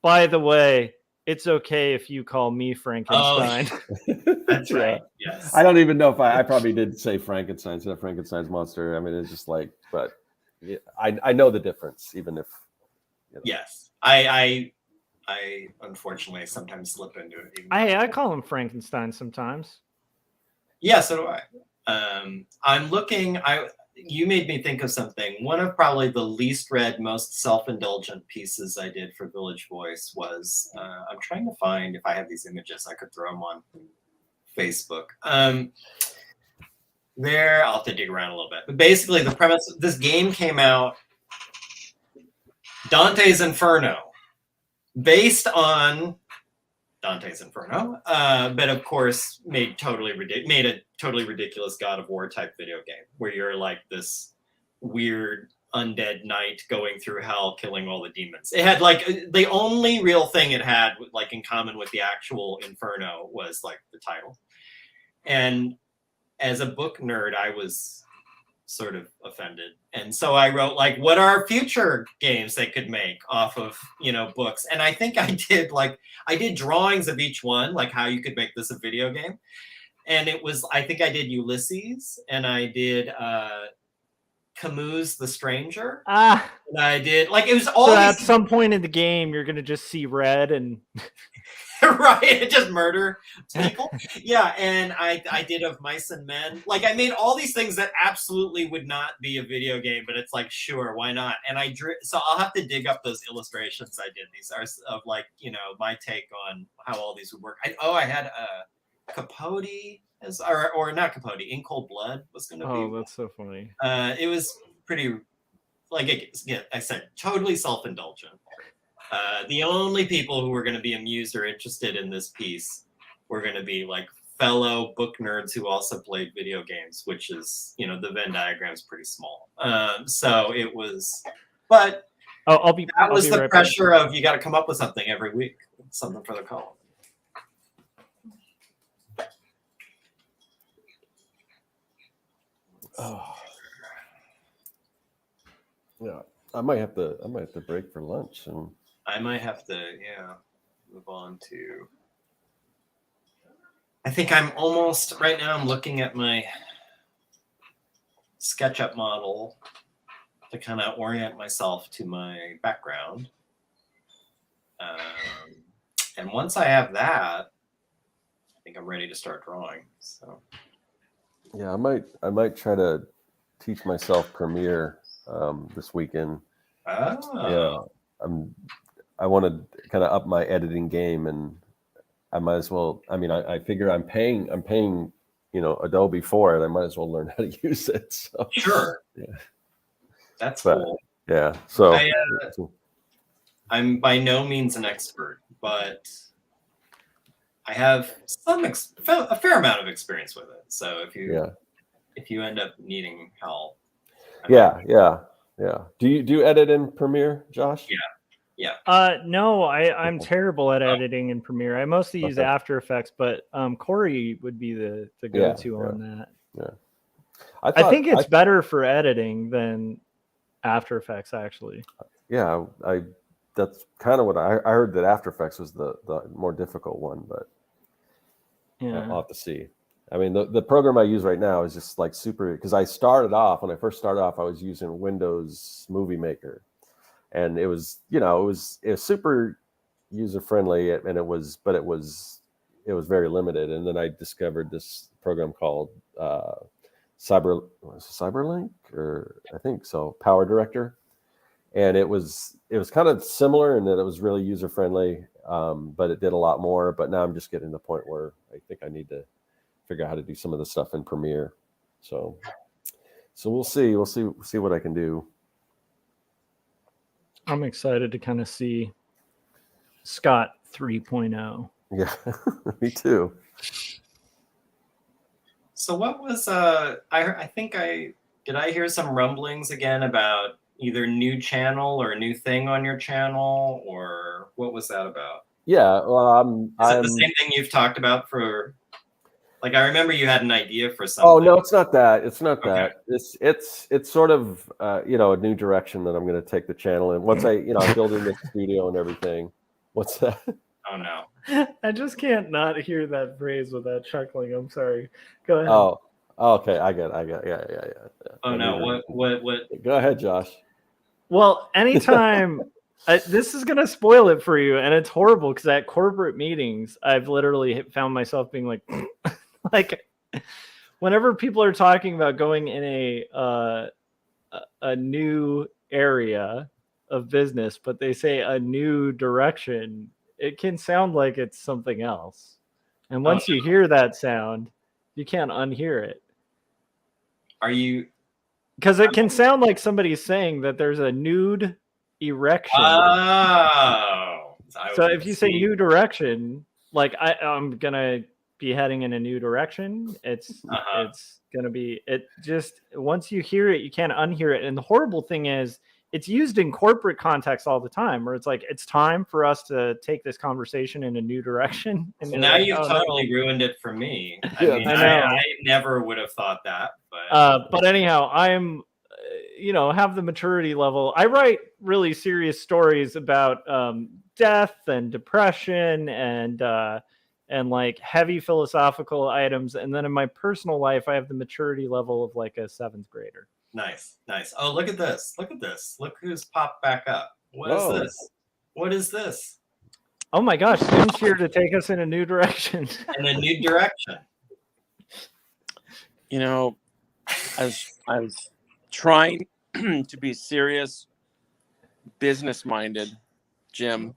"By the way, it's okay if you call me Frankenstein." Oh, that's right. Yes. I don't even know if I probably did say Frankenstein instead of Frankenstein's monster. I mean, it's just like, but yeah, I know the difference, even if. You know. Yes, I unfortunately sometimes slip into it. I call him Frankenstein sometimes. Yeah, so do I. I'm looking. You made me think of something. One of probably the least read, most self-indulgent pieces I did for Village Voice was. I'm trying to find if I have these images. I could throw them on Facebook. There, I'll have to dig around a little bit. But basically, the premise: this game came out, Dante's Inferno, based on Dante's Inferno, but of course made a totally ridiculous God of War type video game where you're like this weird undead knight going through hell killing all the demons. It had like the only real thing it had like in common with the actual Inferno was like the title. And as a book nerd, I was sort of offended, and so I wrote like, what are future games they could make off of, you know, books. And I think I did drawings of each one, like how you could make this a video game. And it was, I think I did Ulysses, and I did Camus' The Stranger, and I did like, it was all so at some point in the game you're gonna just see red and right, just murder people. Yeah, and I did Of Mice and Men. Like, I made all these things that absolutely would not be a video game, but it's like, sure, why not? And I drew, so I'll have to dig up those illustrations I did. These are of like, you know, my take on how all these would work. I had Capote as, or not Capote, In Cold Blood was going to be. Oh, that's so funny. It was pretty, like, yeah, I said, totally self-indulgent. The only people who were going to be amused or interested in this piece were going to be like fellow book nerds who also played video games, which is, you know, the Venn diagram's pretty small. So it was, but that was the pressure of, you got to come up with something every week, something for the column. Oh. Yeah, I might have to break for lunch, and I might have to, move on to. I think I'm almost right now. I'm looking at my SketchUp model to kind of orient myself to my background, and once I have that, I think I'm ready to start drawing. So. Yeah, I might try to teach myself Premiere this weekend. Oh. Yeah, I want to kind of up my editing game, and I might as well. I mean, I figure I'm paying, you know, Adobe for it. I might as well learn how to use it. So. Sure. Yeah. That's cool. Yeah. So I'm by no means an expert, but I have a fair amount of experience with it. So if you end up needing help. Yeah. Do you edit in Premiere, Josh? Yeah. No, I'm terrible at editing in Premiere. I mostly use After Effects, but Corey would be the go-to on that. Yeah. I think it's better for editing than After Effects, actually. Yeah, that's kind of what I heard, that After Effects was the more difficult one, but yeah, I'll have to see. I mean, the program I use right now is just like super, because when I first started off, I was using Windows Movie Maker, and it was, you know, it was super user friendly, and it was very limited. And then I discovered this program called Cyberlink, or I think so, Power Director. And it was kind of similar in that it was really user friendly, but it did a lot more. But now I'm just getting to the point where I think I need to figure out how to do some of the stuff in Premiere. So we'll see what I can do. I'm excited to kind of see Scott 3.0. Yeah, me too. So what was I think did I hear some rumblings again about either new channel or a new thing on your channel, or what was that about? Yeah, well, Is it the same thing you've talked about for? Like, I remember you had an idea for something. Oh no, it's not that. It's not Okay. that. It's sort of a new direction that I'm going to take the channel in. Once I'm building the studio and everything. What's that? Oh no. I just can't not hear that phrase without chuckling. I'm sorry. Go ahead. Oh, okay. I get. Yeah. Oh no. What? Go ahead, Josh. Well, anytime this is gonna spoil it for you, and it's horrible because at corporate meetings, I've literally found myself being like, like, whenever people are talking about going in a new area of business, but they say a new direction, it can sound like it's something else. And once you hear that sound, you can't unhear it. Are you? Because it can sound like somebody's saying that there's a nude erection. Oh. So if you say new direction, like I'm gonna be heading in a new direction, it's gonna be, it just, once you hear it, you can't unhear it. And the horrible thing is, it's used in corporate context all the time, where it's like, it's time for us to take this conversation in a new direction. And So now like, you've oh, totally ruined it for me. Yeah, I know. I never would have thought that, but But anyhow, I'm, have the maturity level. I write really serious stories about death and depression and like heavy philosophical items. And then in my personal life, I have the maturity level of like a 7th grader. Nice. Oh, look at this. Look who's popped back up. What is this? What is this? Oh my gosh, Tim's here to take us in a new direction. In a new direction. I was trying to be serious, business-minded, Jim,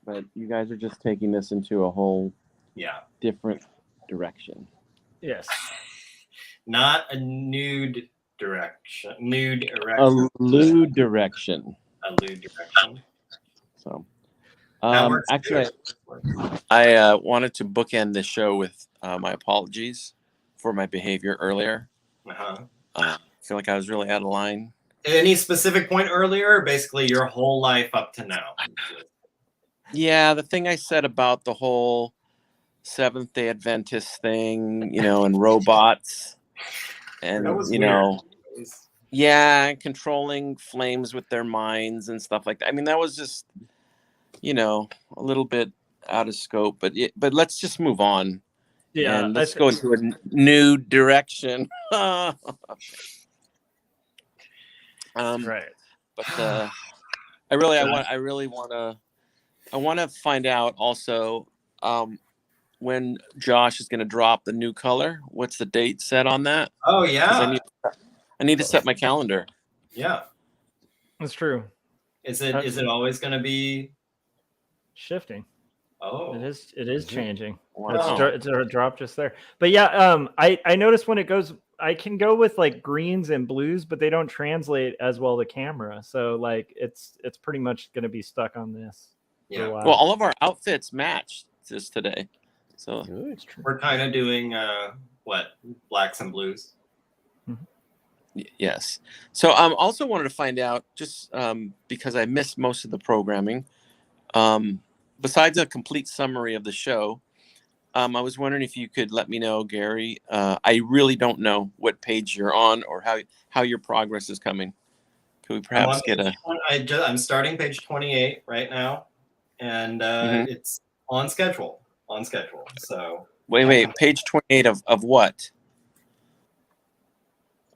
but you guys are just taking this into a whole different direction. Yes. Not a nude direction. Nude erection. A lewd direction. A lewd direction. So, actually, I wanted to bookend the show with my apologies for my behavior earlier. I feel like I was really out of line. Any specific point earlier, or basically your whole life up to now? Yeah, the thing I said about the whole Seventh-day Adventist thing, and robots, and controlling flames with their minds and stuff like that. I mean, that was just, a little bit out of scope. But let's just move on. Yeah, and let's go into a new direction. Right. But I really want to find out also when Josh is going to drop the new color. What's the date set on that? Oh yeah, I need to set my calendar. Yeah, that's true. Is it always going to be shifting? Oh, it is changing. Wow. It's a drop just there. But yeah, I noticed when it goes, I can go with like greens and blues, but they don't translate as well to camera. So like it's pretty much going to be stuck on this. Yeah. Well, all of our outfits matched this today. So we're kind of doing blacks and blues. Mm-hmm. Yes. So also wanted to find out, just because I missed most of the programming, besides a complete summary of the show, I was wondering if you could let me know, Gary. I really don't know what page you're on or how your progress is coming. Could we perhaps get a? I'm starting page 28 right now, and it's on schedule. So wait, page 28 of what?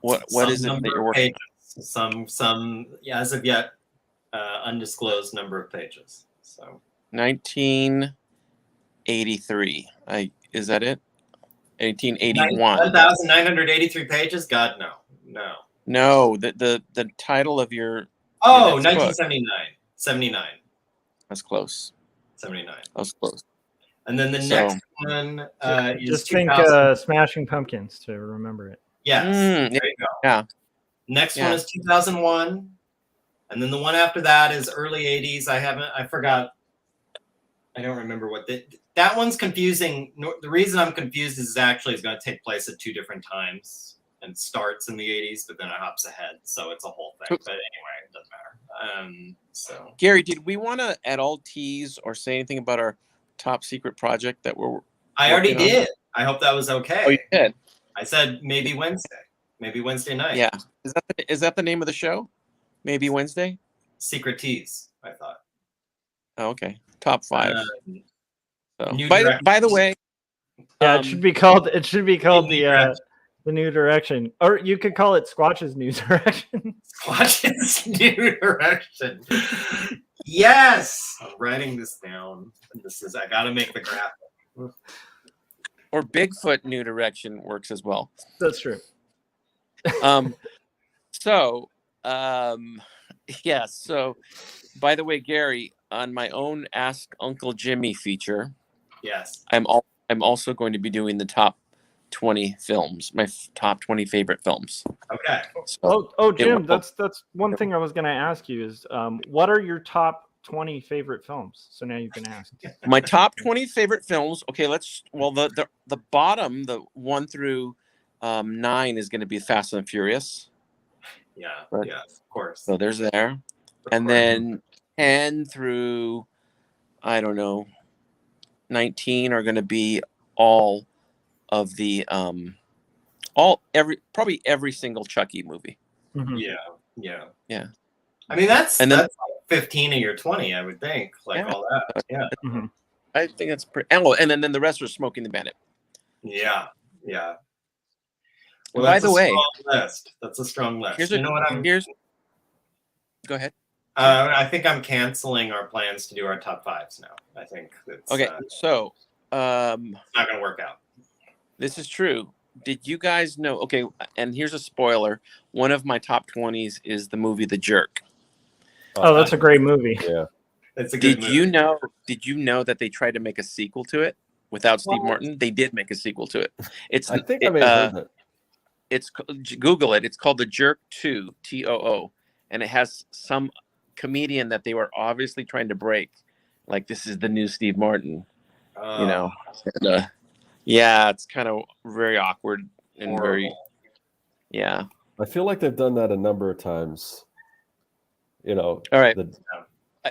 What is it that you're working? Some as of yet undisclosed number of pages. So 1983. Is that it? 1881. 1,983 pages? God, no. No, the title of your Oh, next book. 1979. 79. That's close. 79. That was close. And then the So- next one is Just think 2000. Smashing Pumpkins to remember it. Yes. Mm, There you go. yeah. Next Yeah. one is 2001. And then the one after that is early 80s. I forgot. I don't remember what that one's confusing. The reason I'm confused is actually it's going to take place at two different times and starts in the 80s, but then it hops ahead. So it's a whole thing. But anyway, it doesn't matter. So Gary, did we want to at all tease or say anything about our top secret project that we're I already working on? did. I hope that was okay. Oh, you did? I said maybe Wednesday. Maybe Wednesday night. Yeah. Is that the name of the show? Maybe Wednesday? Secret tease, I thought. Oh, okay. Top 5. So, New by Direction. the way, Yeah, it should be called. It should be called New the New Direction, or you could call it Squatch's New Direction. Squatch's New Direction. Yes, I'm writing this down. I got to make the graphic. or Bigfoot New Direction works as well. That's true. So, yeah. So, by the way, Gary, on my own Ask Uncle Jimmy feature, Yes. I'm also going to be doing the top 20 films, my top 20 favorite films. Okay. So, Jim, that's one thing I was going to ask you is, what are your top 20 favorite films? So now you can ask. my top 20 favorite films. Okay, the bottom, the 1 through 9 is going to be Fast and Furious. Yeah. But- Yeah. Of course. So there's there. Of And course. then 10 through, I don't know, 19 are going to be all of the probably every single Chucky movie. Mhm. Yeah. I mean that's And then- that's like 15 of your 20, I would think. Like Yeah. all that. Yeah. Mhm. I think that's pretty. And then the rest are Smoking the Bandit. Yeah. Yeah. And by the way, strong list. That's a strong list. You know what I'm Go ahead. I think I'm canceling our plans to do our top 5s now. I think it's Okay, so not going to work out. this is true. Did you guys know? Okay, and here's a spoiler. One of my top 20s is the movie The Jerk. Oh, that's a great movie. Yeah. It's a good Did movie. you know that they tried to make a sequel to it without Steve Martin? They did make a sequel to it. I think I may have heard that. It's Google it. It's called The Jerk 2, TOO, and it has some comedian that they were obviously trying to break. Like, this is the new Steve Martin, you know. And, yeah, it's kind of very awkward and very, Horrible. yeah. I feel like they've done that a number of times. You know. All right. the-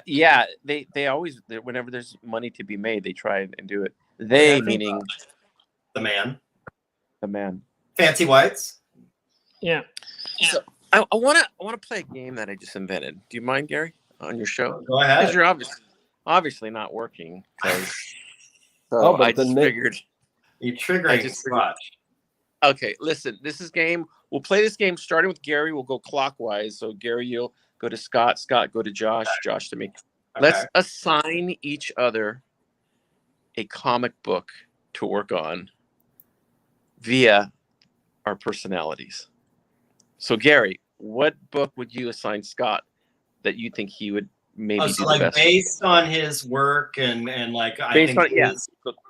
Yeah, they always, whenever there's money to be made, they try and do it. They, Yeah, meaning The Man. the man. Fancy Whites. Yeah. So I want to play a game that I just invented. Do you mind, Gary, on your show? Go Because ahead. you're obviously not working. So Oh, but I the just Nick- figured. You're I triggering just Squatch. Okay, listen. This is game. We'll play this game starting with Gary. We'll go clockwise. So Gary, you'll go to Scott. Scott, go to Josh. Josh to me. Let's Okay. assign each other a comic book to work on via our personalities. So Gary, what book would you assign Scott that you think he would maybe Oh, do so the like best? based on his work and like I Based think on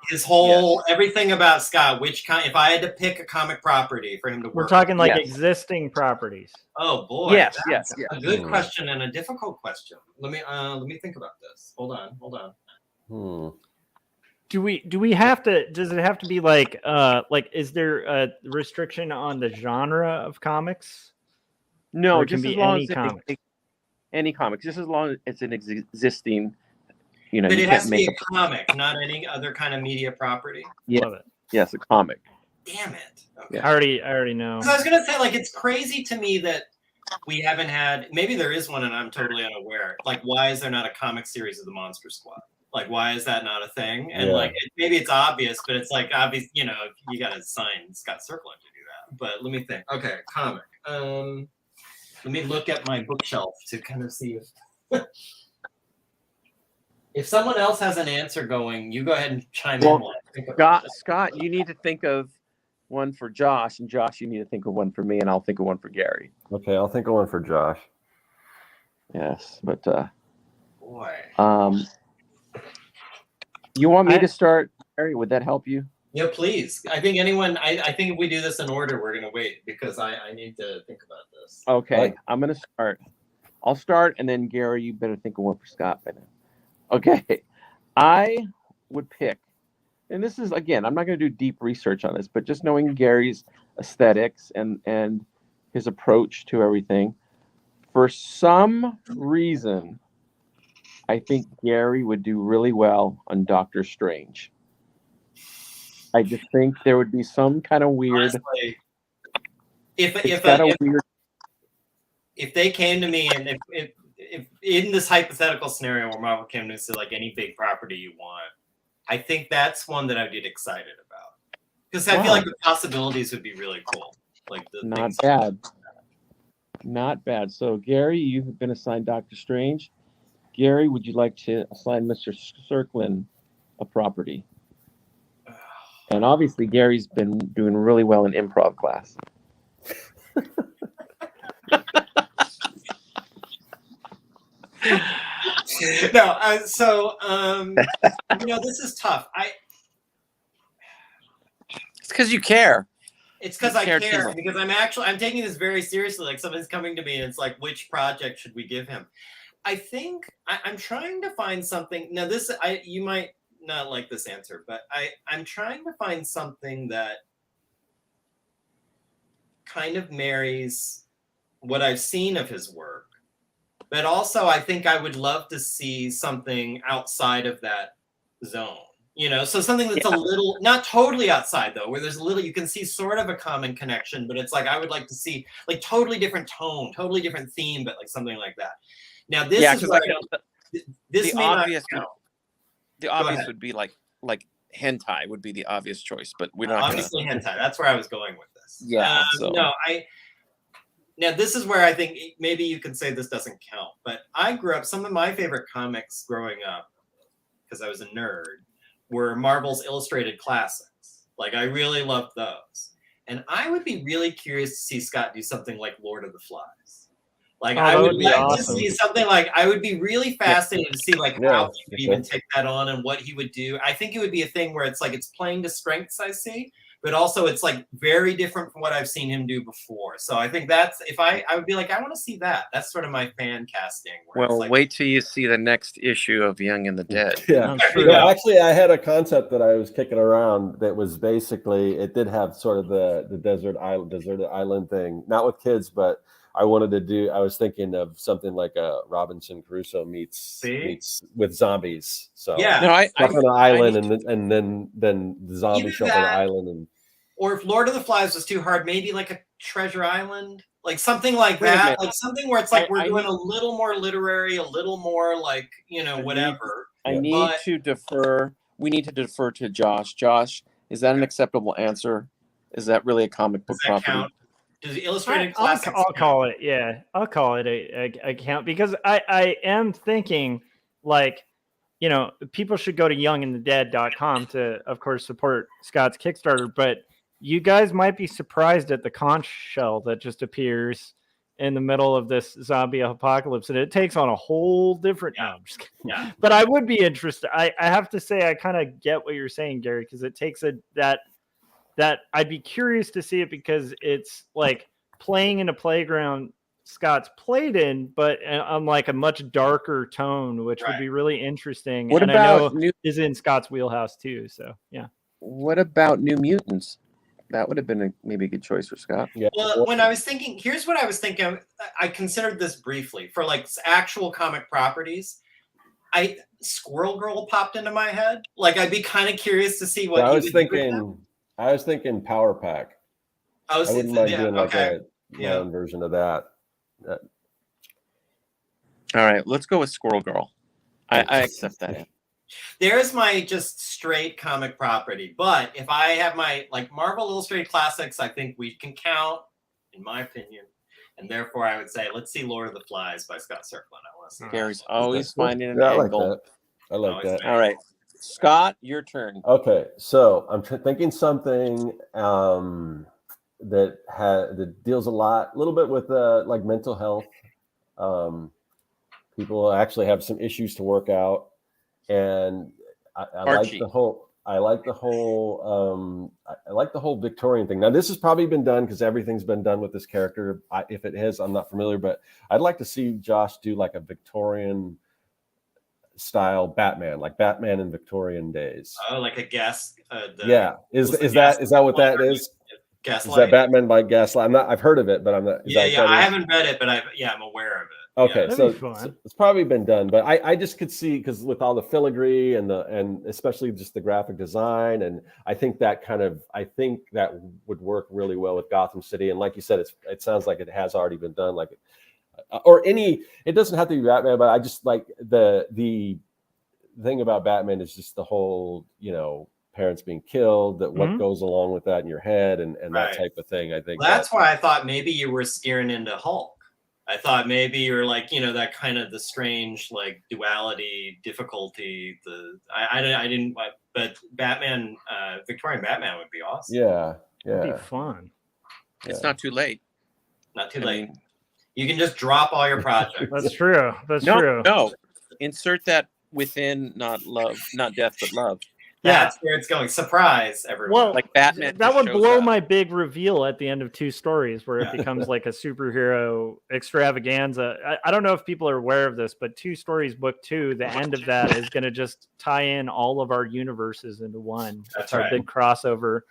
his whole everything about Scott. Which kind? If I had to pick a comic property for him to work, We're talking like Yes. existing properties. Oh boy, Yes, that's yes. a good Hmm. question and a difficult question. Let me think about this. Hold on. Do we have to? Does it have to be like is there a restriction on the genre of comics? No, Or it can just be as long any as comic. any comics, just as long as it's an existing. You know, But you it can't has to be make a comic, not any other kind of media property. Yeah. Love it. Yes, a comic. Damn it. Okay. I already know. 'Cause I was gonna say, like, it's crazy to me that we haven't had. Maybe there is one, and I'm totally unaware. Like, why is there not a comic series of the Monster Squad? Like, why is that not a thing? And Yeah. like, maybe it's obvious, but it's like obvious. You know, you got to sign Scott Serkland to do that. But let me think. Okay, comic. Let me look at my bookshelf to kind of see if. If someone else has an answer going, you go ahead and chime Well, in. while I think about it. Scott, you need to think of one for Josh, and Josh, you need to think of one for me, and I'll think of one for Gary. Okay, I'll think of one for Josh. Yes, but Boy. you want me to start, Gary? Would that help you? Yeah, please. I think I think if we do this in order, we're gonna wait because I need to think about this. Okay, Right. I'm gonna start. I'll start, and then Gary, you better think of one for Scott by then. Okay, I would pick, and this is again, I'm not going to do deep research on this, but just knowing Gary's aesthetics and his approach to everything, for some reason, I think Gary would do really well on Doctor Strange. I just think there would be some kind of weird. Honestly, if they came to me and if in this hypothetical scenario where Marvel came to me and said like any big property you want, I think that's one that I'd get excited about because I feel like the possibilities would be really cool. Like not bad. Not bad. So Gary, you've been assigned Doctor Strange. Gary, would you like to assign Mr. Serkland a property? And obviously, Gary's been doing really well in improv class. No, this is tough. It's because you care. It's because I care because I'm taking this very seriously. Like somebody's coming to me and it's like, which project should we give him? I think I'm trying to find something. Now, you might not like this answer, but I'm trying to find something that kind of marries what I've seen of his work, but also I think I would love to see something outside of that zone. So something that's a little, not totally outside though, where there's a little, you can see sort of a common connection, but it's like I would like to see like totally different tone, totally different theme, but like something like that. Now this is what this the may obvious not count. The obvious would be like hentai would be the obvious choice, but we're not obviously hentai. That's where I was going with this. Yeah. Now this is where I think maybe you can say this doesn't count, but I grew up. Some of my favorite comics growing up, because I was a nerd, were Marvel's illustrated classics. Like I really loved those, and I would be really curious to see Scott do something like Lord of the Flies. Like I would like to see something like I would be really fascinated to see like how he would even take that on and what he would do. I think it would be a thing where it's like it's playing to strengths I see, but also it's like very different from what I've seen him do before. So I think that's if I would be like I want to see that. That's sort of my fan casting. Well, wait till you see the next issue of Young and the Dead. Yeah. Actually, I had a concept that I was kicking around that was basically it did have sort of the deserted island thing, not with kids, but I was thinking of something like a Robinson Crusoe meets with zombies. So yeah, on an island and then the zombies show up on the island or if Lord of the Flies was too hard, maybe like a Treasure Island, like something like that, like something where it's like we're doing a little more literary, a little more like whatever. I need to defer. We need to defer to Josh. Josh, is that an acceptable answer? Is that really a comic book property? Count? Does illustrated classics? I'll call it. Yeah, I'll call it a count because I am thinking like, people should go to youngandthedead.com to, of course, support Scott's Kickstarter. But you guys might be surprised at the conch shell that just appears in the middle of this zombie apocalypse, and it takes on a whole different. No, I'm just kidding. Yeah. But I would be interested. I have to say I kind of get what you're saying, Gary, because it takes that I'd be curious to see it because it's like playing in a playground Scott's played in, but on like a much darker tone, which would be really interesting. What and about I know is in Scott's wheelhouse too. So yeah. What about New Mutants? That would have been maybe a good choice for Scott. Yeah. Well, when I was thinking, here's what I was thinking. I considered this briefly for like actual comic properties. Squirrel Girl popped into my head. Like I'd be kind of curious to see what I was thinking Power Pack. I wouldn't mind doing like a version of that. All right, let's go with Squirrel Girl. I accept that. There's my just straight comic property. But if I have my like Marvel Illustrated Classics, I think we can count, in my opinion. And therefore, I would say, let's see Lord of the Flies by Scott Serkland. I want to see Gary's always finding an angle. angle. I like that. All right. Scott, your turn. Okay, so I'm thinking something that deals a little bit with like mental health. People actually have some issues to work out, and I like Archie. the whole. I like the whole Victorian thing. Now, this has probably been done because everything's been done with this character. If it has, I'm not familiar, but I'd like to see Josh do like a Victorian style Batman, like Batman in Victorian days. Oh, like a gas. Yeah, is that what that is? Gaslight. Is that Batman by Gaslight? I've heard of it, but I'm not. I haven't read it, but I'm aware of it. Okay, Yeah. so it's probably been done, but I just could see, because with all the filigree and especially just the graphic design, and I think that would work really well with Gotham City. And like you said, it sounds like it has already been done, like it doesn't have to be Batman, but I just like the thing about Batman is just the whole, parents being killed, that what goes along with that in your head and that type of thing. I think that's why I thought maybe you were steering into Hulk. I thought maybe you're like, that kind of the strange like duality, difficulty. I didn't, but Batman, Victorian Batman would be awesome. Yeah, It'd be fun. It's not too late. Not too late. You can just drop all your projects. That's true. True. No, insert that within not death, but love. That's where it's going. Surprise, everyone. Well, like Batman. That would blow my big reveal at the end of 2 stories, where it becomes like a superhero extravaganza. I don't know if people are aware of this, but 2 Stories book 2, the end of that is going to just tie in all of our universes into one. That's our big crossover.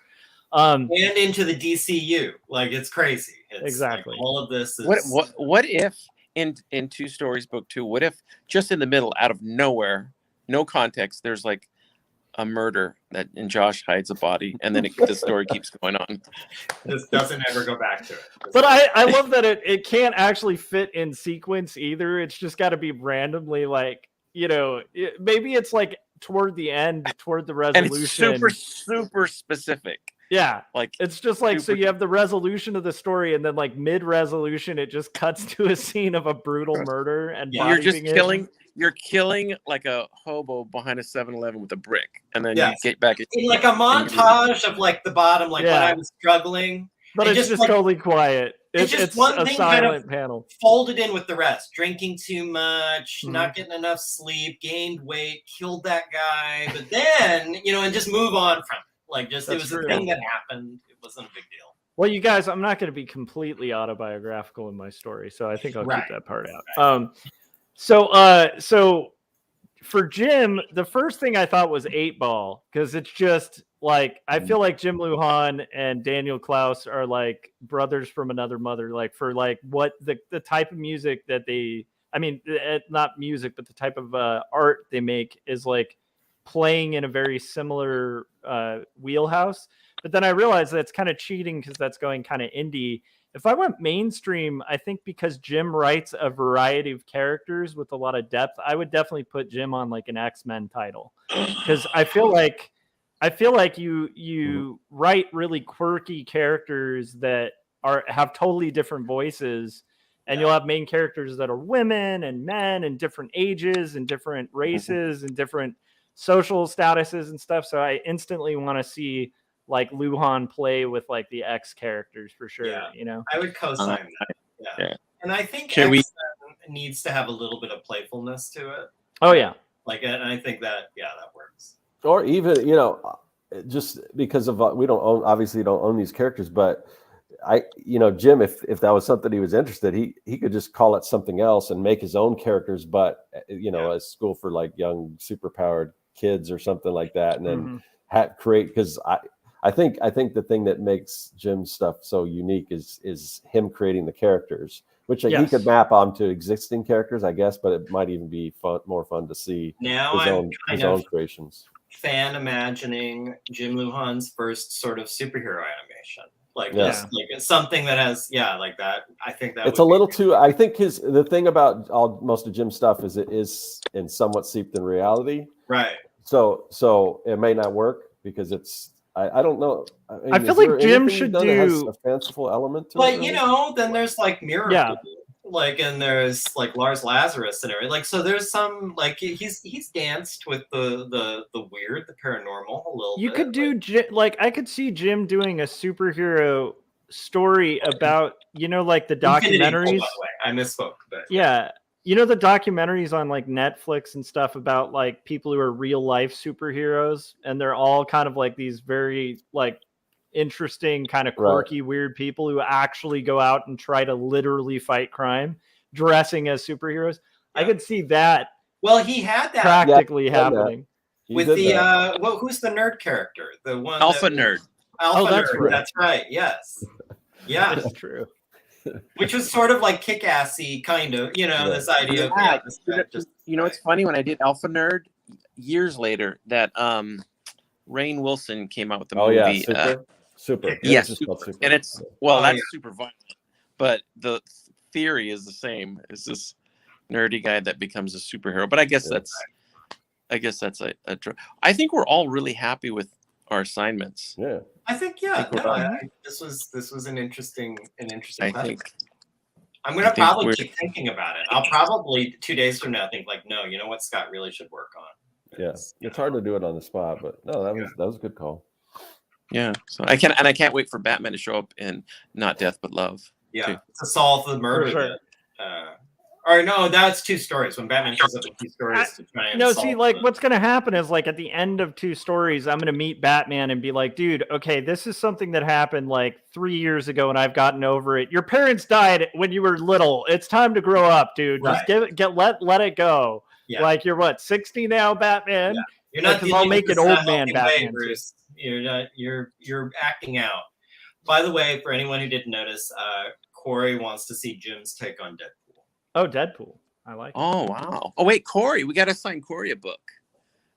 And into the DCU. Like, it's crazy. Exactly. Like, all of this is... What if in 2 Stories book 2, what if just in the middle, out of nowhere, no context, there's like a murder and Josh hides a body, and then the story keeps going on. This doesn't ever go back to it. But I love that it can't actually fit in sequence either. It's just got to be randomly, like, maybe it's like toward the end, toward the resolution. And it's super specific. Yeah, like it's just like, so you have the resolution of the story, and then like mid-resolution, it just cuts to a scene of a brutal murder, and you're just killing. You're killing like a hobo behind a 7-Eleven with a brick, and then you get back in like a montage of like the bottom, like when I was struggling. But it's just like, totally quiet. It's just one thing, silent kind of panel folded in with the rest. Drinking too much, not getting enough sleep, gained weight, killed that guy, but then and just move on from it. Like, just it was a thing that happened. It wasn't a big deal. Well, you guys, I'm not going to be completely autobiographical in my story, so I think I'll keep that part out. So for Jim, the first thing I thought was 8-Ball, because it's just like, I feel like Jim Lujan and Daniel Klaus are like brothers from another mother, like for like what the type of music that not music, but the type of art they make is like playing in a very similar wheelhouse. But then I realized that's kind of cheating, because that's going kind of indie. If I went mainstream, I think because Jim writes a variety of characters with a lot of depth, I would definitely put Jim on like an X-Men title, because I feel like you write really quirky characters that have totally different voices, and you'll have main characters that are women and men and different ages and different races and different social statuses and stuff. So I instantly want to see like Lujan play with like the X characters for sure. I would co-sign that. Yeah. And I think needs to have a little bit of playfulness to it. Oh yeah. Like, and I think that that works. Or even just because of we obviously don't own these characters, but Jim, if that was something he was interested, he could just call it something else and make his own characters, but a school for like young superpowered kids or something like that, and then create, because I think the thing that makes Jim's stuff so unique is him creating the characters, which he could map onto existing characters, I guess, but it might even be more fun to see now his own creations. Fan imagining Jim Lujan's first sort of superhero animation, like something that has like that. I think that it's a little too. I think the thing about most of Jim's stuff is it is in somewhat seeped in reality, right? So it may not work because it's. I don't know. I feel like Jim should do a fanciful element to it. But then there's like Miracle. like, and there's like Lars Lazarus and everything. Like, so there's some like he's danced with the weird, the paranormal a little. You bit. could do like I could see Jim doing a superhero story about like the Infinity Pool, by documentaries. the way. I misspoke, but Yeah. The documentaries on like Netflix and stuff about like people who are real life superheroes, and they're all kind of like these very like interesting, kind of quirky, weird people who actually go out and try to literally fight crime dressing as superheroes. Yeah. I could see that. Well, he had that practically happening. With the who's the nerd character? The one Alpha Nerd. Alpha that's Nerd. right. That's right. Yes. Yeah. That's true. Which was sort of like kick-assy, kind of, this idea of It's funny, when I did Alpha Nerd years later, that Rainn Wilson came out with the movie. Super. Yes, Super. And it's that's super violent, but the theory is the same. It's this nerdy guy that becomes a superhero. But I guess that's a I think we're all really happy with our assignments. Yeah. I think this was an interesting I question. think I'm gonna probably keep thinking about it. I'll probably 2 days from now think like, no, you know what Scott really should work on. It's hard to do it on the spot, but no, that was a good call. Yeah. So I can't wait for Batman to show up in Not Death But Love. Yeah, too. to solve the murder. Sure. Or no, that's 2 stories. When Batman shows up in 2 stories to try and see, like what's gonna happen is like at the end of 2 stories, I'm gonna meet Batman and be like, dude, okay, this is something that happened like 3 years ago and I've gotten over it. Your parents died when you were little. It's time to grow up, dude. Right. Just let it go. Yeah. Like you're what, 60 now, Batman? Yeah. You're not because I'll make an old man Batman. Bruce. You're not. You're acting out. By the way, for anyone who didn't notice, Corey wants to see Jim's take on Deadpool. Oh, Deadpool. I like it. Oh wow. Oh wait, Corey. We got to sign Corey a book.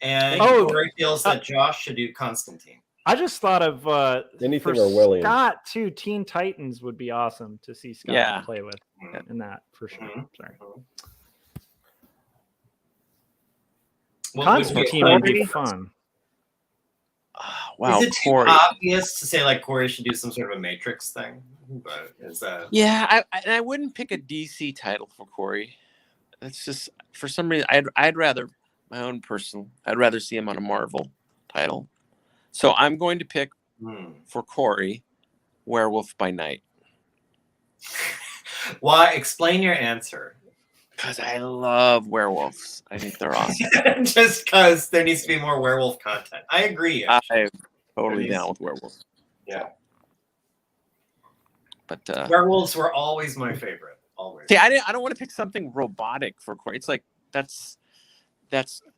And Corey feels that Josh should do Constantine. I just thought of anything for Orwellian. Scott too. Teen Titans would be awesome to see Scott play with in that for sure. Sorry. Constantine would be fun. Wow, is it Corey. too obvious to say like Corey should do some sort of a Matrix thing? But is that? Yeah, I wouldn't pick a DC title for Corey. That's just for some reason I'd rather my own personal. I'd rather see him on a Marvel title. So I'm going to pick for Corey, Werewolf by Night. Why? Explain your answer. Because I love werewolves. I think they're awesome. Just because there needs to be more werewolf content. I agree. I'm totally down with werewolves. Yeah. But werewolves were always my favorite. Always. See, I don't want to pick something robotic for Corey. It's like that's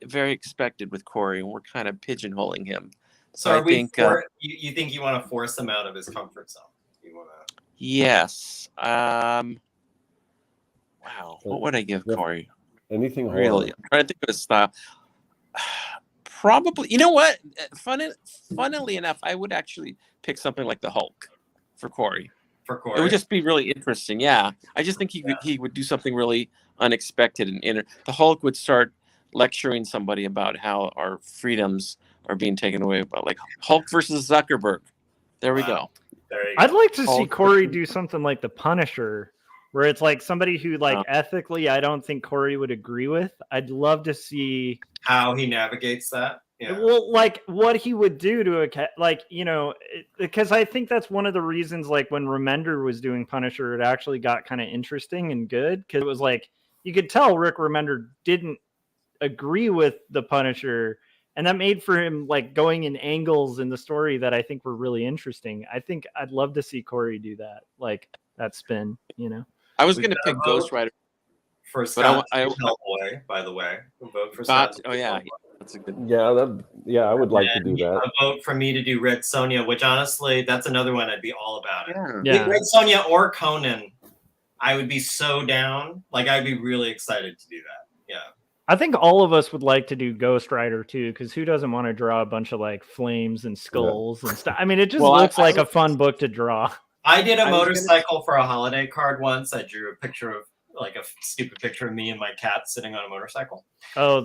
very expected with Corey, and we're kind of pigeonholing him. So I think you think you want to force him out of his comfort zone? You want to? Yes. Wow. What would I give Corey? Anything really? I'm trying to think of his style. Probably. You know what? Funnily enough, I would actually pick something like the Hulk for Corey. It would just be really interesting. Yeah. I just think he would do something really unexpected and the Hulk would start lecturing somebody about how our freedoms are being taken away, about like Hulk versus Zuckerberg. There we go. I'd like to see Corey do something like the Punisher, where it's like somebody who like ethically I don't think Corey would agree with. I'd love to see how he navigates that. Yeah. Well, like what he would do to because I think that's one of the reasons like when Remender was doing Punisher, it actually got kind of interesting and good because it was like you could tell Rick Remender didn't agree with the Punisher, and that made for him like going in angles in the story that I think were really interesting. I think I'd love to see Corey do that, like that spin, I was going to pick Ghost Rider for Scott Hellboy, by the way. Vote for Scott. Oh yeah, that's a good. Yeah, I would like to do that. A vote for me to do Red Sonja, which honestly, that's another one I'd be all about it. Yeah. Red Sonja or Conan, I would be so down. Like I'd be really excited to do that. Yeah. I think all of us would like to do Ghost Rider too, because who doesn't want to draw a bunch of like flames and skulls and stuff? I mean, it just looks like a fun book to draw. I did a motorcycle for a holiday card once. I drew a picture of like a stupid picture of me and my cat sitting on a motorcycle. Oh,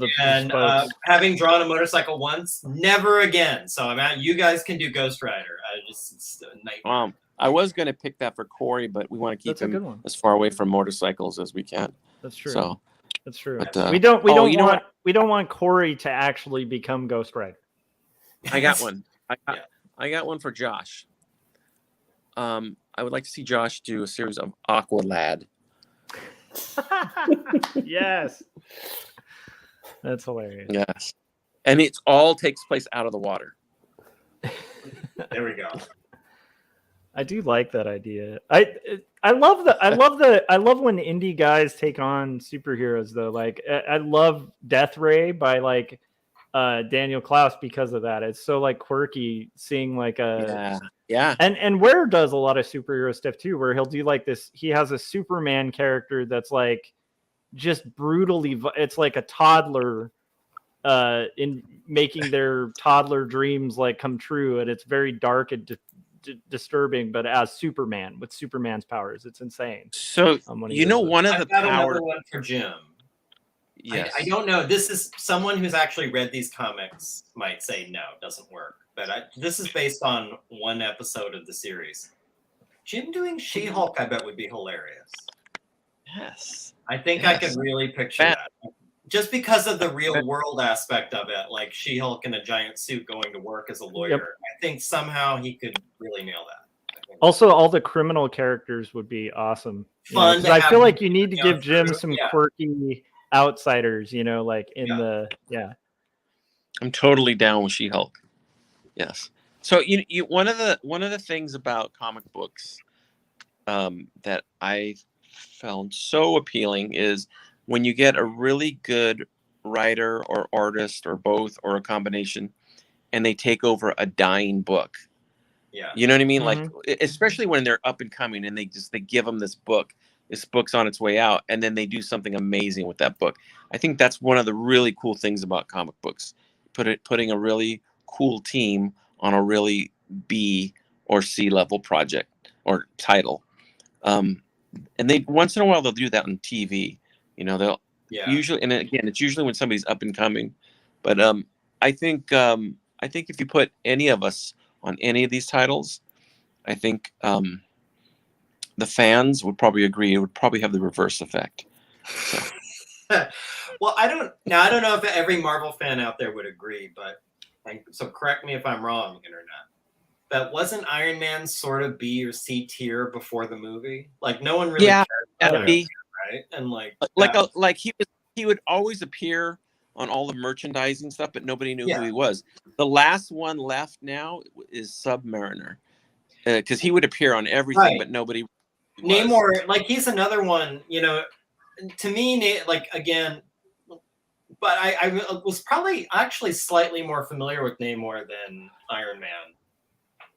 having drawn a motorcycle once, never again. So I'm out. You guys can do Ghost Rider. It's a nightmare. I was going to pick that for Corey, but we want to keep That's a good him one. as far away from motorcycles as we can. That's true. So That's true. But, we don't you know we don't want Corey to actually become Ghost Rider. I got one. I got one for Josh. I would like to see Josh do a series of Aqua Lad. Yes. That's hilarious. Yes. And it all takes place out of the water. There we go. I do like that idea. I love when indie guys take on superheroes though. Like I love Death Ray by like Daniel Klaus because of that. It's so like quirky seeing like a yeah. And Ware does a lot of superhero stuff too, where he'll do like this. He has a Superman character that's like just brutally. It's like a toddler in making their toddler dreams like come true, and it's very dark and disturbing. But as Superman with Superman's powers, it's insane. So you know, one of the power one for Jim. Yes. I don't know. This is someone who's actually read these comics might say no, it doesn't work. But this is based on one episode of the series. Jim doing She-Hulk, I bet, would be hilarious. Yes. I think I could really picture that. Just because of the real world aspect of it, like She-Hulk in a giant suit going to work as a lawyer. Yep. I think somehow he could really nail that. Also, all the criminal characters would be awesome. Fun. I feel like you need to give Jim through, some quirky outsiders, like in I'm totally down with She-Hulk. Yes. So you one of the things about comic books that I found so appealing is when you get a really good writer or artist or both or a combination, and they take over a dying book. Yeah. You know what I mean? Mm-hmm. Like, especially when they're up and coming and they give them this book. This book's on its way out, and then they do something amazing with that book. I think that's one of the really cool things about comic books. Putting a really cool team on a really B or C level project or title. And they once in a while they'll do that on TV. They'll usually, and again, it's usually when somebody's up and coming. But I think if you put any of us on any of these titles, I think the fans would probably agree. It would probably have the reverse effect. So. Well, I don't know if every Marvel fan out there would agree, but so correct me if I'm wrong, internet. But wasn't Iron Man sort of B or C tier before the movie? Like no one really cared about him, right? And like he would always appear on all the merchandising stuff, but nobody knew who he was. The last one left now is Submariner, because he would appear on everything, but nobody. Namor, like he's another one, to me, like again, but I was probably actually slightly more familiar with Namor than Iron Man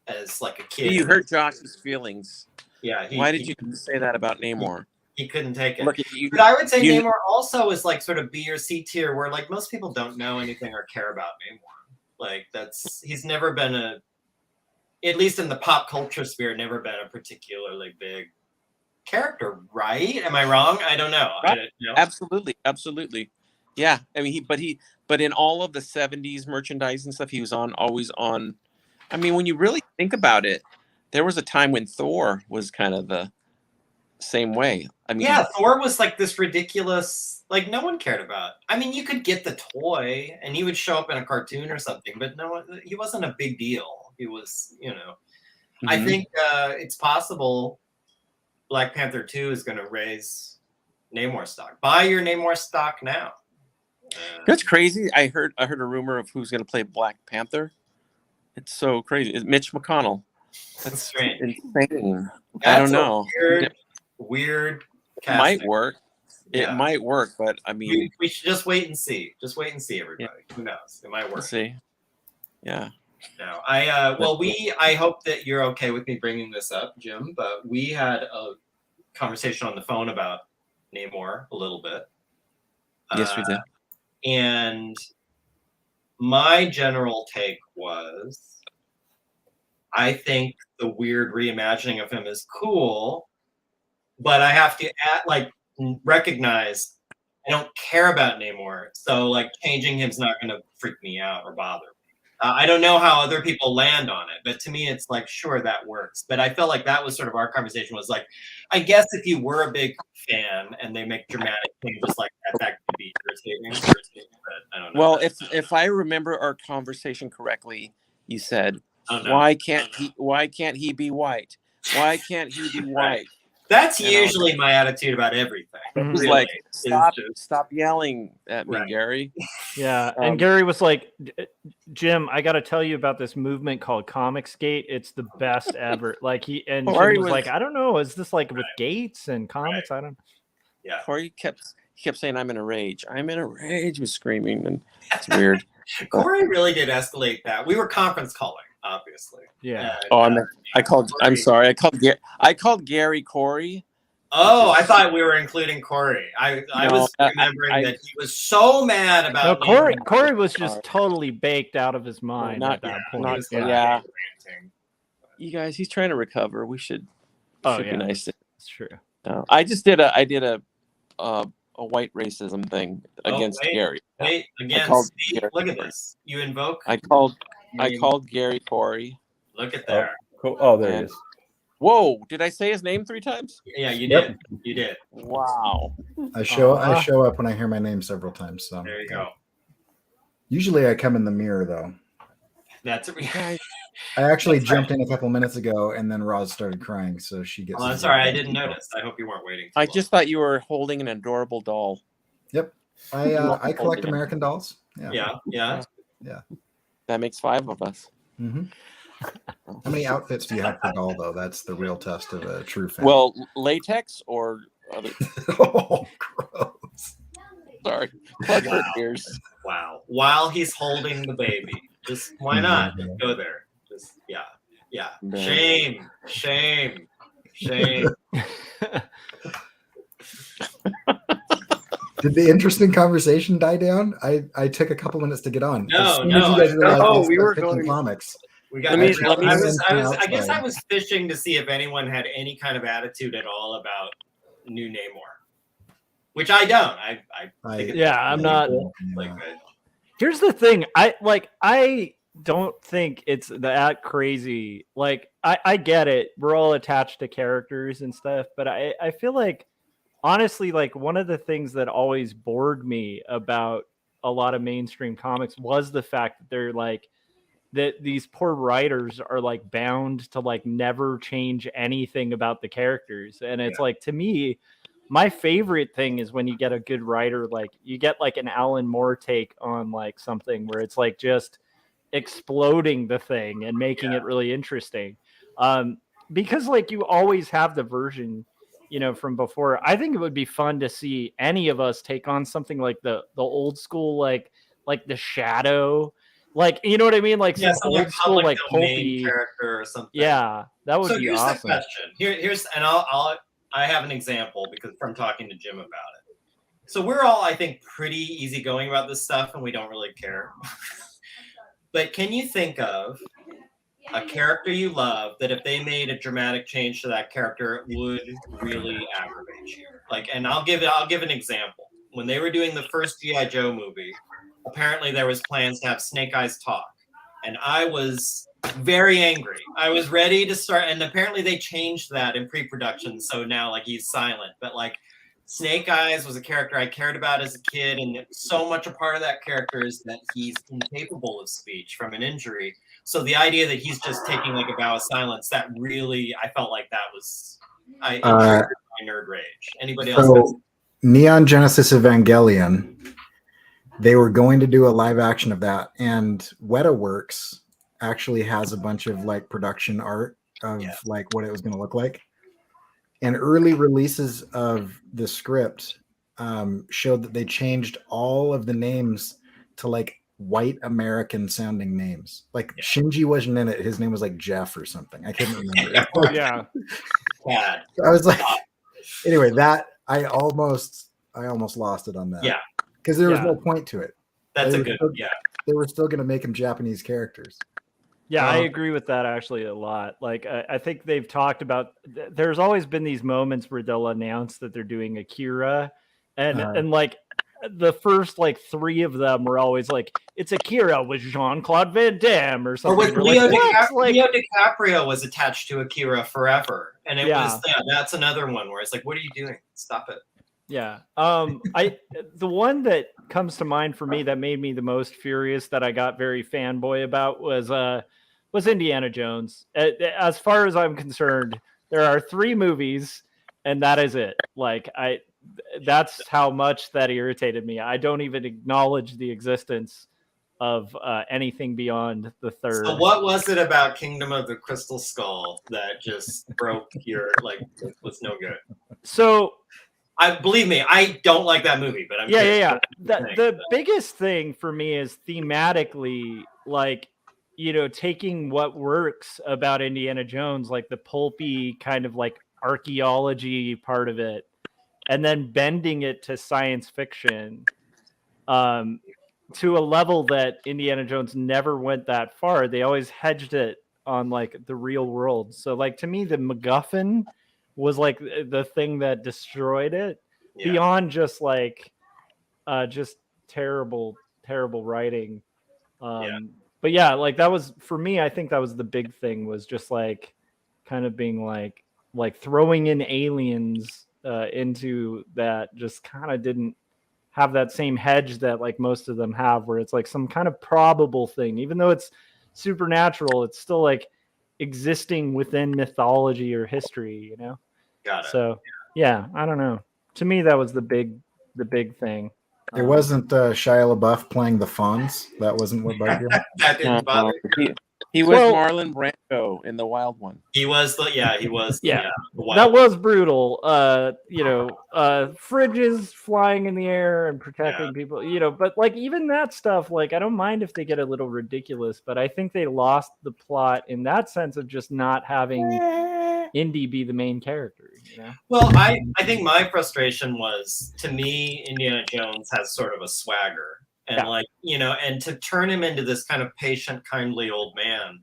as like a kid. You hurt Josh's feelings. Yeah. Why did you say that about Namor? He couldn't take it. Look, but I would say Namor also is like sort of B or C tier, where like most people don't know anything or care about Namor. Like he's never been at least in the pop culture sphere, never been a particularly big character, right? Am I wrong? I don't know. Right. Absolutely. Yeah. I mean, but in all of the 70s merchandise and stuff, he was always on. I mean, when you really think about it, there was a time when Thor was kind of the same way. I mean, Thor was like this ridiculous, like no one cared about. I mean, you could get the toy and he would show up in a cartoon or something, but no, he wasn't a big deal. He was, Mm-hmm. I think it's possible Black Panther 2 is going to raise Namor stock. Buy your Namor stock now. That's crazy. I heard a rumor of who's going to play Black Panther. It's so crazy. It's Mitch McConnell. That's strange. Insane. I don't know. Weird casting. Might work. It might work, but I mean, we should just wait and see. Just wait and see, everybody. Yeah. Who knows? It might work. Let's see. Yeah. No, I hope that you're okay with me bringing this up, Jim. But we had a conversation on the phone about Namor a little bit. Yes, we did. And my general take was, I think the weird reimagining of him is cool, but I have to recognize I don't care about Namor, so like changing him's not going to freak me out or bother me. I don't know how other people land on it, but to me, it's like, sure, that works. But I felt like that was sort of our conversation was like, I guess if you were a big fan and they make dramatic changes like that could be irritating. But I don't know. Well, if I remember our conversation correctly, you said, Oh, no. why can't he be white? Why can't he be white? That's usually my attitude about everything. He's Really. like, It's just- stop yelling at me, Right. Gary. Yeah, and Gary was like, Jim, I got to tell you about this movement called Comicsgate. It's the best ever. Like Jim Corey was was- like, I don't know, is this like with Gates and comics? I don't. Yeah. Corey kept saying, "I'm in a rage. I'm in a rage," was screaming, and it's weird. Corey really did escalate that. We were conference calling, obviously. Yeah. And, I called Gary Corey. Oh, I thought we were including Corey. I was remembering that he was so mad No, about Corey was just totally baked out of his mind not- at that He point. was, Yeah. ranting. You guys, he's trying to recover. We should Oh, be yeah. nice to It's true. I did a white racism thing against wait. Gary. Wait, again, called Steve, Gary look at Corey. this. You invoke. I called Gary Corey. Look at there. Cool. Oh, there he is. Whoa! Did I say his name 3 times? Yeah, you Yep. did. You did. Wow. I show Uh-huh. up when I hear my name several times. So There you go. usually I come in the mirror though. That's Guys, I actually That's right. jumped in a couple minutes ago, and then Roz started crying, so she gets. Oh, I'm sorry, I didn't notice. I hope you weren't waiting. I just thought you were holding an adorable doll. I collect American dolls. Yeah. Yeah. That makes 5 of us. hmm How many outfits do you have per doll, though? That's the real test of a true fan. Well, latex or other. oh, gross. Sorry, plug her ears. Wow. While he's holding the baby, just why not? Just go there. Just yeah. Shame. Did the interesting conversation die down? I took a couple minutes to get on. No, As soon as no, you guys realized no, I we was were picking going- comics. We got. Let me- I guess outside. I was fishing to see if anyone had any kind of attitude at all about New Namor, which I don't. I think it's Yeah, I'm not. like Yeah. good. Here's the thing. I don't think it's that crazy. Like, I get it. We're all attached to characters and stuff, but I feel like, honestly, like, one of the things that always bored me about a lot of mainstream comics was the fact that they're like, that these poor writers are like bound to like never change anything about the characters. And it's like, to me, my favorite thing is when you get a good writer, like you get like an Alan Moore take on like something where it's like just exploding the thing and making it really interesting. Because like you always have the version, from before. I think it would be fun to see any of us take on something like the old school, like the Shadow, like, you know what I mean? Like some something old school, like domain pulpy character or something. Yeah, that would So be here's awesome. the question. Here's and I have an example because from talking to Jim about it. So we're all, I think, pretty easygoing about this stuff, and we don't really care. But can you think of a character you love that if they made a dramatic change to that character, it would really aggravate you? Like, and I'll give an example. When they were doing the first G.I. Joe movie, apparently there was plans to have Snake Eyes talk, and I was very angry. I was ready to start, and apparently they changed that in pre-production, so now like he's silent. But like Snake Eyes was a character I cared about as a kid, and so much a part of that character is that he's incapable of speech from an injury. So the idea that he's just taking like a vow of silence, that really, I felt like that was it triggered my nerd rage. Anybody else? So, Neon Genesis Evangelion, they were going to do a live action of that, and WetaWorks actually has a bunch of like production art of like what it was going to look like. And early releases of the script showed that they changed all of the names to like white American sounding names. Like Shinji wasn't in it; his name was like Jeff or something. I couldn't remember. Yeah. Bad. I was like, anyway, that I almost lost it on that. Yeah. Because there was no point to it. That's They a were good, still- yeah. They were still going to make them Japanese characters. Yeah, I agree with that actually a lot. Like, I think they've talked about, there's always been these moments where they'll announce that they're doing Akira, and like, the first like 3 of them were always like, it's Akira with Jean-Claude Van Damme or Or something. with We're Leo, like, what? Leo DiCaprio was attached to Akira forever, and it Yeah. was that's another one where it's like, what are you doing? Stop it. Yeah. The one that comes to mind for me that made me the most furious that I got very fanboy about was Indiana Jones. As far as I'm concerned, there are 3 movies and that is it. Like that's how much that irritated me. I don't even acknowledge the existence of anything beyond the 3rd. So what was it about Kingdom of the Crystal Skull that just broke your was no good? So believe me, I don't like that movie, but I'm yeah. The biggest thing for me is thematically, like, you know, taking what works about Indiana Jones, like the pulpy kind of like archaeology part of it, and then bending it to science fiction, to a level that Indiana Jones never went that far. They always hedged it on like the real world. So like to me, the MacGuffin was like the thing that destroyed it, beyond just like just terrible writing. But yeah, like that was for me, I think that was the big thing, was just like kind of being like throwing in aliens into that just kind of didn't have that same hedge that like most of them have, where it's like some kind of probable thing, even though it's supernatural, it's still like existing within mythology or history, you know? Got it. So yeah, I don't know. To me, that was the big thing. It wasn't Shia LaBeouf playing the Fonz. That wasn't what bugged you. That didn't bother you. He was Marlon Brando in The Wild One. He was the that was brutal. You know, fridges flying in the air and protecting people, you know, but like even that stuff, like I don't mind if they get a little ridiculous, but I think they lost the plot in that sense of just not having Indy be the main character, you know? Well, I think my frustration was, to me, Indiana Jones has sort of a swagger. And like, you know, and to turn him into this kind of patient, kindly old man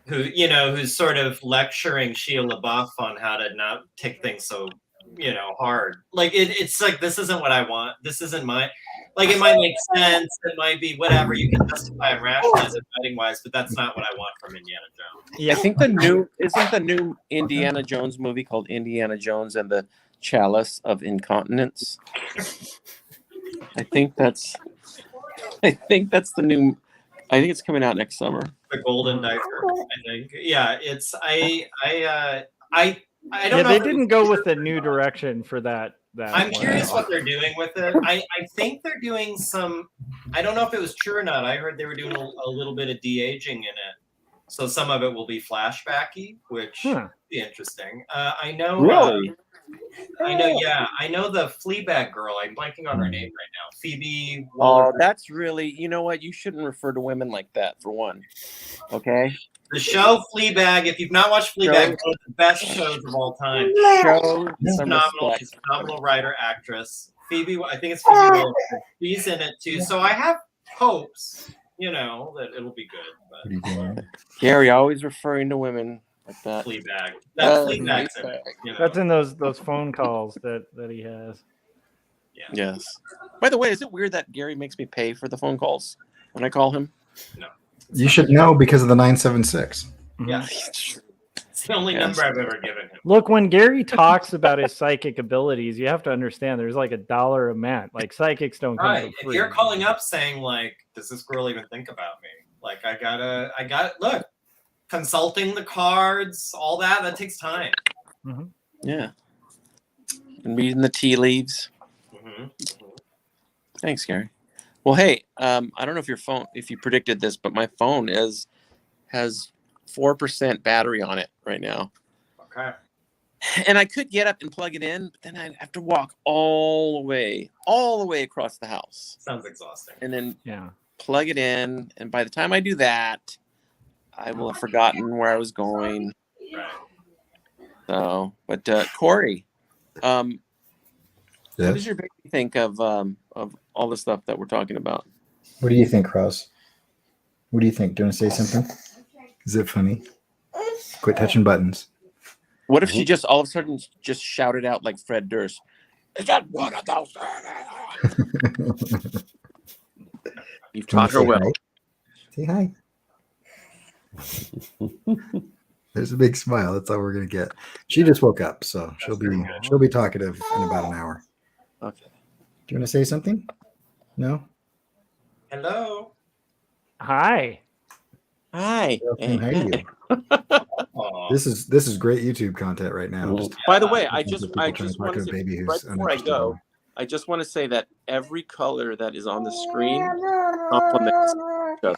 who, you know, who's sort of lecturing Shia LaBeouf on how to not take things so, you know, hard. Like it's like, this isn't what I want. This isn't my, like, it might make sense. It might be whatever. You can justify and rationalize it writing wise, but that's not what I want from Indiana Jones. Yeah, I think isn't the new Indiana Jones movie called Indiana Jones and the Chalice of Incontinence? I think that's the new. I think it's coming out next summer. The Golden Diaper, I think. Yeah, it's I don't know. They didn't go with a new direction for that. I'm curious what they're doing with it. I think they're doing some. I don't know if it was true or not. I heard they were doing a little bit of de-aging in it, so some of it will be flashbacky, which will be interesting. I know. Really? I know. Yeah, I know the Fleabag girl. I'm blanking on her name right now. Phoebe. Oh, that's really. You know what? You shouldn't refer to women like that. For one, okay. The show Fleabag. If you've not watched Fleabag, it's one of the best shows of all time. She's phenomenal. She's a phenomenal writer, actress. Phoebe, I think it's Phoebe Wilson. She's in it too. So I have hopes, you know, that it'll be good. But Gary always referring to women like that. Fleabag. That's Fleabag's in it. You know? That's in those phone calls that he has. Yeah. Yes. By the way, is it weird that Gary makes me pay for the phone calls when I call him? No. You should know because of the 976. Yeah. It's the only number I've ever given him. Look, when Gary talks about his psychic abilities, you have to understand there's like $1 amount. Like psychics don't come for free. If you're calling up saying like, does this girl even think about me? Like I got look, consulting the cards, all that takes time. Mm-hmm. Yeah. And reading the tea leaves. Mm-hmm. Thanks, Gary. Well, hey, I don't know if you predicted this, but my phone has 4% battery on it right now. Okay. And I could get up and plug it in, but then I'd have to walk all the way across the house. Sounds exhausting. And then plug it in. And by the time I do that, I will have forgotten where I was going. Right. So, but Corey, Yes? what does your baby think of all the stuff that we're talking about? What do you think, Ross? What do you think? Do you want to say something? Is it funny? Quit touching buttons. What if she just all of a sudden just shouted out like Fred Durst, Is that one of those? You've taught her well. Say hi. There's a big smile. That's all we're gonna get. She just woke up, so she'll be talkative in about an hour. Okay. Do you want to say something? No. Hello. Hi. Hi. Saying hi to you. Aw. This is great YouTube content right now. Well, Just By the way, I people just trying to want talk to to a say, baby right who's before I uninterested go, in I just want to say that every color that is on the screen complements each other.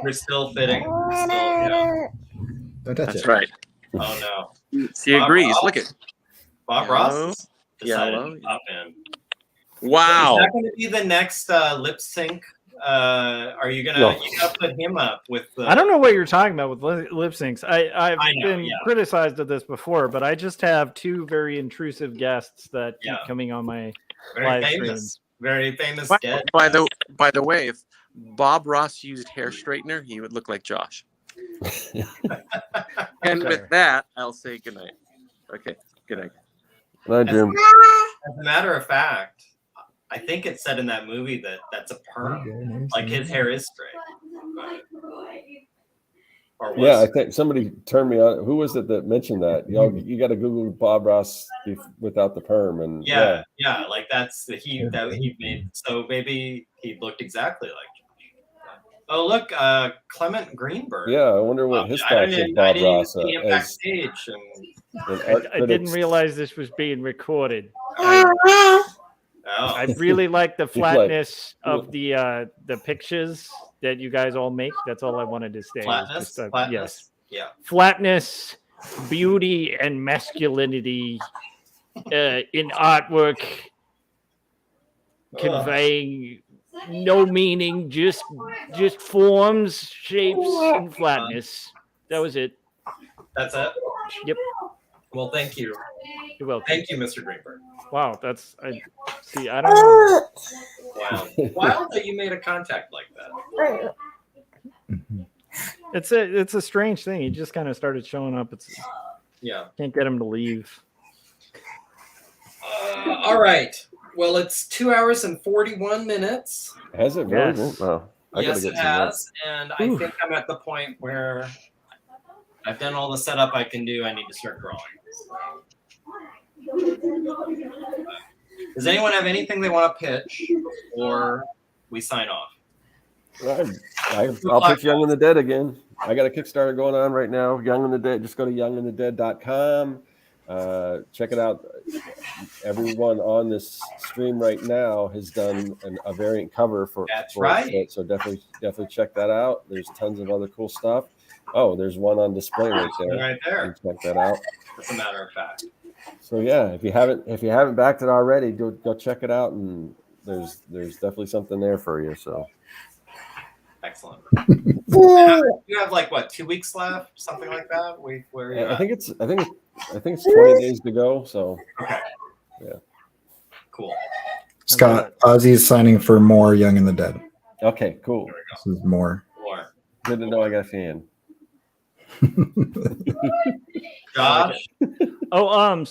We're still fitting. Still, yeah. Don't touch That's it. right. Oh She agrees. Look at Bob Yellow, Ross decided yellow. to pop in. Wow. Is that going to be the next lip sync? Are you gonna No. you gotta put him up with the? I don't know what you're talking about with lip syncs. I've I know, been yeah. criticized of this before, but I just have two very intrusive guests that keep Yeah. coming on my Very live famous, streams. very famous By, dead. by the way, if Bob Ross used hair straightener, he would look like Josh. And Fair. with that, I'll say goodnight. Okay, good night. Hi, Jim. As a matter of fact, I think it said in that movie that that's a perm. Like his hair is straight. Or was Yeah, I straight. think somebody turned me on. Who was it that mentioned that? Y'all, you got to Google Bob Ross without the perm, and Yeah, like that's the he made. So maybe he looked exactly like Josh. Oh look, Clement Greenberg. yeah. I wonder what his I thoughts didn't, of I Bob didn't even Ross see him as backstage. And, an art I didn't critics. realize this was being recorded. oh, I really like the like- flatness of the pictures that you guys all make. That's all I wanted to say. flatness. Yes, Flatness. Yeah. flatness, beauty, and masculinity in artwork, conveying no meaning, just forms, shapes, and flatness. That was it. That's it. Yep. Well, thank you. You're welcome. Thank you, Mr. Greenberg. Wow, I don't know. Wow. Wow that you made a contact like that. It's a strange thing. He just kind of started showing up. Yeah. Can't get him to leave. All right. Well, it's 2 hours and 41 minutes. Has it really? Yes. Oh, I Yes, gotta it get some work. has. And I think I'm at the point where I've done all the setup I can do. I need to start drawing. Does anyone have anything they want to pitch, or we sign off? I'll pitch Young and the Dead again. I got a Kickstarter going on right now. Young and the Dead. Just go to youngandthedead.com. Check it out. Everyone on this stream right now has done a variant cover for. That's for right. it, so definitely check that out. There's tons of other cool stuff. Oh, there's one on display right there. Right You there. can check that out. As a matter of fact. So yeah, if you haven't backed it already, go check it out, and there's definitely something there for you. So Excellent. You have like what, 2 weeks left, something like that. I think it's 20 days to go. So okay. Yeah. Cool. Scott, Ozzy's signing for more Young and the Dead. Okay, cool. There we This is more. go. More. Good to know I got a fan. Josh. Oh,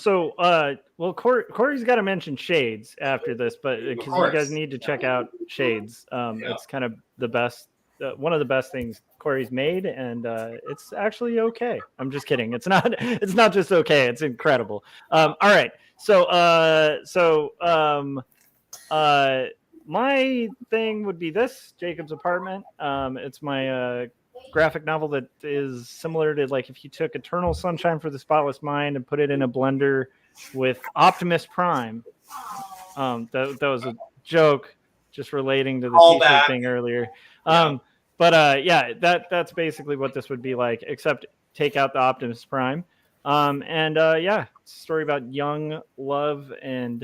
well, Corey's got to mention Shades after this, but because you guys need to check out Shades. It's kind of the best, one of the best things Corey's made, and it's actually okay. I'm just kidding. It's not just okay. It's incredible. All right. My thing would be this Jacob's Apartment. It's my graphic novel that is similar to, like, if you took Eternal Sunshine for the Spotless Mind and put it in a blender with Optimus Prime. That was a joke, just relating to the t-shirt thing earlier. That's basically what this would be like, except take out the Optimus Prime. It's a story about young love and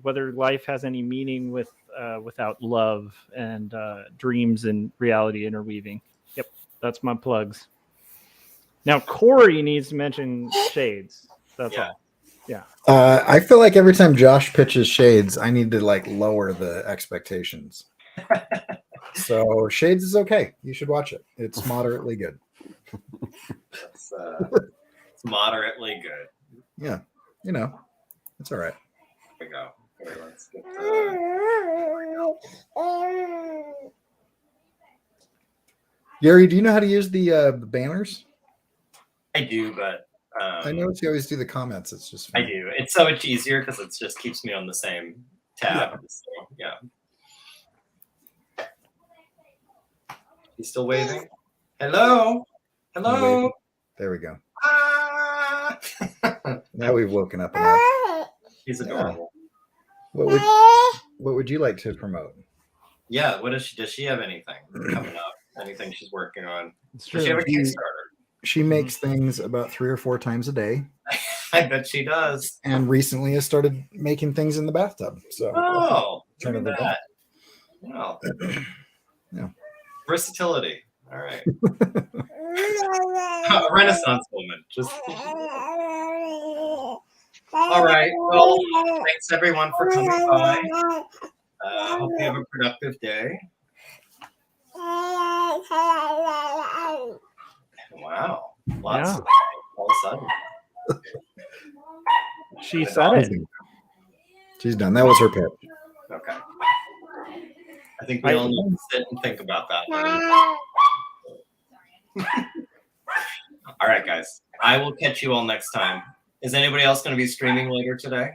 whether life has any meaning without love, and dreams and reality interweaving. Yep, that's my plugs. Now Corey needs to mention Shades. That's all. Yeah. I feel like every time Josh pitches Shades, I need to like lower the expectations. So Shades is okay. You should watch it. It's moderately good. It's moderately good. Yeah, you know, It's all right. There we go. Here, let's get Gary, do you know how to use the banners? I do, but I notice you always do the comments. It's just I fun. do. It's so much easier because it just keeps me on the same tab. So, yeah. He's still waving. Hello. Hello. Waving. There we go. Ah! Now we've woken up enough. He's adorable. What would you like to promote? Yeah. What does she have anything coming up? Anything she's working on? It's Does she have a true. Kickstarter? She makes things about 3 or 4 times a day, I bet she does. and recently has started making things in the bathtub. So Oh, Turn look of at events. that. Wow. Yeah. Versatility. All right. A Renaissance woman. Just. All right. Well, thanks everyone for coming by. Hope you have a productive day. Wow. Lots of all of a sudden. She said it. She's done. That was her pitch. Okay. I think we all need to sit and think about that. All right, guys. I will catch you all next time. Is anybody else going to be streaming later today?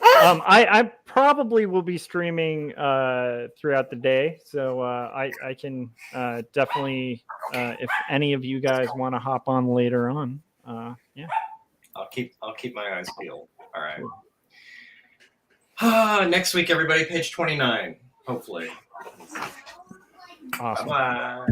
I probably will be streaming throughout the day, so I can definitely if any of you guys want to hop on later on, yeah. I'll keep my eyes peeled. All right. Next week, everybody, page 29. Hopefully. Awesome. Bye.